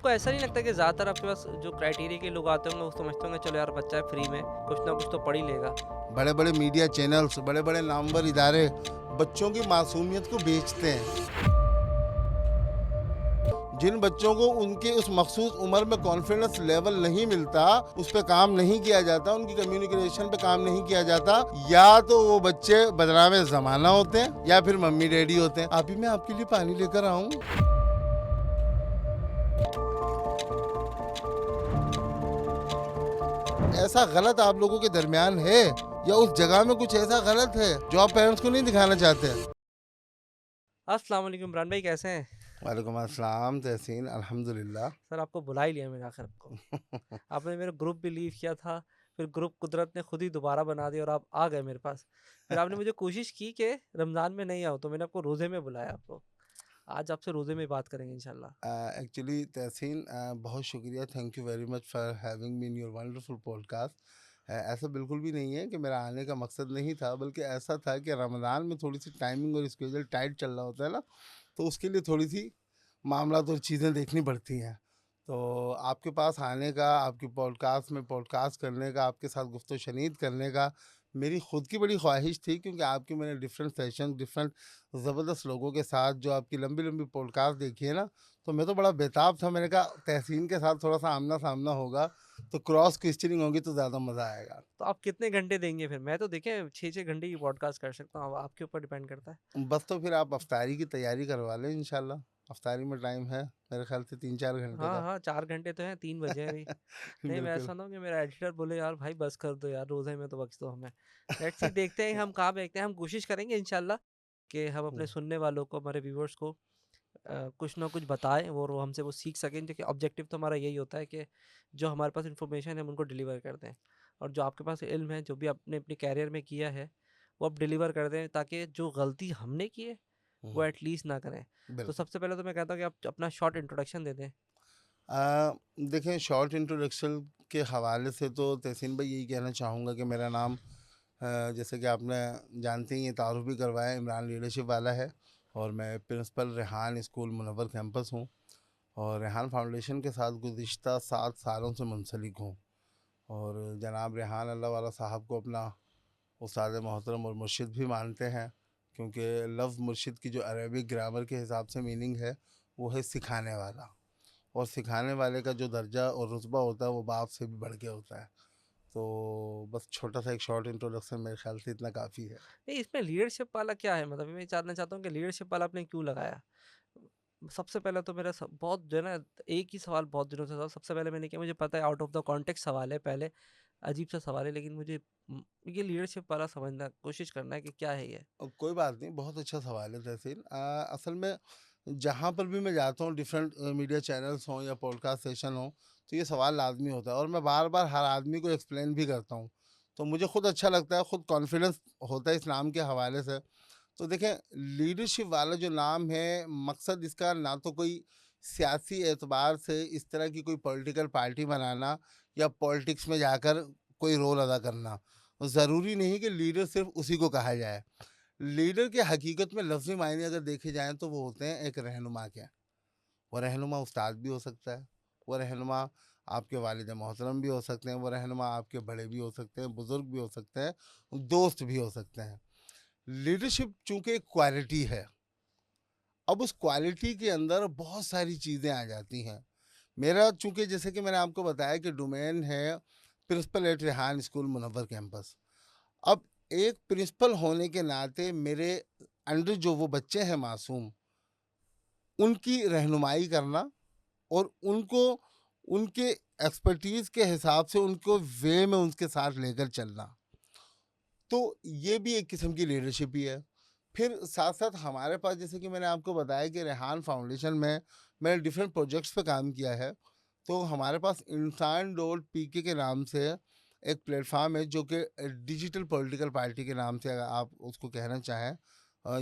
आपको ऐसा नहीं लगता कि ज़्यादातर आपके पास जो क्राइटेरिया के लोग आते होंगे वो समझते होंगे चलो यार बच्चा है फ्री में कुछ ना कुछ तो पढ़ ही लेगा। बड़े बड़े मीडिया चैनल्स, बड़े बड़े नामवर इदारे बच्चों की मासूमियत को बेचते हैं। जिन बच्चों को उनके उस मखसूस उम्र में कॉन्फिडेंस लेवल नहीं मिलता, उस पे काम नहीं किया जाता, उनकी कम्युनिकेशन पे काम नहीं किया जाता, या तो वो बच्चे बदनामे जमाना होते हैं या फिर मम्मी डैडी होते हैं। अभी मैं आपके लिए पानी लेकर आऊं। ऐसा गलत आप लोगों के दरमियान है या उस जगह में कुछ ऐसा गलत है जो आप पेरेंट्स को नहीं दिखाना चाहते हैं। अस्सलाम वालेकुम इमरान भाई कैसे हैं? वालेकुम अस्सलाम तहसीन, अल्हम्दुलिल्लाह। सर आपको बुला ही लिया मैंने आखिर आपको। आपने मेरा ग्रुप भी लीव किया था, फिर ग्रुप कुदरत ने खुद ही दोबारा बना दिया और आप आ गए मेरे पास। फिर आपने मुझे कोशिश की कि रमज़ान में नहीं आओ तो मैंने आपको रोज़े में बुलाया आपको। आज आपसे रोज़े में बात करेंगे इंशाल्लाह। एक्चुअली तहसीन, बहुत शुक्रिया, thank you very much for having me in your wonderful podcast. ऐसा बिल्कुल भी नहीं है कि मेरा आने का मकसद नहीं था, बल्कि ऐसा था कि रमज़ान में थोड़ी सी टाइमिंग और स्केड्यूल टाइट चल रहा होता है ना, तो उसके लिए थोड़ी सी मामला और चीज़ें देखनी पड़ती हैं। तो आपके पास आने का, आपकी पॉडकास्ट में पॉडकास्ट करने का, आपके साथ गुफ्तगू शनीद करने का मेरी खुद की बड़ी ख्वाहिश थी, क्योंकि आपकी मैंने डिफरेंट सेशन, डिफरेंट ज़बरदस्त लोगों के साथ जो आपकी लंबी लंबी पॉडकास्ट देखी है ना, तो मैं तो बड़ा बेताब था। मैंने कहा तहसीन के साथ थोड़ा सा आमना सामना होगा तो क्रॉस क्वेश्चनिंग होगी तो ज़्यादा मज़ा आएगा। तो आप कितने घंटे देंगे फिर? मैं तो देखें 6-6 घंटे की पॉडकास्ट कर सकता हूँ, अब आपके ऊपर डिपेंड करता है। बस तो फिर आप अफ्तारी की तैयारी करवा लें इंशाल्लाह। अफ्तारी में टाइम है मेरे ख्याल से 3-4 घंटे हाँ, का। हाँ, 4 घंटे तो हैं, 3 बजे हैं अभी। नहीं मैं बिल्कुल। ऐसा ना हो कि मेरा एडिटर बोले यार भाई बस कर दो यार, रोज़े में तो बख्श दो हमें। लेट्स सी देखते हैं हम कहाँ फेंकते हैं, हम कोशिश करेंगे इंशाल्लाह कि हम अपने हम्म, सुनने वालों को, हमारे व्यूअर्स को कुछ ना कुछ बताएँ और वो हमसे वो सीख सकें। देखिए ऑब्जेक्टिव तो हमारा यही होता है कि जो हमारे पास इन्फॉर्मेशन है हम उनको डिलीवर कर दें। और जो आपके पास इल्म है, जो भी आपने अपने करियर में किया है, वो आप डिलीवर कर दें ताकि जो गलती हमने की है, वो हम्म, एटलीस्ट ना करें। तो बिल्कुल। सबसे पहले तो मैं कहता हूँ कि आप अपना शॉर्ट इंट्रोडक्शन दे दें। देखें, शॉर्ट इंट्रोडक्शन के हवाले से तो तहसीन भाई यही कहना चाहूँगा कि मेरा नाम, जैसे कि आपने जानते ही, ये तारुफ भी करवाया, इमरान लीडरशिप वाला है। और मैं principal Rehan school Munawwar campus हूँ, और रेहान फाउंडेशन के साथ गुज़िश्ता 7 सालों से मुंसलिक हूँ। और जनाब रेहान अल्लाह वाला साहब को अपना उस्ताद मोहतरम और मुर्शिद भी मानते हैं, क्योंकि लफ्ज़ मुर्शिद की जो अरबिक ग्रामर के हिसाब से मीनिंग है, वो है सिखाने वाला। और सिखाने वाले का जो दर्जा और रुतबा होता है वो बाप से भी बढ़ के होता है। तो बस छोटा सा एक शॉर्ट इंट्रोडक्शन मेरे ख्याल से इतना काफ़ी है। नहीं, इसमें लीडरशिप वाला क्या है? मतलब मैं जानना चाहता हूँ कि लीडरशिप वाला आपने क्यों लगाया? सबसे पहले तो मेरा बहुत जो है ना एक ही सवाल बहुत दिनों से था। सबसे पहले मैंने किया, मुझे पता है आउट ऑफ द कॉन्टेक्स्ट सवाल है, पहले अजीब सा सवाल है, लेकिन मुझे ये लीडरशिप वाला समझना कोशिश करना है कि क्या है ये? कोई बात नहीं, बहुत अच्छा सवाल है तहसीन। असल में जहाँ पर भी मैं जाता हूँ, डिफरेंट मीडिया चैनल्स हों या पॉडकास्ट सेशन हो, तो ये सवाल लाजमी होता है और मैं बार बार हर आदमी को एक्सप्लेन भी करता हूँ। तो मुझे खुद अच्छा लगता है, खुद कॉन्फिडेंस होता है इस नाम के हवाले से। तो देखें, लीडरशिप वाला जो नाम है, मकसद इसका ना तो कोई सियासी एतबार से इस तरह की कोई पॉलिटिकल पार्टी बनाना या पॉलिटिक्स में जाकर कोई रोल अदा करना। ज़रूरी नहीं कि लीडर सिर्फ उसी को कहा जाए। लीडर के हकीकत में लफ्ज़ी मायने अगर देखे जाएँ तो वो होते हैं एक रहनुमा के। वो रहनुमा उस्ताद भी हो सकता है, वो रहनुमा आपके वालिद मोहतरम भी हो सकते हैं, वो रहनुमा आपके बड़े भी हो सकते हैं, बुज़ुर्ग भी हो सकते हैं, दोस्त भी हो सकते हैं। लीडरशिप चूँकि एक क्वालिटी है, अब उस क्वालिटी के अंदर बहुत सारी चीज़ें आ जाती हैं। मेरा चूँकि जैसे कि मैंने आपको बताया कि डोमेन है principal at Rehan school Munawwar campus. अब एक प्रिंसिपल होने के नाते मेरे अंडर जो वो बच्चे हैं मासूम, उनकी रहनुमाई करना और उनको उनके एक्सपर्टीज़ के हिसाब से उनको वे में उनके साथ लेकर चलना, तो ये भी एक किस्म की लीडरशिप ही है। फिर साथ-साथ हमारे पास, जैसे कि मैंने आपको बताया कि रेहान फाउंडेशन में मैंने डिफरेंट प्रोजेक्ट्स पे काम किया है। तो हमारे पास इंसान डॉट पीके के नाम से एक प्लेटफ़ॉर्म है, जो कि डिजिटल पॉलिटिकल पार्टी के नाम से अगर आप उसको कहना चाहें,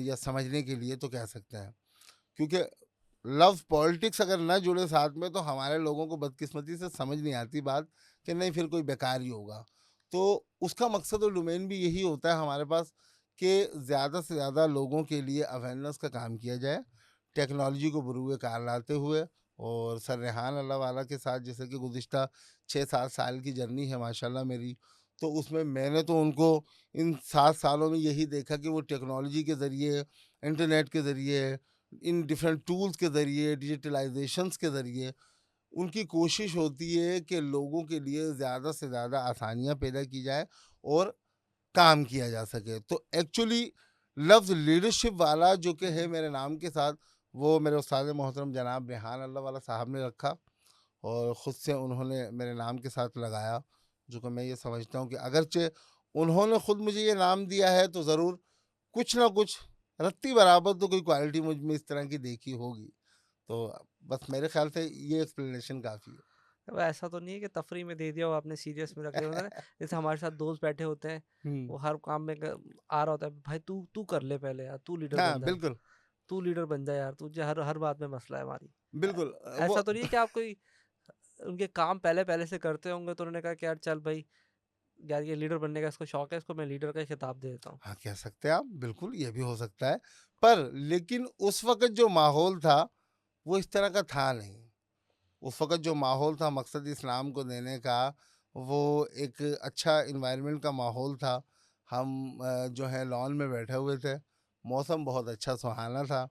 या समझने के लिए तो कह सकते हैं। क्योंकि लफ्ज़ पॉलिटिक्स अगर ना जुड़े साथ में तो हमारे लोगों को बदकिस्मती से समझ नहीं आती बात, कि नहीं फिर कोई बेकार ही होगा। तो उसका मकसद और डोमेन भी यही होता है हमारे पास, कि ज़्यादा से ज़्यादा लोगों के लिए अवेयरनेस का काम किया जाए, टेक्नोलॉजी को बरूए कार लाते हुए, और सर रेहान अल्लाह वाला के साथ जैसे कि गुज़िश्ता 6-7 साल की जर्नी है माशाल्लाह मेरी, तो उसमें मैंने तो उनको इन 7 सालों में यही देखा कि वो टेक्नोलॉजी के ज़रिए, इंटरनेट के ज़रिए, इन डिफरेंट टूल्स के ज़रिए, डिजिटलाइज़ेशंस के ज़रिए उनकी कोशिश होती है कि लोगों के लिए ज़्यादा से ज़्यादा आसानियाँ पैदा की जाए और काम किया जा सके। तो एक्चुअली लफ्ज़ लीडरशिप वाला जो कि है मेरे नाम के साथ, वो मेरे उस्ताद मोहतरम जनाब रेहान अल्लाह वाला साहब ने रखा और ख़ुद से उन्होंने मेरे नाम के साथ लगाया, जो कि मैं ये समझता हूँ कि अगरचे उन्होंने ख़ुद मुझे ये नाम दिया है तो ज़रूर कुछ ना कुछ रत्ती बराबर तो कोई क्वालिटी मुझ में इस तरह की देखी होगी। तो बस मेरे ख़्याल से ये एक्सप्लेनेशन काफ़ी है। अब ऐसा तो नहीं है कि तफ़री में दे दिया हो आपने, सीरियस में रख दिया होता है ना, जैसे हमारे साथ दोस्त बैठे होते हैं, हुँ। वो हर काम में आ रहा होता है, भाई तू तू कर ले पहले यार, तू लीडर हाँ, बन जा, बिल्कुल, तू लीडर बन जा यार, तुझे हर हर बात में मसला है हमारी। अ, बिल्कुल वो ऐसा तो नहीं है कि आप कोई उनके काम पहले पहले से करते होंगे तो उन्होंने कहा कि यार चल भाई, यार ये लीडर बनने का इसको शौक है, इसको मैं लीडर का ही खिताब दे देता हूँ। हाँ, कह सकते हैं आप, बिल्कुल ये भी हो सकता है। पर लेकिन उस वक़्त जो माहौल था, वो इस तरह का था नहीं। उस वक़्त जो माहौल था मकसद इस्लाम को देने का, वो एक अच्छा एनवायरनमेंट का माहौल था। हम जो है लॉन में बैठे हुए थे, मौसम बहुत अच्छा सुहाना था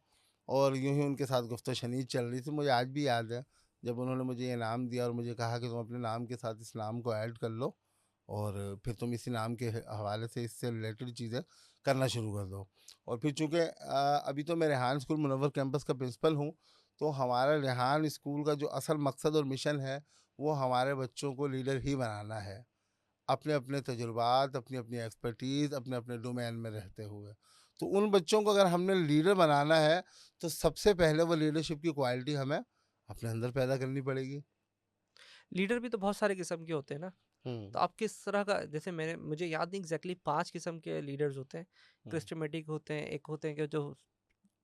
और यूँ ही उनके साथ गुफ्त-ओ-शनीद चल रही थी। मुझे आज भी याद है, जब उन्होंने मुझे ये नाम दिया और मुझे कहा कि तुम अपने नाम के साथ इस नाम को ऐड कर लो और फिर तुम इसी नाम के हवाले से इससे रिलेटेड चीज़ें करना शुरू कर दो। और फिर चूँकि अभी तो मैं रेहान स्कूल मुनव्वर कैंपस का प्रिंसिपल हूँ, तो हमारा रेहान स्कूल का जो असल मकसद और मिशन है, वो हमारे बच्चों को लीडर ही बनाना है। अपने-अपने तजुर्बात, अपनी-अपनी एक्सपर्टीज़, अपने-अपने डोमेन में रहते हुए। तो उन बच्चों को अगर हमने लीडर बनाना है, तो सबसे पहले वो लीडरशिप की क्वालिटी हमें अपने अंदर पैदा करनी पड़ेगी। लीडर भी तो बहुत सारे किस्म के होते हैं ना, हुँ, तो आप किस तरह का, जैसे मुझे याद नहीं एग्जैक्टली 5 किस्म के लीडर्स होते हैं। हुँ, क्रिस्टमेटिक होते हैं, एक होते हैं कि जो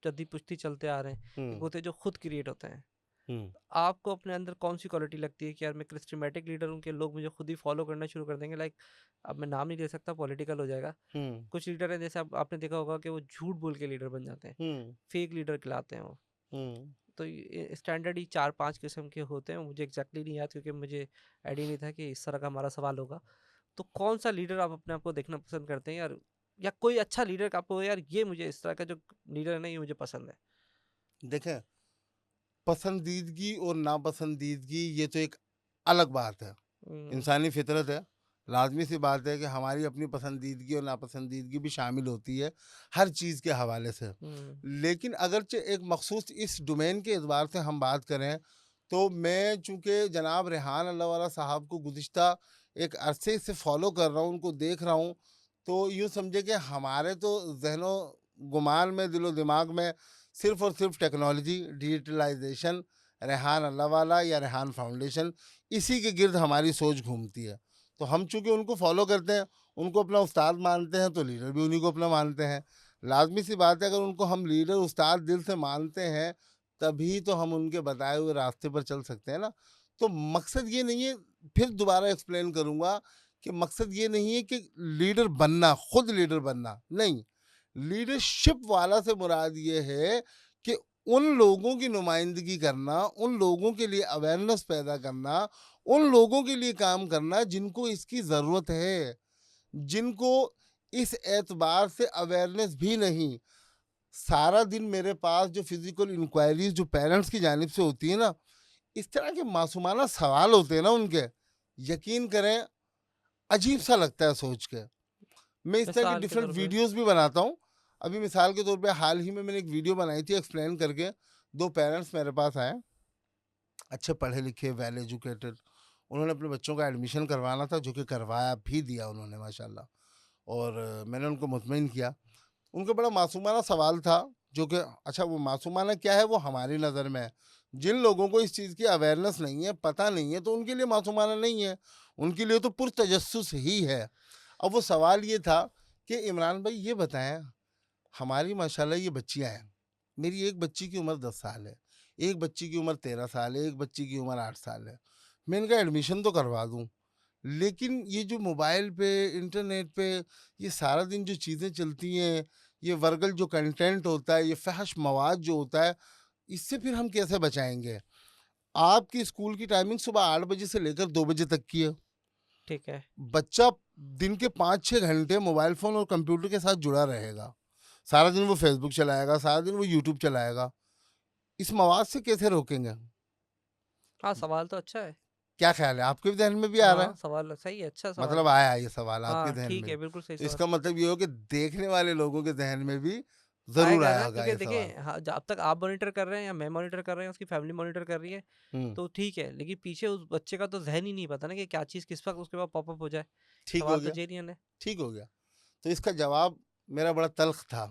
जद्दी पुश्ती चलते आ रहे हैं, एक हुँ, होते हैं जो खुद क्रिएट होते हैं। हुँ। आपको अपने अंदर कौन-सी क्वालिटी लगती है कि यार मैं क्रिस्टमैटिक लीडर हूँ कि लोग मुझे खुद ही फॉलो करना शुरू कर देंगे? लाइक अब मैं नाम नहीं ले सकता, पॉलिटिकल हो जाएगा। हुँ, कुछ लीडर हैं जैसे आपने देखा होगा कि वो झूठ बोल के लीडर बन जाते हैं, हुँ, फेक लीडर कहलाते हैं वो। हुँ। तो ये स्टैंडर्ड ही 4-5 किस्म के होते हैं, मुझे एग्ज़ैक्टली नहीं याद क्योंकि मुझे आइडिया नहीं था कि इस तरह का हमारा सवाल होगा। तो कौन-सा लीडर आप अपने आप को देखना पसंद करते हैं यार? या कोई अच्छा लीडर का आपको यार ये मुझे इस तरह का जो लीडर है ना ये मुझे पसंद है? देखें, पसंदीदगी और नापसंदीदगी ये तो एक अलग बात है। हुँ, इंसानी फितरत है। लाज़मी सी बात है कि हमारी अपनी पसंदीदगी और नापसंदीदगी भी शामिल होती है, हर चीज़ के हवाले से। हुँ, लेकिन अगरचे एक मख़सूस इस डोमेन के एतबार से हम बात करें, तो मैं चूँकि जनाब रेहान अल्लाह वाला साहब को गुज़िश्ता एक अरसे से फ़ॉलो कर रहा हूँ, उनको देख रहा हूँ, तो यूँ समझिए कि हमारे तो ज़हनो-गुमान में, दिलो-दिमाग में सिर्फ़ और सिर्फ़ टेक्नोलॉजी, डिजिटलाइज़ेशन, रेहान अल्लाह वाला या रेहान फाउंडेशन, इसी के गिर्द हमारी सोच घूमती है। तो हम चूँकि उनको फ़ॉलो करते हैं, उनको अपना उस्ताद मानते हैं, तो लीडर भी उन्हीं को अपना मानते हैं। लाज़मी सी बात है, अगर उनको हम लीडर, उस्ताद दिल से मानते हैं, तभी तो हम उनके बताए हुए रास्ते पर चल सकते हैं ना। तो मकसद ये नहीं है, फिर दोबारा एक्सप्लेन करूँगा कि मकसद ये नहीं है कि लीडर बनना, खुद लीडर बनना, नहीं। लीडरशिप वाला से मुराद ये है कि उन लोगों की नुमाइंदगी करना, उन लोगों के लिए अवेयरनेस पैदा करना, उन लोगों के लिए काम करना जिनको इसकी ज़रूरत है, जिनको इस एतबार से अवेयरनेस भी नहीं। सारा दिन मेरे पास जो फिज़िकल इंक्वायरीज़ जो पेरेंट्स की जानिब से होती है ना, इस तरह के मासूमाना सवाल होते हैं ना उनके, यकीन करें अजीब-सा लगता है सोच के। मैं इस तरह की मिसाल के डिफरेंट तौर पे वीडियोस भी बनाता हूँ। अभी मिसाल के तौर पे हाल ही में मैंने एक वीडियो बनाई थी एक्सप्लेन करके, 2 पेरेंट्स मेरे पास आए, अच्छे पढ़े-लिखे, वेल एजुकेटेड। उन्होंने अपने बच्चों का एडमिशन करवाना था, जो कि करवाया भी दिया उन्होंने माशाल्लाह। और मैंने उनको मुतमईन किया। उनका बड़ा मासूमाना सवाल था, जो कि अच्छा वो मासूमाना क्या है वो हमारी नज़र में है। जिन लोगों को इस चीज़ की अवेयरनेस नहीं है, पता नहीं है, तो उनके लिए मासूमाना नहीं है, उनके लिए तो पुरतजस्सुस ही है। अब वो सवाल ये था कि इमरान भाई ये बताएँ, हमारी माशाल्लाह ये बच्चियाँ हैं। मेरी एक बच्ची की उम्र 10 साल है, एक बच्ची की उम्र 13 साल है, एक बच्ची की उम्र 8 साल है। मैं इनका एडमिशन तो करवा दूँ, लेकिन ये जो मोबाइल पे, इंटरनेट पे ये सारा दिन जो चीज़ें चलती हैं, ये वर्गल जो कंटेंट होता है, ये फ़हश मवाद जो होता है, इससे फिर हम कैसे बचाएँगे? आपकी स्कूल की टाइमिंग सुबह 8 बजे से लेकर 2 बजे तक की है। ठीक है। बच्चा दिन के 5-6 घंटे मोबाइल फ़ोन और कंप्यूटर के साथ जुड़ा रहेगा। सारा दिन वो फ़ेसबुक चलाएगा, सारा दिन वो यूट्यूब चलाएगा। इस मवाद से कैसे रोकेंगे? हाँ, सवाल तो अच्छा है। क्या ख़्याल है? आपके भी ज़हन में भी आ रहा है? हाँ, सवाल सही है, अच्छा सवाल मतलब है। आया ये सवाल आपके हाँ, ज़हन ठीक में। है, बिल्कुल सही तो सवाल। इसका मतलब ये हो कि देखने वाले लोगों के ज़हन में भी ज़रूर आएगा आया ना, होगा क्योंकि ये सवाल। देखिए हाँ, जब तक आप मॉनिटर कर रहे हैं या मैं मॉनिटर कर रहे हैं, उसकी फैमिली मॉनिटर कर रही है, हुँ, तो ठीक है। लेकिन पीछे उस बच्चे का तो ज़हन ही नहीं पता ना कि क्या चीज़ किस वक़्त उसके पास पॉपअप हो जाए। ठीक हो सवाल तो गया, जेन्युइन है। ठीक हो गया। तो इसका जवाब मेरा बड़ा तल्ख़ था।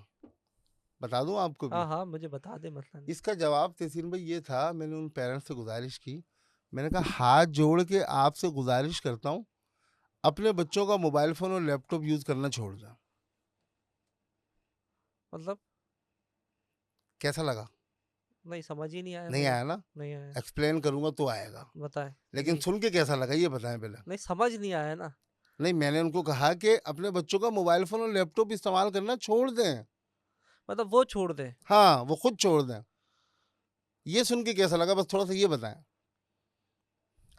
बता दूँ आपको हाँ, भी? हाँ, मुझे बता दें, मसला नहीं। इसका जवाब तहसीन भाई ये था, मैंने उन पेरेंट्स से गुज़ारिश की। मैंने कहा हाथ जोड़ के आपसे गुज़ारिश करता हूँ, अपने बच्चों का मोबाइल फ़ोन और लैपटॉप यूज़ करना छोड़ दें। मतलब कैसा लगा? नहीं, समझ ही नहीं आया नहीं मेरे। आया ना? नहीं आया। एक्सप्लेन करूँगा तो आएगा। बताएँ। लेकिन जी। सुन के कैसा लगा ये बताएँ पहले? नहीं, समझ नहीं आया ना। नहीं, मैंने उनको कहा कि अपने बच्चों का मोबाइल फ़ोन और लैपटॉप इस्तेमाल करना छोड़ दें। मतलब वो छोड़ दें। हाँ, वो खुद छोड़ दें। ये सुन के कैसा लगा बस थोड़ा-सा ये बताएँ?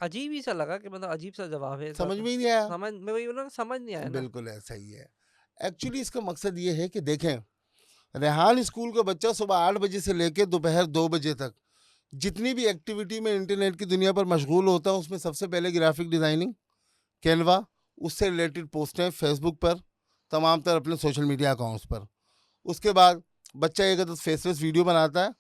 अजीब ही सा लगा कि मतलब अजीब-सा जवाब है इस बात समझ का। में ही नहीं आया? समझ मैं वही बोल रहा हूँ, समझ नहीं आया ना। बिल्कुल ऐसा ही है। एक्चुअली इसका मकसद ये है कि देखें, रेहान स्कूल का बच्चा सुबह 8 बजे से लेके दोपहर 2 बजे तक जितनी भी एक्टिविटी में इंटरनेट की दुनिया पर मशगूल होता है, उसमें सबसे पहले ग्राफिक डिज़ाइनिंग, कैनवा, उससे रिलेटेड पोस्टें फेसबुक पर, तमाम तर अपने सोशल मीडिया अकाउंट्स पर। उसके बाद बच्चा एक आध फेसलेस वीडियो बनाता है,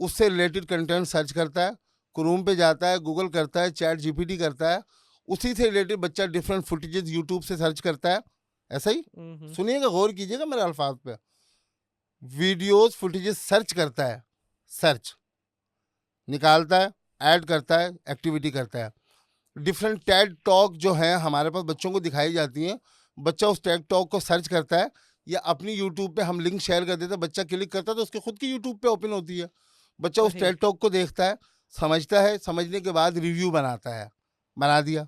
उससे रिलेटेड कंटेंट सर्च करता है, क्रोम पे जाता है, गूगल करता है, चैट जीपीटी करता है, उसी से रिलेटेड बच्चा डिफरेंट फुटेजेस यूट्यूब से सर्च करता है। ऐसा ही हुँ, हुँ। सुनिएगा, गौर कीजिएगा मेरे अल्फाज पे। वीडियोस फुटेजेस सर्च करता है, सर्च निकालता है, ऐड करता है, एक्टिविटी करता है। डिफरेंट टेड टॉक जो हैं हमारे पास बच्चों को दिखाई जाती हैं, बच्चा उस टेड टॉक को सर्च करता है या अपनी यूट्यूब पे हम लिंक शेयर कर देते हैं, बच्चा क्लिक करता है तो उसके खुद की यूट्यूब पे ओपन होती है। बच्चा उस वही। टेड टॉक को देखता है, समझने के बाद रिव्यू बनाता है, बना दिया।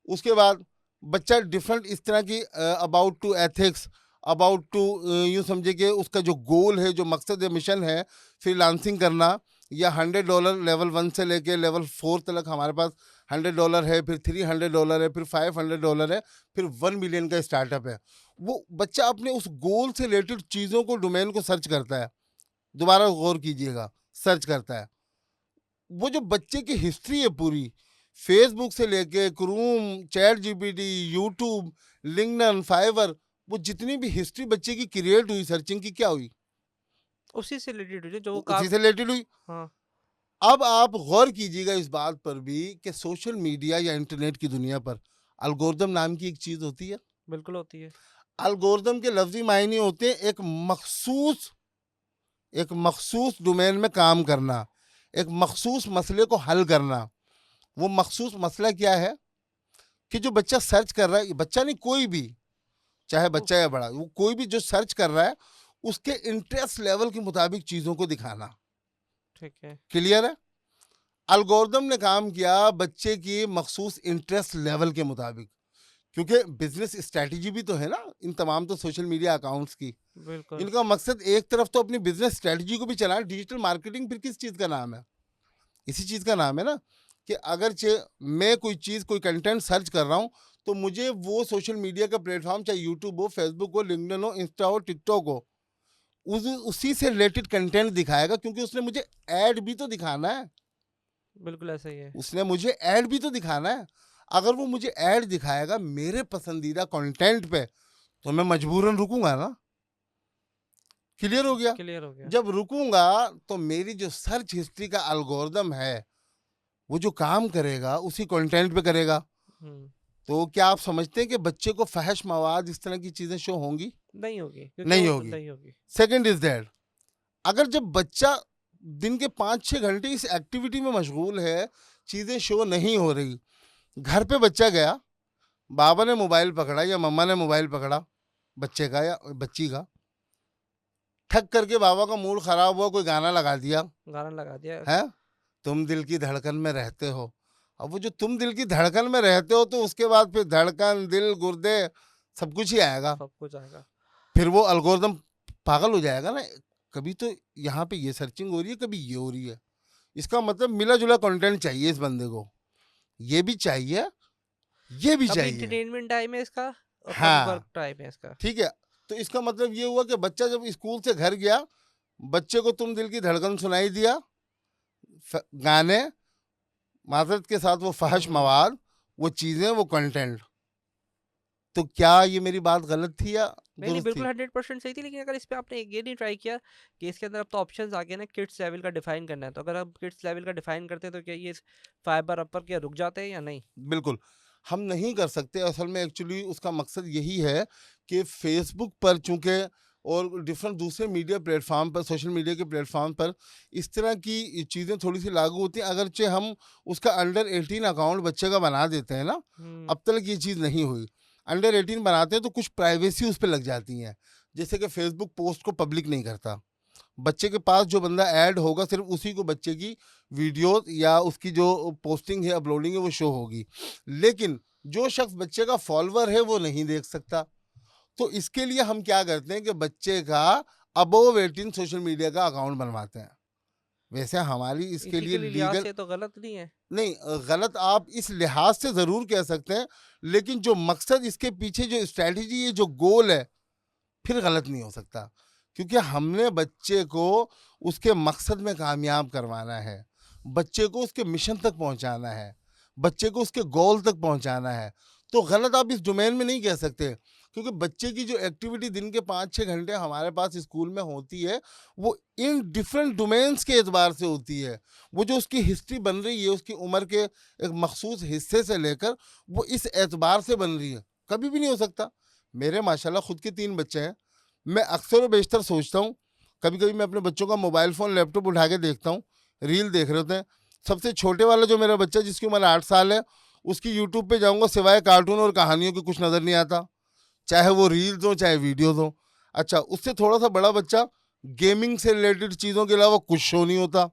उसके बाद बच्चा डिफरेंट इस तरह की about to ethics, about to यूँ समझे कि उसका जो गोल है, जो मकसद है, मिशन है, फ्रीलांसिंग करना या $100 लेवल 1 से लेके लेवल 4 तक हमारे पास $100 है, फिर $300 है, फिर $500 है, फिर 1 मिलियन का स्टार्टअप है। वो बच्चा अपने उस गोल से रिलेटेड चीज़ों को, डोमेन को सर्च करता है। दोबारा गौर कीजिएगा, सर्च करता है। वो जो बच्चे की हिस्ट्री है पूरी, फेसबुक से लेके Chrome, ChatGPT, YouTube, LinkedIn, Fiverr, वो जितनी भी हिस्ट्री बच्चे की क्रिएट हुई सर्चिंग की, क्या हुई? उसी से रिलेटेड है जो वो उसी काम। से रिलेटेड हुई। हाँ, अब आप गौर कीजिएगा इस बात पर भी कि सोशल मीडिया या इंटरनेट की दुनिया पर अल्गोरिदम नाम की एक चीज होती है। बिल्कुल होती है। अल्गोरिदम के लफ्जी मायने होते हैं एक मखसूस डोमेन में काम करना, एक मखसूस मसले को हल करना। वो मखसूस मसला क्या है कि जो बच्चा सर्च कर रहा है, बच्चा नहीं कोई भी, चाहे वो बच्चा या बड़ा, वो कोई भी जो सर्च कर रहा है उसके इंटरेस्ट लेवल के मुताबिक चीज़ों को दिखाना। ठीक है। क्लियर है? अल्गोरिदम ने काम किया बच्चे की मखसूस इंटरेस्ट लेवल के मुताबिक, क्योंकि बिजनेस स्ट्रैटेजी भी तो है ना इन तमाम तो सोशल मीडिया अकाउंट्स की। बिल्कुल। इनका मकसद एक तरफ तो अपनी बिजनेस स्ट्रैटेजी को भी चलाना, डिजिटल मार्केटिंग फिर किस चीज़ का नाम है? इसी चीज़ का नाम है ना कि अगर मैं कोई चीज़, कोई कंटेंट सर्च कर रहा हूँ, तो मुझे वो सोशल मीडिया का प्लेटफॉर्म, चाहे यूट्यूब हो, फेसबुक हो, लिंक्डइन हो, इंस्टा हो, टिकटॉक हो, उसी से रिलेटेड कंटेंट दिखाएगा, क्योंकि उसने मुझे ऐड भी तो दिखाना है। बिल्कुल ऐसा ही है। उसने मुझे ऐड भी तो दिखाना है। अगर वो मुझे ऐड दिखाएगा मेरे पसंदीदा कंटेंट पे, तो मैं मजबूरन रुकूंगा ना। क्लियर हो गया? क्लियर हो गया। जब रुकूंगा तो मेरी जो सर्च हिस्ट्री का एल्गोरिदम है, वो जो काम करेगा उसी कंटेंट पे करेगा। हुँ। तो क्या आप समझते हैं कि बच्चे को फहश मवाद, इस तरह की चीजें शो होंगी? नहीं होगी, क्योंकि नहीं वो होगी। नहीं होगी। सेकंड इज दैट, अगर जब बच्चा दिन के 5-6 घंटे इस एक्टिविटी में मशगूल है, चीजें शो नहीं हो रही, घर पे बच्चा गया, बाबा ने मोबाइल पकड़ा या मम्मा ने मोबाइल पकड़ा बच्चे का या बच्ची का, ठक करके बाबा का मूड खराब हुआ, कोई गाना लगा दिया गाना लगा दिया। है, तुम दिल की धड़कन में रहते हो। अब वो जो तुम दिल की धड़कन में रहते हो, तो उसके बाद फिर धड़कन, दिल, गुर्दे, सब कुछ ही आएगा। सब कुछ आएगा। फिर वो अल्गोरिदम पागल हो जाएगा ना। कभी तो यहाँ पे ये सर्चिंग हो रही है, कभी ये हो रही है, इसका मतलब मिला-जुला कंटेंट चाहिए इस बंदे को। ये भी चाहिए, ये भी अभी चाहिए। एंटरटेनमेंट टाइम है इसका और कभी वर्क हाँ, टाइम है इसका। ठीक है। तो इसका मतलब ये हुआ कि बच्चा जब स्कूल से घर गया, बच्चे को तुम दिल की धड़कन सुनाई दिया, गाने, माज़रत के साथ वो फ़ाहिश हम्म। मवाद, वो चीज़ें, वो कंटेंट। तो क्या ये मेरी बात गलत थी या नहीं नहीं, दुरुस्त बिल्कुल थी? 100% सही थी, लेकिन अगर इस पे आपने ये नहीं ट्राई किया कि इसके अंदर अब तो ऑप्शंस आ गए ना किड्स लेवल का डिफाइन करना है, तो अगर आप किड्स लेवल का डिफाइन करते हैं तो क्या ये फाइबर अपर क्या रुक जाते हैं या नहीं? बिल्कुल, हम नहीं कर सकते। असल में एक्चुअली उसका मकसद यही है कि फ़ेसबुक पर चूँकि और डिफरेंट दूसरे मीडिया प्लेटफ़ॉर्म पर, सोशल मीडिया के प्लेटफ़ॉर्म पर इस तरह की चीज़ें थोड़ी-सी लागू होती हैं। अगरचे हम उसका अंडर 18 अकाउंट बच्चे का बना देते हैं ना, हम्म। अब तक ये चीज़ नहीं हुई। अंडर 18 बनाते हैं तो कुछ प्राइवेसी उस पे लग जाती हैं। जैसे कि फ़ेसबुक पोस्ट को पब्लिक नहीं करता। बच्चे के पास जो बंदा ऐड होगा सिर्फ उसी को बच्चे की वीडियो या उसकी जो पोस्टिंग है, अपलोडिंग है, वो शो होगी। लेकिन जो शख्स बच्चे का फॉलोवर है वो नहीं देख सकता। तो इसके लिए हम क्या करते हैं कि बच्चे का अबोव 18 सोशल मीडिया का अकाउंट बनवाते हैं। वैसे हमारी इसके लिए इथिकली लिहाज लीगल से तो गलत नहीं है। नहीं, गलत आप इस लिहाज से ज़रूर कह सकते हैं, लेकिन जो मकसद इसके पीछे जो स्ट्रैटेजी है, जो गोल है, फिर गलत नहीं हो सकता। क्योंकि हमने बच्चे को उसके मकसद में कामयाब करवाना है, बच्चे को उसके मिशन तक पहुंचाना है, बच्चे को उसके गोल तक पहुंचाना है। तो गलत आप इस डोमेन में नहीं कह सकते, क्योंकि बच्चे की जो एक्टिविटी दिन के 5-6 घंटे हमारे पास स्कूल में होती है, वो इन डिफरेंट डोमेन्स के एतबार से होती है। वो जो उसकी हिस्ट्री बन रही है, उसकी उम्र के एक मखसूस हिस्से से लेकर वो इस एतबार से बन रही है। कभी भी नहीं हो सकता। मेरे माशाल्लाह खुद के 3 बच्चे हैं। मैं अक्सर व बेशतर सोचता हूँ, कभी-कभी मैं अपने बच्चों का मोबाइल फ़ोन, लैपटॉप उठा के देखता हूँ, रील देख रहे होते हैं। सबसे छोटे वाला जो मेरा बच्चा जिसकी उम्र 8 साल है, उसकी यूट्यूब पे जाऊँगा सिवाय कार्टून और कहानियों के कुछ नज़र नहीं आता। चाहे वो रील्स हों, चाहे वीडियोज़ हों। अच्छा, उससे थोड़ा-सा बड़ा बच्चा, गेमिंग से रिलेटेड चीज़ों के अलावा कुछ शो नहीं होता।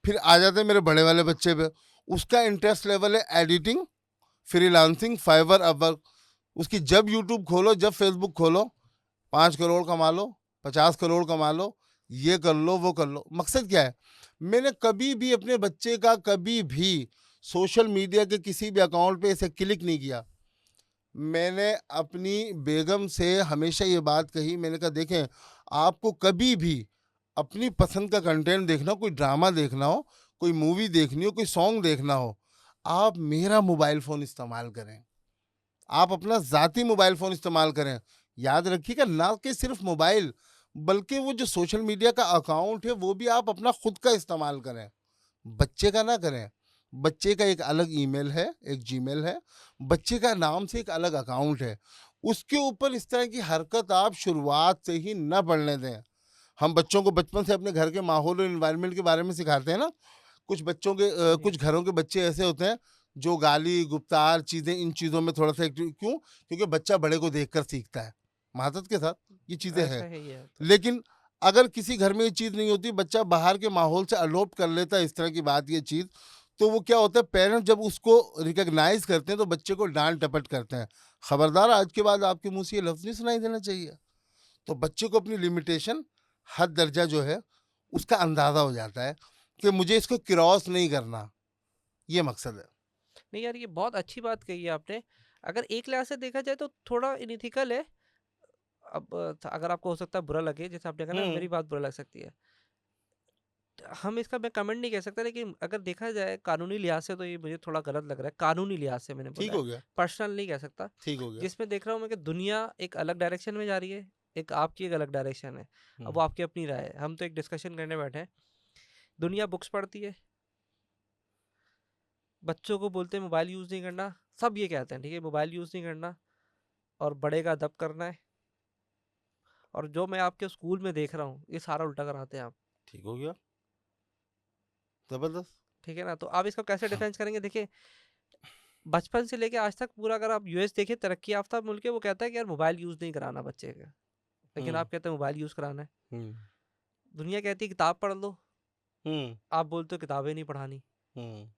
फिर आ जाते हैं मेरे बड़े वाले बच्चे पे, उसका इंटरेस्ट लेवल है एडिटिंग, फ्रीलांसिंग, फाइवर, अपवर्क। उसकी जब यूट्यूब खोलो, जब फेसबुक खोलो, 5 करोड़ कमा लो, 50 करोड़ कमा लो, ये कर लो, वो कर लो। मकसद क्या है? मैंने कभी भी अपने बच्चे का कभी भी सोशल मीडिया के किसी भी अकाउंट पे ऐसे क्लिक नहीं किया। मैंने अपनी बेगम से हमेशा ये बात कही, मैंने कहा देखें, आपको कभी भी अपनी पसंद का कंटेंट देखना हो, कोई ड्रामा देखना हो, कोई मूवी देखनी हो, कोई सॉन्ग देखना हो, आप मेरा मोबाइल फ़ोन इस्तेमाल करें। आप अपना ज़ाती मोबाइल फ़ोन इस्तेमाल करें। याद रखिएगा, ना कि सिर्फ़ मोबाइल, बल्कि वो जो सोशल मीडिया का अकाउंट है, वो भी आप अपना खुद का इस्तेमाल करें, बच्चे का ना करें। बच्चे का एक अलग ईमेल है, एक जीमेल है, बच्चे का नाम से एक अलग अकाउंट है। उसके ऊपर इस तरह की हरकत आप शुरुआत से ही ना पड़ने दें। हम बच्चों को बचपन से अपने घर के माहौल और एनवायरनमेंट के बारे में सिखाते हैं ना। कुछ बच्चों के जी। कुछ घरों के बच्चे ऐसे होते हैं जो गाली गुप्तार चीज़ें, इन चीज़ों में थोड़ा सा एक्टिव, क्यों? क्योंकि बच्चा बड़े को देखकर सीखता है, मादत के साथ ये चीज़ें ऐसा हैं। है ही है तो। लेकिन अगर किसी घर में ये चीज़ नहीं होती, बच्चा बाहर के माहौल से अडॉप्ट कर लेता है इस तरह की बात, ये चीज़, तो वो क्या होता है, पेरेंट्स जब उसको रिकॉग्नाइज करते हैं तो बच्चे को डांट टपट करते हैं, खबरदार आज के बाद आपके मुंह से ये लफ्ज़ नहीं सुनाई देना चाहिए। तो बच्चे को अपनी लिमिटेशन, हद दर्जा जो है, उसका अंदाज़ा हो जाता है कि मुझे इसको क्रॉस नहीं करना, ये मकसद है। नहीं यार, ये बहुत अच्छी बात कही है आपने। अगर एक लिहाज से देखा जाए तो थोड़ा इनइथिकल है। अब अगर आपको हो सकता है बुरा लगे, जैसे आपने कहा ना हुँ, मेरी बात बुरा लग सकती है, हम इसका मैं कमेंट नहीं कह सकता, लेकिन अगर देखा जाए कानूनी लिहाज से तो ये मुझे थोड़ा गलत लग रहा है। कानूनी लिहाज से मैंने ठीक बोला है, हो गया, पर्सनल नहीं कह सकता। ठीक हो गया। जिसमें देख रहा हूँ मैं कि दुनिया एक अलग डायरेक्शन में जा रही है, एक आपकी एक अलग डायरेक्शन है। अब हुँ, वो आपकी अपनी राय है, हम तो एक डिस्कशन करने बैठे हैं। दुनिया बुक्स पढ़ती है, बच्चों को बोलते हैं मोबाइल यूज़ नहीं करना, सब ये कहते हैं ठीक है मोबाइल यूज़ नहीं करना और बड़े का अदब करना है। और जो मैं आपके स्कूल में देख रहा हूँ ये सारा उल्टा कराते हैं आप। ठीक हो गया, ज़बरदस्त। ठीक है ना, तो आप इसको कैसे हाँ, डिफेंस करेंगे? देखिए, बचपन से लेके आज तक पूरा अगर आप यूएस देखिए, तरक्की याफ्ता मुल्क है, वो कहता है कि यार मोबाइल यूज़ नहीं कराना बच्चे का, लेकिन हुँ, आप कहते हैं मोबाइल यूज़ कराना है। हुँ, दुनिया कहती है किताब पढ़ लो, हुँ, आप बोलते हो किताबें नहीं पढ़ानी। हुँ,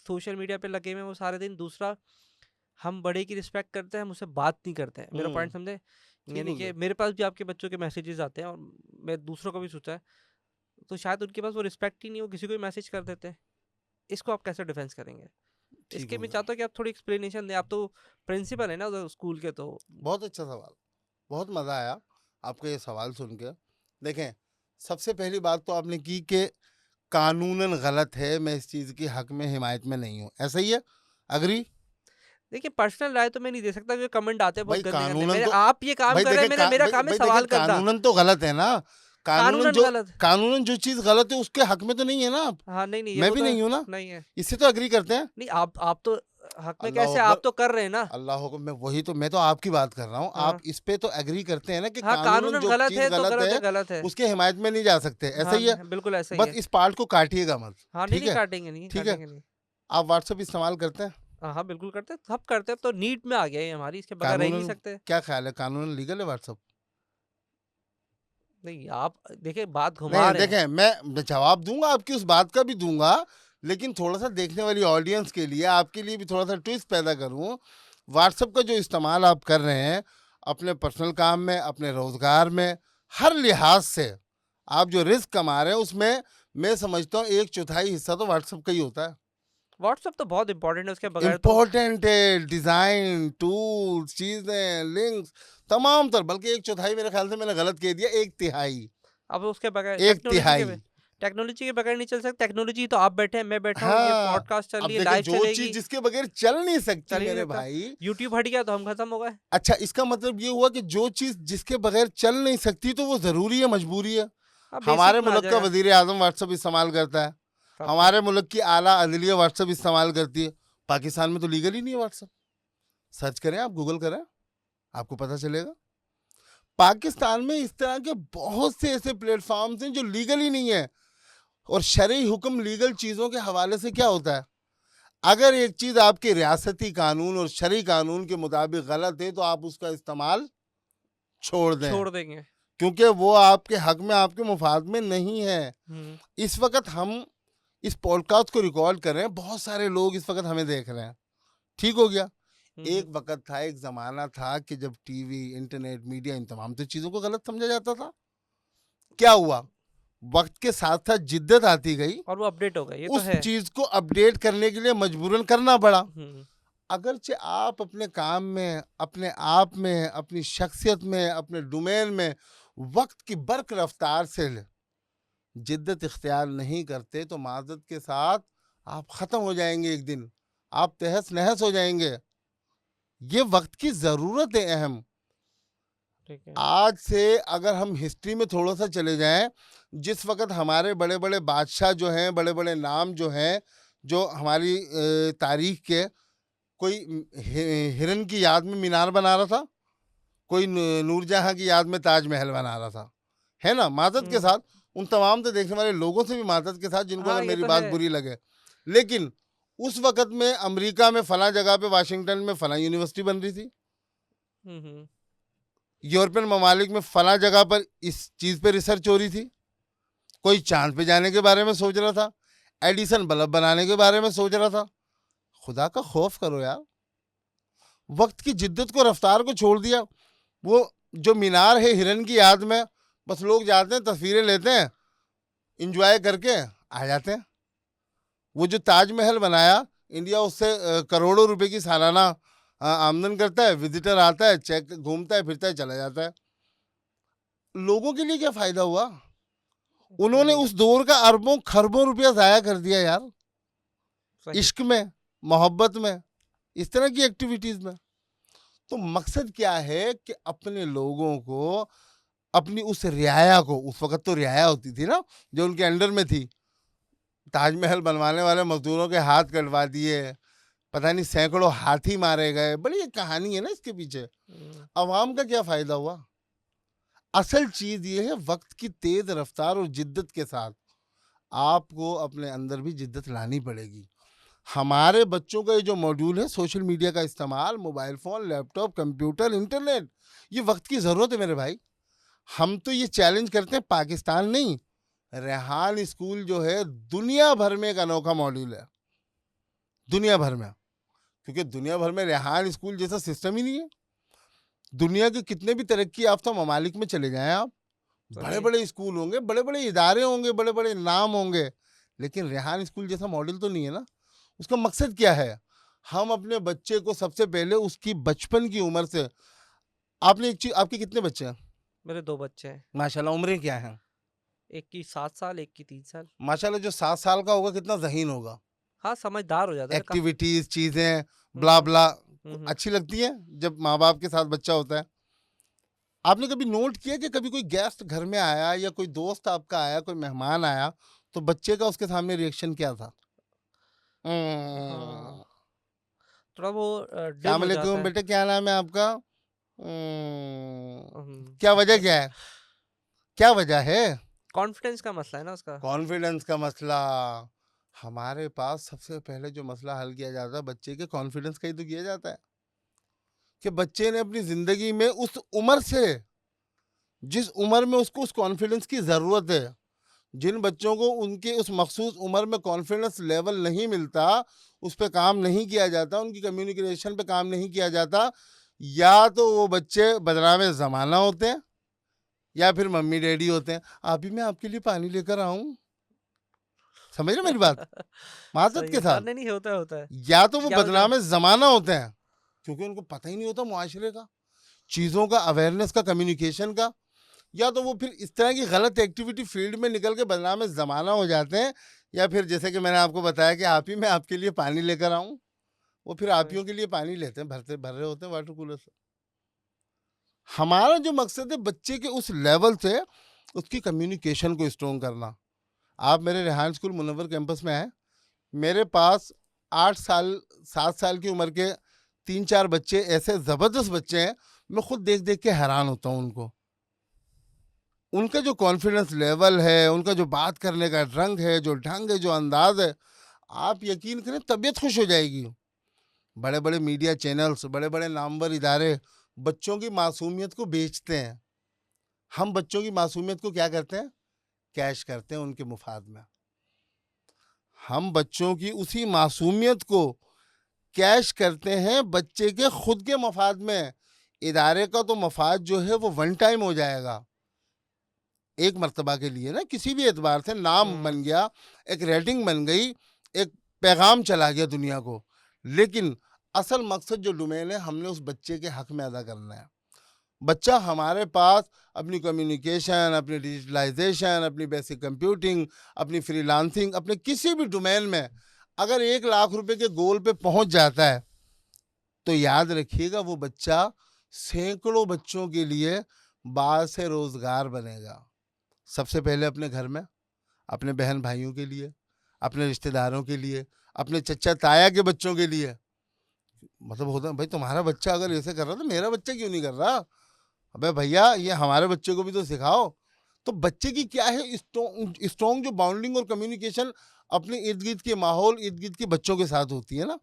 सोशल मीडिया पे लगे हुए हैं वो सारे दिन। दूसरा, हम बड़े की रिस्पेक्ट करते हैं, हम उससे बात नहीं करते हैं। मेरा पॉइंट हुँ, समझे? ठीक यानी हो कि गया। मेरे पास भी आपके बच्चों के मैसेजेस आते हैं और मैं दूसरों को भी सोचा है, तो शायद उनके पास वो रिस्पेक्ट ही नहीं, वो किसी को भी मैसेज कर देते हैं। इसको आप कैसे डिफेंस करेंगे? ठीक इसके हो मैं गया। चाहता हूँ कि आप थोड़ी एक्सप्लेनेशन दें, आप तो प्रिंसिपल है ना उधर स्कूल के, तो बहुत अच्छा सवाल, बहुत मज़ा आया आपका ये सवाल सुन के। देखें, सबसे पहली बात तो आपने की कि कानूनन गलत है, मैं इस चीज़ की हक में हिमायत में नहीं हूँ, ऐसा ही है? अग्री? देखिए पर्सनल राय तो मैं नहीं दे सकता, क्योंकि कमेंट आते हैं बहुत भाई गंदे गंदे। कानूनन मेरे तो, आप ये काम भाई कर रहे देखें हैं, मेरा मेरा भाई काम है भाई देखें सवाल करना। कानूनन तो गलत है ना। कानूनन गलत। कानूनन जो चीज़ गलत है उसके हक में तो नहीं है ना आप। हाँ नहीं नहीं, ये मैं वो भी तो नहीं हूँ ना। नहीं है। इससे तो एग्री करते हैं। नहीं, आप तो हक में अल्लाह कैसे, अकबर, आप तो कर रहे हैं ना। अल्लाह अकबर, मैं तो आपकी बात कर रहा हूँ। आप हाँ इस पे तो एग्री करते हैं ना कि हाँ, कानूनन कानूनन जो गलत चीज़ है तो गलत गलत है, है गलत है। उसके हिमायत में नहीं जा सकते, ऐसा हाँ ही है। बिल्कुल ऐसा ही बस है। इस पार्ट को काटिएगा मत। हाँ नहीं ठीक नहीं, है, काटेंगे नहीं, ठीक है। काटेंगे नहीं। आप व्हाट्सएप इस्तेमाल करते हैं? हाँ हाँ बिल्कुल करते हैं, सब करते हैं। अब तो नीट में आ गया है हमारी, इसके बगैर रह ही नहीं कानूनन सकते। क्या ख्याल है, कानूनन लीगल है व्हाट्सएप? नहीं, आप देखिए बात घुमा नहीं रहे हैं। देखें, मैं जवाब दूंगा, आपकी उस बात का भी दूंगा, लेकिन थोड़ा सा देखने वाली ऑडियंस के लिए, आपके लिए भी थोड़ा सा ट्विस्ट पैदा करूं। व्हाट्सएप का जो इस्तेमाल आप कर रहे हैं अपने पर्सनल काम में, अपने रोजगार में, हर लिहाज से आप जो रिस्क कमा रहे हैं उसमें मैं समझता हूँ 1/4 हिस्सा तो व्हाट्सएप का ही होता है। व्हाट्सएप तो बहुत इंपॉर्टेंट है, उसके बगैर तो। इम्पोर्टेंट है, डिजाइन, टूल्स, चीजें, लिंक्स, तमाम तर, बल्कि 1/4 मेरे ख्याल से मैंने गलत कह दिया, 1/3। अब उसके बगैर 1/3। टेक्नोलॉजी के बगैर नहीं चल सकता। टेक्नोलॉजी तो आप बैठे हैं, मैं बैठा हूँ, ये हाँ, पॉडकास्ट चल अब रही है, देखिए लाइव जो चीज चलेगी। जिसके बगैर चल नहीं सकती चल ही नहीं मेरे सकता। भाई। यूट्यूब हट गया तो हम खत्म हो गए। अच्छा, इसका मतलब ये हुआ कि जो चीज जिसके बगैर चल नहीं सकती तो वो जरूरी है, मजबूरी है। अब बेसिक हमारे में आ मुल्क का जाएगा। वजीर आजम व्हाट्सएप इस्तेमाल करता है, सब कुछ। हमारे मुल्क की आला अदलिया व्हाट्सएप इस्तेमाल करती है। पाकिस्तान में तो लीगल ही नहीं है व्हाट्सएप। सर्च करें, आप गूगल करें, आपको पता चलेगा। पाकिस्तान में इस तरह के बहुत से ऐसे प्लेटफॉर्म्स हैं जो लीगल ही नहीं है। और शरई हुक्म लीगल चीज़ों के हवाले से क्या होता है, अगर एक चीज़ आपके रियासती कानून और शरई कानून के मुताबिक गलत है तो आप उसका इस्तेमाल छोड़ दें, छोड़ देंगे। क्योंकि वो आपके हक में, आपके मुफाद में नहीं है। हम्म इस वक्त हम इस पॉडकास्ट को रिकॉर्ड कर रहे हैं, बहुत सारे लोग इस वक्त हमें देख रहे हैं, ठीक हो गया। एक हम्म। वक्त था, एक ज़माना था कि जब टीवी, इंटरनेट, मीडिया, इन तमाम तो चीज़ों को गलत समझा जाता था। क्या हुआ, वक्त के साथ साथ जिद्दत आती गई, और वो अपडेट हो गए, ये तो उस है। चीज को अपडेट करने के लिए मजबूरन करना पड़ा। हम्म अगरचे आप अपने काम में, अपने आप में, अपनी शख्सियत में, अपने डोमेन में वक्त की बर्क रफ्तार से जिद्दत इख्तियार नहीं करते तो माजरत के साथ आप ख़त्म हो जाएंगे, एक दिन आप तहस नहस हो जाएंगे। ये वक्त की ज़रूरत है अहम। ठीक है। आज से अगर हम हिस्ट्री में थोड़ा सा चले जाएं, जिस वक्त हमारे बड़े बड़े बादशाह जो हैं, बड़े बड़े नाम जो हैं, जो हमारी तारीख के, कोई हिरन की याद में मीनार बना रहा था, कोई नूरजहां की याद में ताजमहल बना रहा था, है ना, माजरत के हम्म। साथ उन तमाम तो देखने वाले लोगों से भी माजरत के साथ, जिनको हाँ अगर ये मेरी तो बात है। बुरी लगे। लेकिन उस वक्त में अमेरिका में फला जगह पे, वाशिंगटन में फला यूनिवर्सिटी बन रही थी, हम्म। यूरोपियन ममालिक में फला जगह पर इस चीज़ पे रिसर्च हो रही थी, कोई चांद पे जाने के बारे में सोच रहा था, एडिसन बल्ब बनाने के बारे में सोच रहा था। खुदा का खौफ करो यार, वक्त की जिद्दत को, रफ्तार को छोड़ दिया। वो जो मीनार है हिरन की याद में, बस लोग जाते हैं, तस्वीरें लेते हैं, इंजॉय करके आ जाते हैं। वो जो ताजमहल बनाया, इंडिया उससे करोड़ों रुपए की सालाना आमदन करता है, विजिटर आता है, चेक घूमता है, फिरता है, चला जाता है। लोगों के लिए क्या फायदा हुआ? उन्होंने वही। उस दौर का अरबों खरबों रुपया जाया कर दिया यार, सही। इश्क में, मोहब्बत में, इस तरह की एक्टिविटीज में। तो मकसद क्या है कि अपने लोगों को, अपनी उस रियाया को, उस वक्त तो रियाया होती थी ना जो उनके अंडर में थी, ताजमहल बनवाने वाले मजदूरों के हाथ कटवा दिए, पता नहीं सैकड़ों हाथी मारे गए, बड़ी एक कहानी है ना इसके पीछे। हम्म। अवाम का क्या फायदा हुआ? असल चीज ये है, वक्त की तेज रफ्तार और जिद्दत के साथ आपको अपने अंदर भी जिद्दत लानी पड़ेगी। हमारे बच्चों का ये जो मॉड्यूल है, सोशल मीडिया का इस्तेमाल, mobile phone, laptop, computer, internet, ये वक्त की ज़रूरत है मेरे भाई। हम तो ये चैलेंज करते हैं, पाकिस्तान नहीं, रेहान स्कूल जो है दुनिया भर में एक अनोखा मॉड्यूल है, दुनिया भर में। क्योंकि दुनिया भर में रेहान स्कूल जैसा सिस्टम ही नहीं है। दुनिया के कितने भी तरक्की याफ्ता ममालिक में चले जाएं आप, बड़े सही। बड़े स्कूल होंगे, बड़े बड़े इदारे होंगे, बड़े बड़े नाम होंगे, लेकिन रेहान स्कूल जैसा मॉडल तो नहीं है ना। उसका मकसद क्या है? हम अपने बच्चे को सबसे पहले उसकी बचपन की उम्र से, आपने एक चीज, आपके कितने बच्चे हैं? मेरे 2 बच्चे हैं, माशाल्लाह, उम्रें क्या हैं? एक की 7 साल, एक की 3 साल। माशाल्लाह, जो 7 साल का होगा कितना जहीन होगा, हाँ, समझदार हो जाता है काफ़ी। एक्टिविटीज, चीजें, हुँ, ब्ला हुँ। ब्ला हुँ, हुँ। अच्छी लगती हैं जब माँ बाप के साथ बच्चा होता है। आपने कभी नोट किया कि कभी कोई गेस्ट घर में आया या कोई दोस्त आपका आया, कोई मेहमान आया, तो बच्चे का उसके सामने रिएक्शन क्या था? हाँ, "उम्म, थोड़ा वो डिम सलाम हो जाता अलैकुम है। बेटे, क्या नाम है आपका? हुँ। क्या वजह क्या है? क्या वजह है? कॉन्फिडेंस का मसला है ना उसका। कॉन्फिडेंस का मसला। हमारे पास सबसे पहले जो मसला हल किया जाता है, बच्चे के कॉन्फिडेंस का ही तो किया जाता है कि बच्चे ने अपनी जिंदगी में उस उम्र से, जिस उम्र में उसको उस कॉन्फिडेंस की जरूरत है, जिन बच्चों को उनके उस मखसूस उम्र में कॉन्फिडेंस लेवल नहीं मिलता, उस पे काम नहीं किया जाता, उनकी कम्युनिकेशन पे काम नहीं किया जाता, या तो वो बच्चे बदनाम ज़माना होते हैं, या फिर मम्मी डैडी होते हैं। अभी मैं आपके लिए पानी लेकर आऊं, समझ रहे मेरी बात, माजरत सही के है। हाँ, साथ। नहीं, नहीं, होता है, होता है। या तो वो क्या हो जा बदनाम ज़माना होते हैं, क्योंकि उनको पता ही नहीं होता मुआशरे का, चीज़ों का, अवेयरनेस का, कम्युनिकेशन का। या तो वो फिर इस तरह की गलत एक्टिविटी फील्ड में निकल के बदनाम ज़माना हो जाते हैं, या फिर जैसे कि मैंने आपको बताया कि आप ही मैं आपके लिए पानी लेकर आऊं, वो फिर आप सही। हियों के लिए पानी लेते हैं, भरते भर रहे होते हैं वाटर कूलर से। हमारा जो मकसद है बच्चे के उस लेवल से उसकी कम्युनिकेशन को स्ट्रॉन्ग करना। आप मेरे रेहान स्कूल मुनव्वर कैंपस में आए, मेरे पास 8 साल 7 साल की उम्र के 3-4 बच्चे, ऐसे ज़बरदस्त बच्चे हैं, मैं खुद देख देख के हैरान होता हूँ उनको। उनका जो कॉन्फिडेंस लेवल है, उनका जो बात करने का रंग है, जो ढंग है, जो अंदाज है, आप यकीन करें तबीयत खुश हो जाएगी। बड़े बड़े मीडिया चैनल्स, बड़े बड़े नामवर इदारे बच्चों की मासूमियत को बेचते हैं। हम बच्चों की मासूमियत को क्या करते हैं? कैश करते हैं उनके मुफाद में। हम बच्चों की उसी मासूमियत को कैश करते हैं बच्चे के खुद के मफाद में। इदारे का तो मफाद जो है वो वन टाइम हो जाएगा, एक मर्तबा के लिए ना, किसी भी एतबार से नाम हुँ। बन गया, एक रेटिंग बन गई, एक पैगाम चला गया दुनिया को। लेकिन असल मकसद जो डोमेन है, हमने उस बच्चे के हक में अदा करना है। बच्चा हमारे पास अपनी कम्युनिकेशन, अपनी डिजिटलाइजेशन, अपनी बेसिक कंप्यूटिंग, अपनी फ्रीलांसिंग, अपने किसी भी डोमेन में अगर 1 लाख रुपए के गोल पे पहुंच जाता है, तो याद रखिएगा वो बच्चा सैकड़ों बच्चों के लिए बायस रोजगार बनेगा। सबसे पहले अपने घर में, अपने बहन भाइयों के लिए, अपने रिश्तेदारों के लिए, अपने चचा ताया के बच्चों के लिए। मतलब होता है भाई, तुम्हारा बच्चा अगर ऐसे कर रहा तो मेरा बच्चा क्यों नहीं कर रहा? अबे भैया, ये हमारे बच्चे को भी तो सिखाओ। तो बच्चे की क्या है, स्ट्रॉन्ग जो बाउंडिंग और कम्युनिकेशन अपने इर्द गिर्द के माहौल, इर्द गिर्द के बच्चों के साथ होती है ना।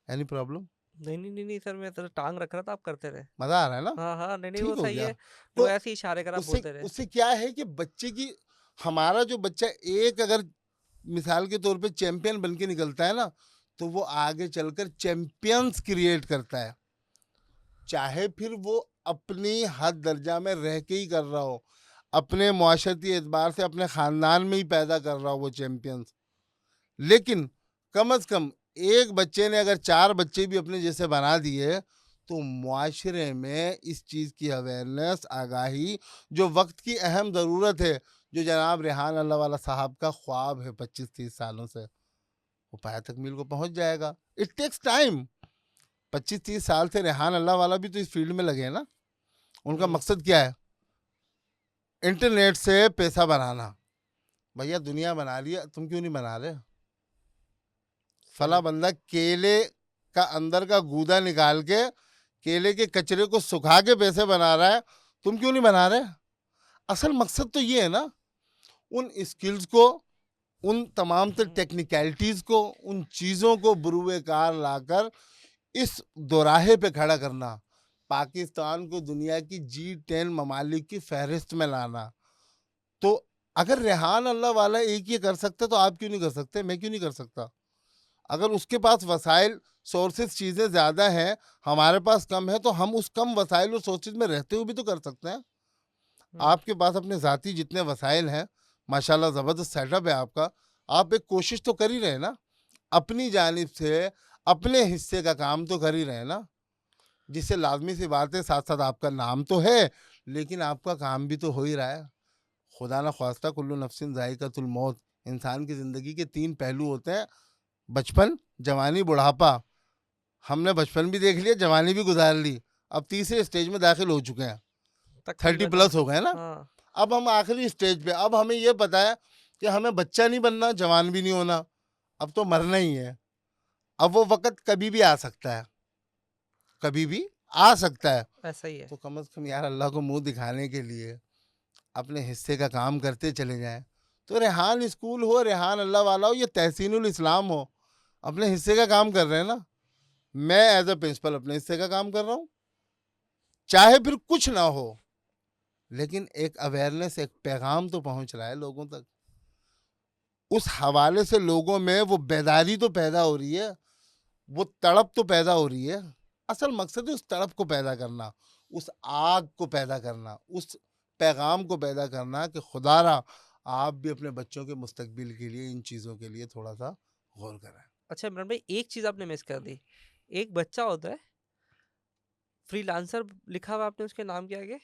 Any problem? नहीं, नहीं, नहीं, नहीं सर, मैं तो टाँग रख रहा था, आप करते रहे। मजा आ रहा है ना? हाँ, हाँ, नहीं, नहीं, ठीक वो हो सही गया। है। वो तो ऐसे ही इशारे कर आप उससे बोलते रहे। उससे क्या है कि बच्चे की, हमारा जो बच्चा एक अगर मिसाल के तौर पे चैंपियन बन के निकलता है ना, तो वो आगे चलकर चैंपियंस क्रिएट करता है। चाहे फिर वो अपनी हद दर्जा में रह के ही कर रहा हो, अपने मुआशरती एतबार से अपने ख़ानदान में ही पैदा कर रहा हो वो चैंपियंस। लेकिन कम अज़ कम एक बच्चे ने अगर 4 बच्चे भी अपने जैसे बना दिए, तो मुआशरे में इस चीज़ की अवेयरनेस, आगाही, जो वक्त की अहम ज़रूरत है, जो जनाब रेहान अल्लाह वाला साहब का ख्वाब है 25-30 सालों से, वो पाया तकमील को पहुंच जाएगा। It takes time. 25-30 साल से रेहान अल्लाह वाला भी तो इस फील्ड में लगे हैं ना। उनका हुँ। मकसद क्या है? इंटरनेट से पैसा बनाना। भैया दुनिया बना लिया, तुम क्यों नहीं बना रहे? फला सही। बंदा केले का अंदर का गूदा निकाल के, केले के कचरे को सुखा के पैसे बना रहा है, तुम क्यों नहीं बना रहे? असल मकसद तो ये है ना, उन स्किल्स को, उन तमाम तर हुँ। टेक्निकलिटीज को, उन चीज़ों को बुरुए कार लाकर इस दोराहे पे खड़ा करना, पाकिस्तान को दुनिया की G10 ममालिक की फहरिस्त में लाना। तो अगर रेहान अल्लाह वाला एक ये कर सकता तो आप क्यों नहीं कर सकते? मैं क्यों नहीं कर सकता? अगर उसके पास वसाइल, सोर्सेज, चीज़ें ज़्यादा हैं, हमारे पास कम है, तो हम उस कम वसाइल और सोर्सेज में रहते हुए भी तो कर सकते हैं। आपके पास अपने ज़ाती जितने वसाइल हैं, माशाल्लाह ज़बरदस्त सेटअप है आपका, आप एक कोशिश तो कर ही रहे हैं ना, अपनी जानिब से अपने हिस्से का काम तो कर ही रहे हैं ना, जिससे लाज़मी सी बात है साथ-साथ आपका नाम तो है, लेकिन आपका काम भी तो हो ही रहा है। खुदा ना ख़्वास्ता कुल्लु नफ्सिन ज़ाइक़तुल मौत, इंसान की ज़िंदगी के 3 पहलू होते हैं, बचपन, जवानी, बुढ़ापा। हमने बचपन भी देख लिया, जवानी भी गुज़ार ली, अब तीसरे स्टेज में दाखिल हो चुके हैं, 30 तकरीबन प्लस हो गए ना। हाँ। अब हम आखिरी स्टेज पे, अब हमें ये पता है कि हमें बच्चा नहीं बनना, जवान भी नहीं होना, अब तो मरना ही है। अब वो वक़्त कभी भी आ सकता है, कभी भी आ सकता है। ऐसा ही है। तो कम से कम यार अल्लाह को मुँह दिखाने के लिए अपने हिस्से का काम करते चले जाएँ। तो रेहान स्कूल हो, रेहान अल्लाह वाला हो या तहसीनुल इस्लाम हो, अपने हिस्से का काम कर रहे हैं ना। मैं एज़ अ प्रिंसिपल अपने हिस्से का काम कर रहा हूँ, चाहे फिर कुछ ना हो, लेकिन एक अवेयरनेस, एक पैगाम तो पहुँच रहा है लोगों तक। उस हवाले से लोगों में वो बेदारी तो पैदा हो रही है, वो तड़प तो पैदा हो रही है। असल मकसद है उस तड़प को पैदा करना, उस आग को पैदा करना, उस पैगाम को पैदा करना कि खुदारा आप भी अपने बच्चों के मुस्तकबिल के लिए इन चीज़ों के लिए थोड़ा-सा गौर करें। अच्छा इमरान भाई, एक चीज़ आपने मिस कर दी। एक बच्चा होता है, फ्रीलांसर लिखा हुआ है आपने उसके नाम के आगे,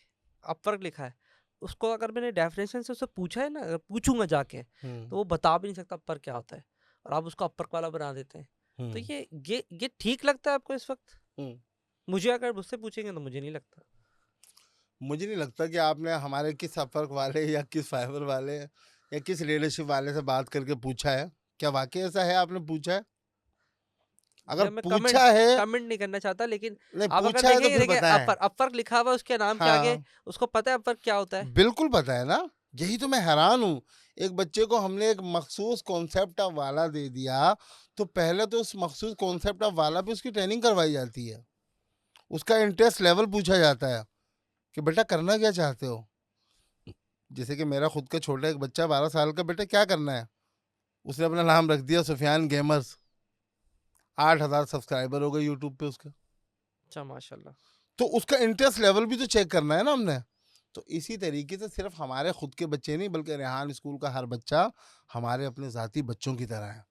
अपवर्क लिखा है। उसको अगर मैंने डेफिनेशन से उससे पूछा है ना, अगर पूछूँगा जाके, हुँ, तो वो बता भी नहीं सकता अपवर्क क्या होता है, और आप उसको अपवर्क वाला बना देते हैं। तो हुँ, ये ठीक लगता है आपको इस वक़्त? हुँ। मुझे अगर मुझसे पूछेंगे तो मुझे नहीं लगता। मुझे नहीं लगता कि आपने हमारे किस अपवर्क वाले या किस फाइवर वाले या किस लीडरशिप वाले से बात करके पूछा है। क्या वाक़ई ऐसा है आपने पूछा है? अगर जब मैं पूछा कमेंट है कमेंट नहीं करना चाहता, लेकिन नहीं आप अगर पूछा है तो देखेंगे फिर देखिए बताएँ। अपवर्क लिखा हुआ है उसके नाम के आगे, हाँ। उसको पता है अपवर्क क्या होता है? बिल्कुल पता है ना, यही तो मैं हैरान हूँ। एक बच्चे को हमने एक मखसूस कॉन्सेप्ट ऑफ वाला दे दिया, तो पहले तो उस मखसूस कॉन्सेप्ट ऑफ वाला पे उसकी ट्रेनिंग करवाई जाती है। उसका इंटरेस्ट लेवल पूछा जाता है कि बेटा करना क्या चाहते हो? जैसे कि मेरा खुद का छोटा एक बच्चा 12 साल का, बेटा क्या करना है? उसने अपना नाम रख दिया सुफियान गेमर्स, 8,000 सब्सक्राइबर हो गए यूट्यूब पे उसके। अच्छा माशाल्लाह। तो उसका इंटरेस्ट लेवल भी तो चेक करना है ना हमने। तो इसी तरीके से सिर्फ हमारे खुद के बच्चे नहीं, बल्कि रेहान स्कूल का हर बच्चा हमारे अपने ज़ाती बच्चों की तरह है।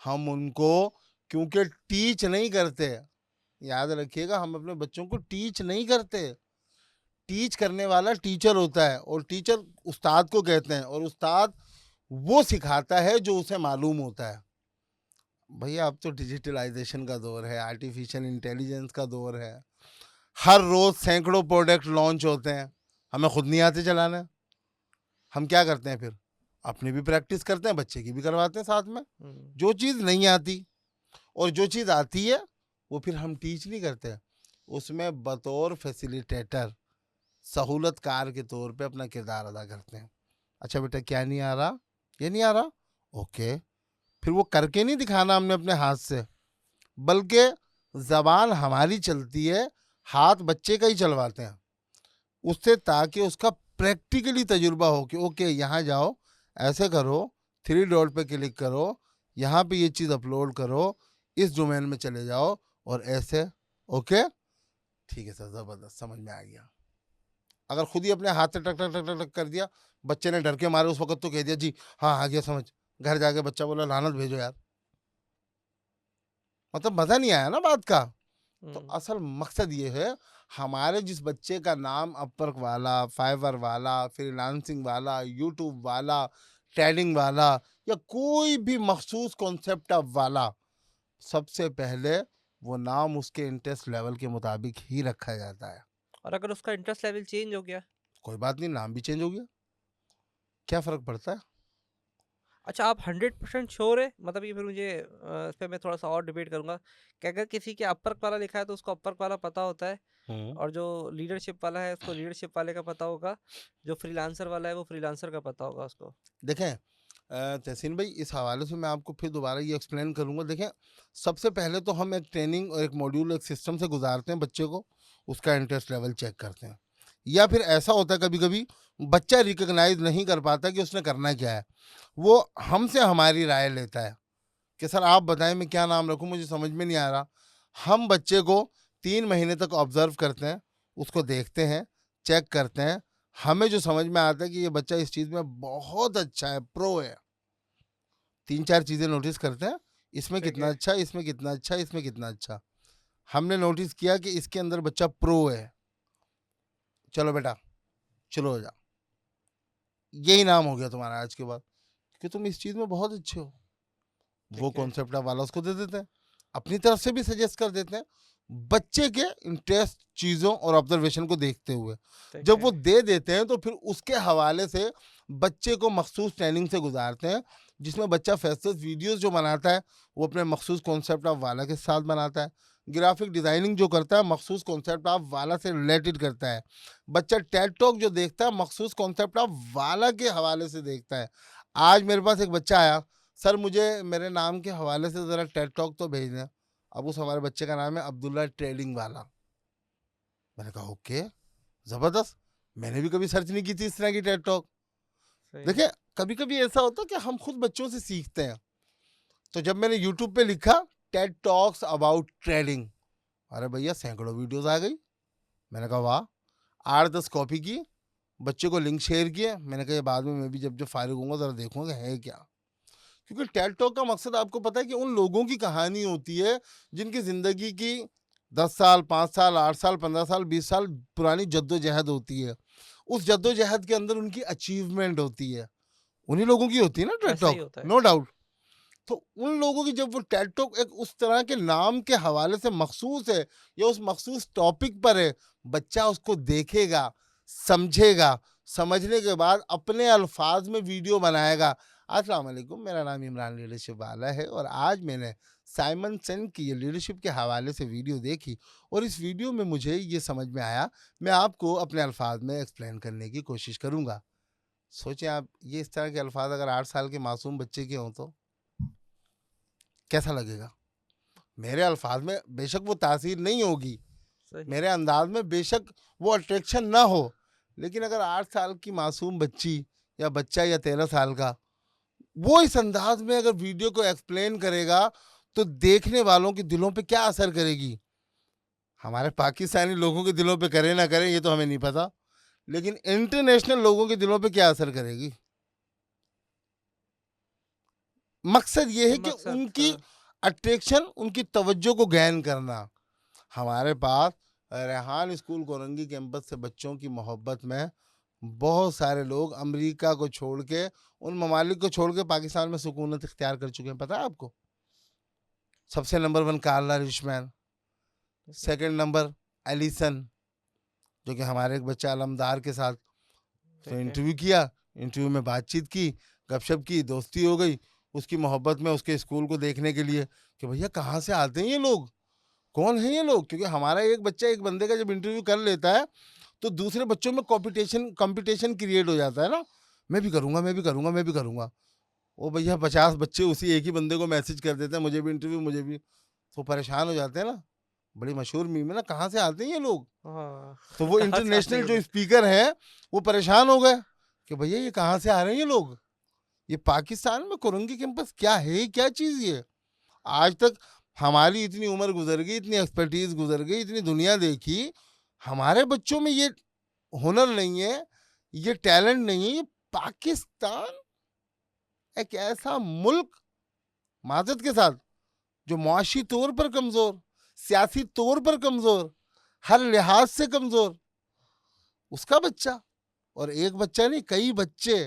हम उनको क्योंकि टीच नहीं करते, याद रखिएगा, हम अपने बच्चों को टीच नहीं करते। टीच करने वाला टीचर होता है, और टीचर उस्ताद को कहते हैं, और उस्ताद वो सिखाता है जो उसे मालूम होता है। भैया अब तो डिजिटलाइजेशन का दौर है, आर्टिफिशियल इंटेलिजेंस का दौर है, हर रोज सैकड़ों प्रोडक्ट लॉन्च होते हैं, हमें खुद नहीं आते चलाने। हम क्या करते हैं फिर? अपनी भी प्रैक्टिस करते हैं, बच्चे की भी करवाते हैं साथ में। हुँ। जो चीज़ नहीं आती और जो चीज़ आती है, वो फिर हम टीच नहीं करते, उसमें बतौर फैसिलिटेटर, सहूलतकार के तौर पे अपना किरदार अदा करते हैं। अच्छा बेटा क्या नहीं आ रहा? ये नहीं आ रहा? ओके। फिर वो करके नहीं दिखाना हमने अपने हाथ से, बल्कि ज़बान हमारी चलती है, हाथ बच्चे का ही चलवाते हैं उससे, ताकि उसका प्रैक्टिकली तजुर्बा हो कि ओके यहाँ जाओ, ऐसे करो, 3 डॉट पे क्लिक करो, यहाँ पे ये चीज़ अपलोड करो, इस डोमेन में चले जाओ, और ऐसे। ओके, ठीक है सर, ज़बरदस्त, समझ में आ गया। अगर खुद ही अपने हाथ से टक टक टक टक टक कर दिया, बच्चे ने डर के मारे उस वक्त तो कह दिया जी हाँ आ गया समझ, घर जाके बच्चा बोला लानत भेजो यार, मतलब मज़ा नहीं आया ना बात का। तो हुँ। असल मकसद ये है, हमारे जिस बच्चे का नाम अपवर्क वाला, फाइवर वाला, फ्रीलांसिंग वाला, यूट्यूब वाला, ट्रेडिंग वाला, या कोई भी मखसूस कॉन्सेप्ट ऑफ वाला, सबसे पहले वो नाम उसके इंटरेस्ट लेवल के मुताबिक ही रखा जाता है। और अगर उसका इंटरेस्ट लेवल चेंज हो गया? कोई बात नहीं, नाम भी चेंज हो गया, क्या फ़र्क पड़ता है? अच्छा, आप 100% श्योर है? मतलब ये फिर मुझे इस पे मैं थोड़ा-सा और डिबेट करूँगा कि अगर किसी के अपवर्क वाला लिखा है तो उसको अपवर्क वाला पता होता है, हम्म। और जो लीडरशिप वाला है उसको लीडरशिप वाले का पता होगा, जो फ्रीलांसर वाला है वो फ्रीलांसर का पता होगा उसको। देखें तहसीन भाई, इस हवाले से मैं आपको फिर दोबारा ये एक्सप्लेन करूंगा। देखें, सबसे पहले तो हम एक ट्रेनिंग और एक मॉड्यूल, एक सिस्टम से गुजारते हैं बच्चे को, उसका इंटरेस्ट लेवल चेक करते हैं। या फिर ऐसा होता है कभी कभी बच्चा रिकग्नाइज नहीं कर पाता कि उसने करना क्या है, वो हमसे हमारी राय लेता है कि सर आप बताएं मैं क्या नाम रखूं, मुझे समझ में नहीं आ रहा। हम बच्चे को 3 महीने तक ऑब्जर्व करते हैं, उसको देखते हैं, चेक करते हैं, हमें जो समझ में आता है कि ये बच्चा इस चीज़ में बहुत अच्छा है, प्रो है। 3-4 चीज़ें नोटिस करते हैं, इसमें ठीक कितना है। अच्छा, इसमें कितना अच्छा, इसमें कितना अच्छा। हमने नोटिस किया कि इसके अंदर बच्चा प्रो है, चलो बेटा, चलो हो जा। यही नाम हो गया तुम्हारा आज के बाद, कि तुम इस चीज़ में बहुत अच्छे हो। वो ठीक है। कॉन्सेप्ट आप वाला उसको दे देते हैं, अपनी तरफ से भी सजेस्ट कर देते हैं, बच्चे के इंटरेस्ट चीज़ों और ऑब्जर्वेशन को देखते हुए। ठीक जब है। वो दे देते हैं तो फिर उसके हवाले से बच्चे को मखसूस ट्रेनिंग से गुजारते हैं, जिसमें बच्चा फेस वीडियोस जो बनाता है वो अपने मखसूस कॉन्सेप्ट ऑफ वाला के साथ बनाता है। ग्राफिक डिज़ाइनिंग जो करता है मखसूस कॉन्सेप्ट ऑफ वाला से रिलेटेड करता है। बच्चा टेड टॉक जो देखता है मखसूस कॉन्सेप्ट ऑफ वाला के हवाले से देखता है। आज मेरे पास एक बच्चा आया, सर मुझे मेरे नाम के हवाले से ज़रा टेड टॉक तो भेज दें। अब उस हमारे बच्चे का नाम है अब्दुल्ला ट्रेडिंग वाला। मैंने कहा ओके, ज़बरदस्त। मैंने भी कभी सर्च नहीं की थी इस तरह की टेड टॉक। सही है। देखिए, कभी कभी ऐसा होता है कि हम खुद बच्चों से सीखते हैं। तो जब मैंने यूट्यूब पे लिखा टेड टॉक्स अबाउट ट्रेडिंग, अरे भैया सैकड़ों वीडियोस आ गई। मैंने कहा वाह, 8-10 कॉपी की, बच्चे को लिंक शेयर किए। मैंने कहा ये बाद में मैं भी जब फारिग होऊंगा ज़रा देखूंगा है क्या। क्योंकि टेड टॉक का मकसद आपको पता है कि उन लोगों की कहानी होती है जिनकी ज़िंदगी की 10 साल, 5 साल, 8 साल, 15 साल, 20 साल पुरानी जद्दोजहद होती है। उस जद्दोजहद के अंदर उनकी अचीवमेंट होती है, उन्हीं लोगों की होती है ना टेड ऐसा ही टॉक, होता है। No doubt. तो उन लोगों की जब वो टेड टॉक एक उस तरह के नाम के हवाले से मखसूस है या उस मखसूस टॉपिक पर है, बच्चा उसको देखेगा, समझेगा, समझने के बाद अपने अल्फाज में वीडियो बनाएगा। अस्सलाम वालेकुम, मेरा नाम इमरान लीडरशिप वाला है और आज मैंने साइमन सेन की ये लीडरशिप के हवाले से वीडियो देखी और इस वीडियो में मुझे ये समझ में आया, मैं आपको अपने अल्फाज में एक्सप्लेन करने की कोशिश करूँगा। सोचें आप, ये इस तरह के अल्फाज अगर 8 साल के मासूम बच्चे के हों तो कैसा लगेगा। मेरे अल्फाज में बेशक वो तासीर नहीं होगी, सही है। मेरे अंदाज में बेशक वो अट्रैक्शन ना हो, लेकिन अगर 8 साल की मासूम बच्ची या बच्चा या 13 साल का वो इस अंदाज में अगर वीडियो को एक्सप्लेन करेगा तो देखने वालों के दिलों पे क्या असर करेगी। हमारे पाकिस्तानी लोगों के दिलों पे करे ना करे ये तो हमें नहीं पता, लेकिन इंटरनेशनल लोगों के दिलों पे क्या असर करेगी। मकसद ये है कि मकसद उनकी अट्रैक्शन, उनकी तवज्जो को गैन करना। हमारे पास रेहान स्कूल कोरंगी कैंपस से बच्चों की मोहब्बत में बहुत सारे लोग अमेरिका को छोड़ के, उन ममालिक को छोड़ के पाकिस्तान में सुकूनत इख्तियार कर चुके हैं, पता है आपको। सबसे नंबर 1 कार्ला रिचमैन, सेकंड नंबर एलिसन, जो कि हमारे एक बच्चा अलमदार के साथ तो ठीक है। इंटरव्यू किया, इंटरव्यू में बातचीत की, गपशप की, दोस्ती हो गई। उसकी मोहब्बत में उसके स्कूल को देखने के लिए कि भैया कहाँ से आते हैं ये लोग, कौन है ये लोग। क्योंकि हमारा एक बच्चा एक बंदे का जब इंटरव्यू कर लेता है तो दूसरे बच्चों में कंपटीशन क्रिएट हो जाता है ना, मैं भी करूँगा, मैं भी करूँगा, मैं भी करूँगा। ओ भैया 50 बच्चे उसी एक ही बंदे को मैसेज कर देते हैं मुझे भी इंटरव्यू, मुझे भी, तो परेशान हो जाते हैं ना। बड़ी मशहूर मीम है ना, कहाँ से आते हैं ये लोग। हाँ। तो वो कहाँ से आते हैं इंटरनेशनल ये जो लोग? स्पीकर हैं वो परेशान हो गए कि भैया ये कहाँ से आ रहे हैं ये लोग, ये पाकिस्तान में कोरंगी कैंपस क्या है, क्या चीज़ ये। आज तक हमारी इतनी उम्र गुजर गई, इतनी एक्सपर्टीज गुजर गई, इतनी दुनिया देखी, हमारे बच्चों में ये हुनर नहीं है, ये टैलेंट नहीं है। ये पाकिस्तान एक ऐसा मुल्क, माजत के साथ, जो मुआशी तौर पर कमज़ोर, सियासी तौर पर कमज़ोर, हर लिहाज से कमज़ोर, उसका बच्चा, और एक बच्चा नहीं कई बच्चे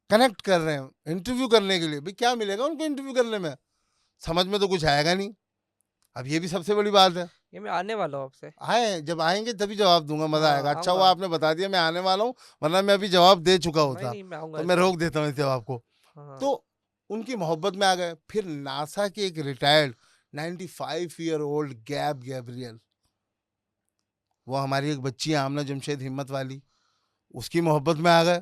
कनेक्ट कर रहे हैं इंटरव्यू करने के लिए। भाई क्या मिलेगा उनको इंटरव्यू करने में, समझ में तो कुछ आएगा नहीं। अब ये भी सबसे बड़ी बात है। ये मैं आने वाला हूँ आपसे। आए, जब आएंगे तभी जवाब दूंगा, मजा हाँ, आएगा। अच्छा हुआ आऊँगा। आपने बता दिया मैं आने वाला हूँ, वरना मैं अभी जवाब दे चुका नहीं, होता। नहीं, मैं आऊँगा तो इस मैं बार। रोक देता हूँ इस जवाब को। हाँ। तो उनकी मोहब्बत में आ गए। फिर नासा के एक रिटायर्ड 95-ईयर-ओल्ड गैब गैब्रियल, वो हमारी एक बच्ची है आमना जमशेद हिम्मत वाली, उसकी मोहब्बत में आ गए।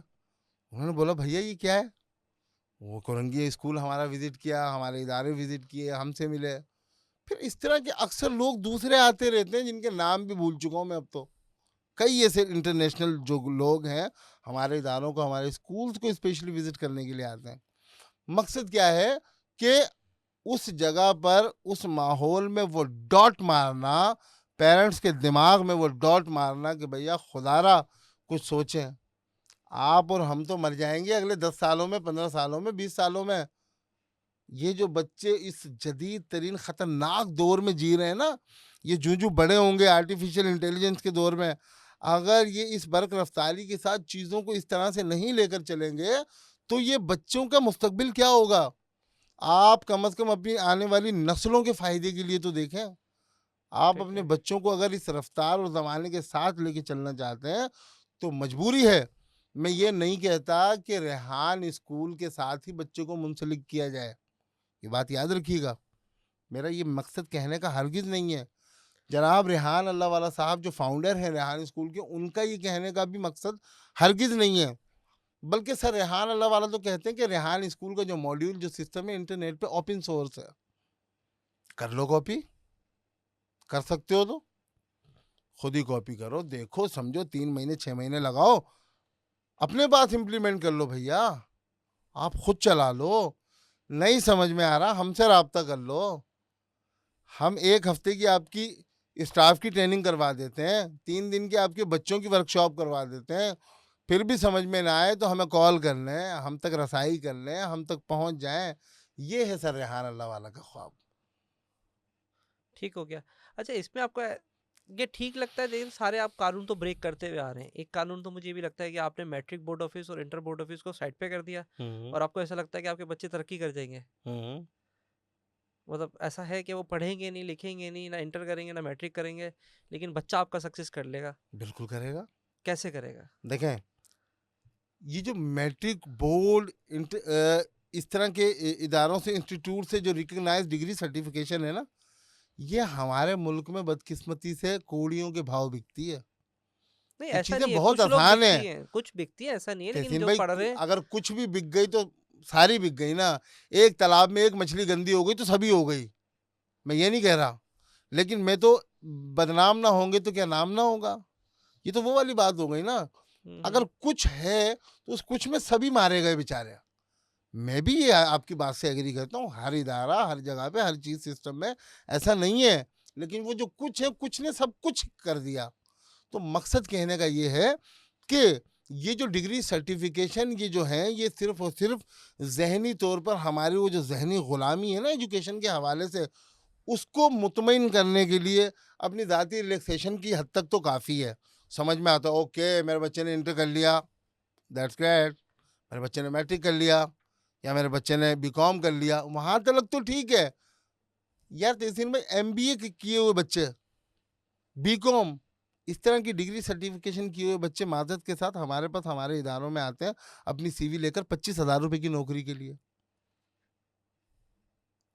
उन्होंने बोला भैया ये क्या है। वो कोरंगी स्कूल हमारा विजिट किया, हमारे इदारे विजिट किए, हमसे मिले। फिर इस तरह के अक्सर लोग दूसरे आते रहते हैं जिनके नाम भी भूल चुका हूँ मैं अब तो। कई ऐसे इंटरनेशनल जो लोग हैं हमारे इदारों को, हमारे स्कूल्स को स्पेशली विजिट करने के लिए आते हैं। मकसद क्या है कि उस जगह पर, उस माहौल में वो डॉट मारना, पेरेंट्स के दिमाग में वो डॉट मारना कि भैया खुदारा कुछ सोचें। आप और हम तो मर जाएंगे अगले 10 सालों में, 15 सालों में, 20 सालों में। ये जो बच्चे इस जदीद तरीन खतरनाक दौर में जी रहे हैं ना, ये जो बड़े होंगे आर्टिफिशियल इंटेलिजेंस के दौर में, अगर ये इस बर्क रफ्तारी के साथ चीज़ों को इस तरह से नहीं लेकर चलेंगे, तो ये बच्चों का मुस्तकबिल क्या होगा? आप कम से कम अपनी आने वाली नस्लों के फ़ायदे के लिए तो देखें। आप ठीक अपने है। बच्चों को अगर इस रफ्तार और ज़माने के साथ लेके चलना चाहते हैं, तो मजबूरी है। मैं ये नहीं कहता कि रेहान स्कूल के साथ ही बच्चों को मुंसलिक किया जाए, ये बात याद रखिएगा। मेरा ये मकसद कहने का हरगिज़ नहीं है। जनाब रेहान अल्लाह वाला साहब जो फाउंडर हैं रेहान स्कूल के, उनका ये कहने का भी मकसद हरगिज़ नहीं है। बल्कि सर रेहान अल्लाह वाला तो कहते हैं कि रेहान स्कूल का जो मॉड्यूल, जो सिस्टम है इंटरनेट पे ओपन सोर्स है। कर लो कॉपी, कर सकते हो तो खुद ही कॉपी करो, देखो, समझो, 3 महीने 6 महीने लगाओ, अपने पास इम्प्लीमेंट कर लो भैया। आप खुद चला लो। नहीं समझ में आ रहा, हमसे राब्ता कर लो। हम 1 हफ्ते की आपकी स्टाफ की ट्रेनिंग करवा देते हैं, 3 दिन की आपके बच्चों की वर्कशॉप करवा देते हैं। फिर भी समझ में ना आए तो हमें कॉल कर लें, हम तक रसाई कर लें, हम तक पहुंच जाएं। ये है सर रेहान अल्लाह वाला का ख्वाब। ठीक हो गया। अच्छा, इसमें आपको ये ठीक लगता है, लेकिन सारे आप कानून तो ब्रेक करते हुए आ रहे हैं। एक कानून तो मुझे ये भी लगता है कि आपने मैट्रिक बोर्ड ऑफिस और इंटर बोर्ड ऑफिस को साइड पे कर दिया, हम्म। और आपको ऐसा लगता है कि आपके बच्चे तरक्की कर जाएंगे। हम्म। मतलब ऐसा है कि वो पढ़ेंगे नहीं, लिखेंगे नहीं, ना इंटर करेंगे ना मैट्रिक करेंगे, लेकिन बच्चा आपका सक्सेस कर लेगा। बिल्कुल करेगा। कैसे करेगा? देखें, ये जो मैट्रिक बोर्ड इस तरह के इदारों से, इंस्टीट्यूट से जो रिकग्नाइज डिग्री सर्टिफिकेशन है ना, ये हमारे मुल्क में बदकिस्मती से कोड़ियों के भाव बिकती है। नहीं, ये ऐसा चीज़ें नहीं है, बहुत कुछ लोग आसान बिकती है। हैं, कुछ बिकती है, ऐसा नहीं है, लेकिन तहसीन जो भाई, पढ़ रहे हैं। अगर कुछ भी बिक गई तो सारी बिक गई ना। एक तालाब में एक मछली गंदी हो गई तो सभी हो गई। मैं ये नहीं कह रहा, लेकिन मैं तो, बदनाम ना होंगे तो क्या नाम ना होगा? ये तो वो वाली बात हो गई ना। अगर हम्म। कुछ है तो उस कुछ में सभी मारे गए बेचारे। मैं भी ये आपकी बात से एग्री करता हूँ, हर इदारा, हर जगह पे, हर चीज सिस्टम में ऐसा नहीं है। लेकिन वो जो कुछ है, कुछ ने सब कुछ कर दिया। तो मकसद कहने का ये है कि ये जो डिग्री सर्टिफिकेशन ये जो है, ये सिर्फ और सिर्फ जहनी तौर पर हमारी वो जो जहनी गुलामी है ना एजुकेशन के हवाले से, उसको मुतमईन करने के लिए अपनी ज़ाती रिलैक्सेशन की हद तक तो काफ़ी है। समझ में आता है, ओके मेरे बच्चे ने इंटर कर लिया, दैट्स ग्रेट, मेरे बच्चे ने मैट्रिक कर लिया, या मेरे बच्चे ने बीकॉम कर लिया, वहाँ तक तो ठीक है। यार तहसीन में एमबीए किए हुए बच्चे, बीकॉम, इस तरह की डिग्री सर्टिफिकेशन किए हुए बच्चे माजरत के साथ हमारे पास, हमारे इदारों में आते हैं अपनी सीवी लेकर 25,000 रुपए की नौकरी के लिए।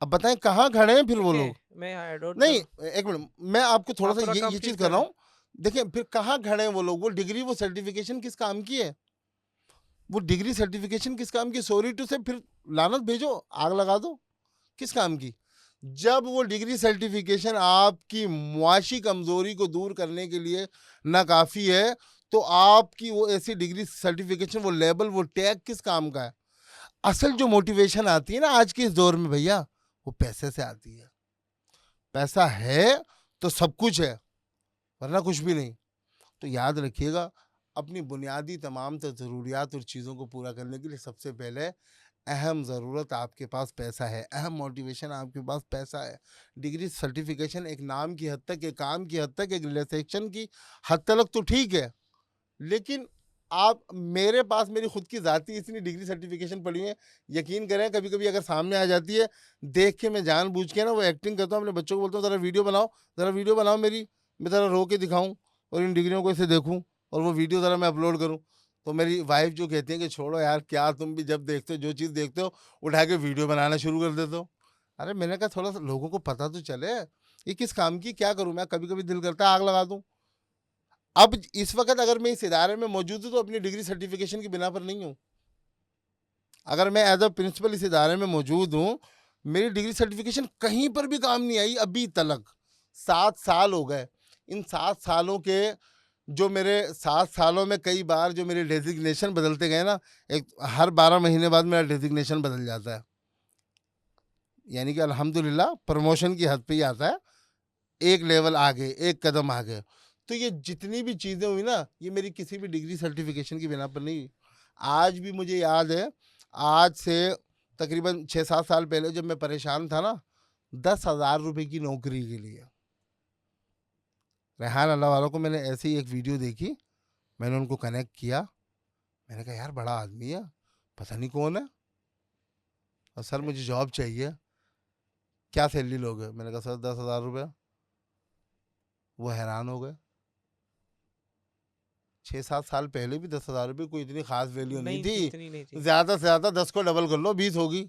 अब बताएं कहाँ खड़े हैं फिर वो ठीक है, लोग? मैं आई डोंट नहीं, नो। एक मिनट, मैं आपको थोड़ा आप सा पूरा ये चीज कंप्लीट कर रहा करें। हूँ। देखिए फिर कहाँ खड़े हैं वो लोग, वो डिग्री, वो सर्टिफिकेशन किस काम की है? वो डिग्री सर्टिफिकेशन किस काम की? सॉरी टू से, फिर लानत भेजो, आग लगा दो, किस काम की? जब वो डिग्री सर्टिफिकेशन आपकी मुआशी कमजोरी को दूर करने के लिए नाकाफी है, तो आपकी वो ऐसी डिग्री सर्टिफिकेशन, वो लेबल, वो टैग किस काम का है? असल जो मोटिवेशन आती है ना आज के इस दौर में भैया, वो पैसे से आती है। पैसा है तो सब कुछ है, वरना कुछ भी नहीं। तो याद रखिएगा, अपनी बुनियादी तमाम तो ज़रूरियात और चीज़ों को पूरा करने के लिए सबसे पहले अहम ज़रूरत आपके पास पैसा है, अहम मोटिवेशन आपके पास पैसा है। डिग्री सर्टिफिकेशन एक नाम की हद तक, एक काम की हद तक, एक रिलैक्सेशन की हद तक तो ठीक है, लेकिन आप, मेरे पास मेरी खुद की ज़ाती इतनी डिग्री सर्टिफिकेशन पड़ी है, यकीन करें कभी कभी अगर सामने आ जाती है, देख के मैं जानबूझ के ना वो एक्टिंग करता हूँ, अपने बच्चों को बोलता हूँ ज़रा वीडियो बनाओ, ज़रा वीडियो बनाओ मेरी, मैं ज़रा रो के दिखाऊँ और इन डिग्रियों को इसे देखूँ, और वो वीडियो ज़रा मैं अपलोड करूँ। तो मेरी वाइफ जो कहती है कि छोड़ो यार, क्या तुम भी जब देखते हो, जो चीज़ देखते हो उठा के वीडियो बनाना शुरू कर देते हो। अरे मैंने कहा थोड़ा सा लोगों को पता तो चले, ये किस काम की, क्या करूँ मैं? कभी कभी दिल करता है आग लगा दूँ। अब इस वक्त अगर मैं इस इदारे में मौजूद हूँ तो अपनी डिग्री सर्टिफिकेशन की बिना पर नहीं हूँ। अगर मैं एज अ प्रिंसिपल इस इदारे में मौजूद हूँ, मेरी डिग्री सर्टिफिकेशन कहीं पर भी काम नहीं आई अभी तक। 7 साल हो गए। इन 7 सालों के, जो मेरे 7 सालों में कई बार जो मेरे डेजिग्नेशन बदलते गए ना, एक हर 12 महीने बाद मेरा डेजिग्नेशन बदल जाता है, यानी कि अल्हम्दुलिल्लाह प्रमोशन की हद पे ही आता है, एक लेवल आगे, एक कदम आगे। तो ये जितनी भी चीज़ें हुई ना, ये मेरी किसी भी डिग्री सर्टिफिकेशन की बिना पर नहीं हुई। आज भी मुझे याद है, आज से तकरीबन 6-7 साल पहले जब मैं परेशान था ना, 10,000 रुपए की नौकरी के लिए, रेहान अल्लाह वालों को मैंने ऐसे ही एक वीडियो देखी, मैंने उनको कनेक्ट किया, मैंने कहा यार बड़ा आदमी है, पता नहीं कौन है, और सर मुझे जॉब चाहिए, क्या सैलरी लोगे? मैंने कहा सर 10,000 रुपये। वो हैरान हो गए। 6-7 साल पहले भी 10,000 रुपये कोई इतनी खास वैल्यू नहीं नहीं थी, थी, इतनी नहीं थी। ज्यादा से ज्यादा 10 को डबल कर लो 20 होगी,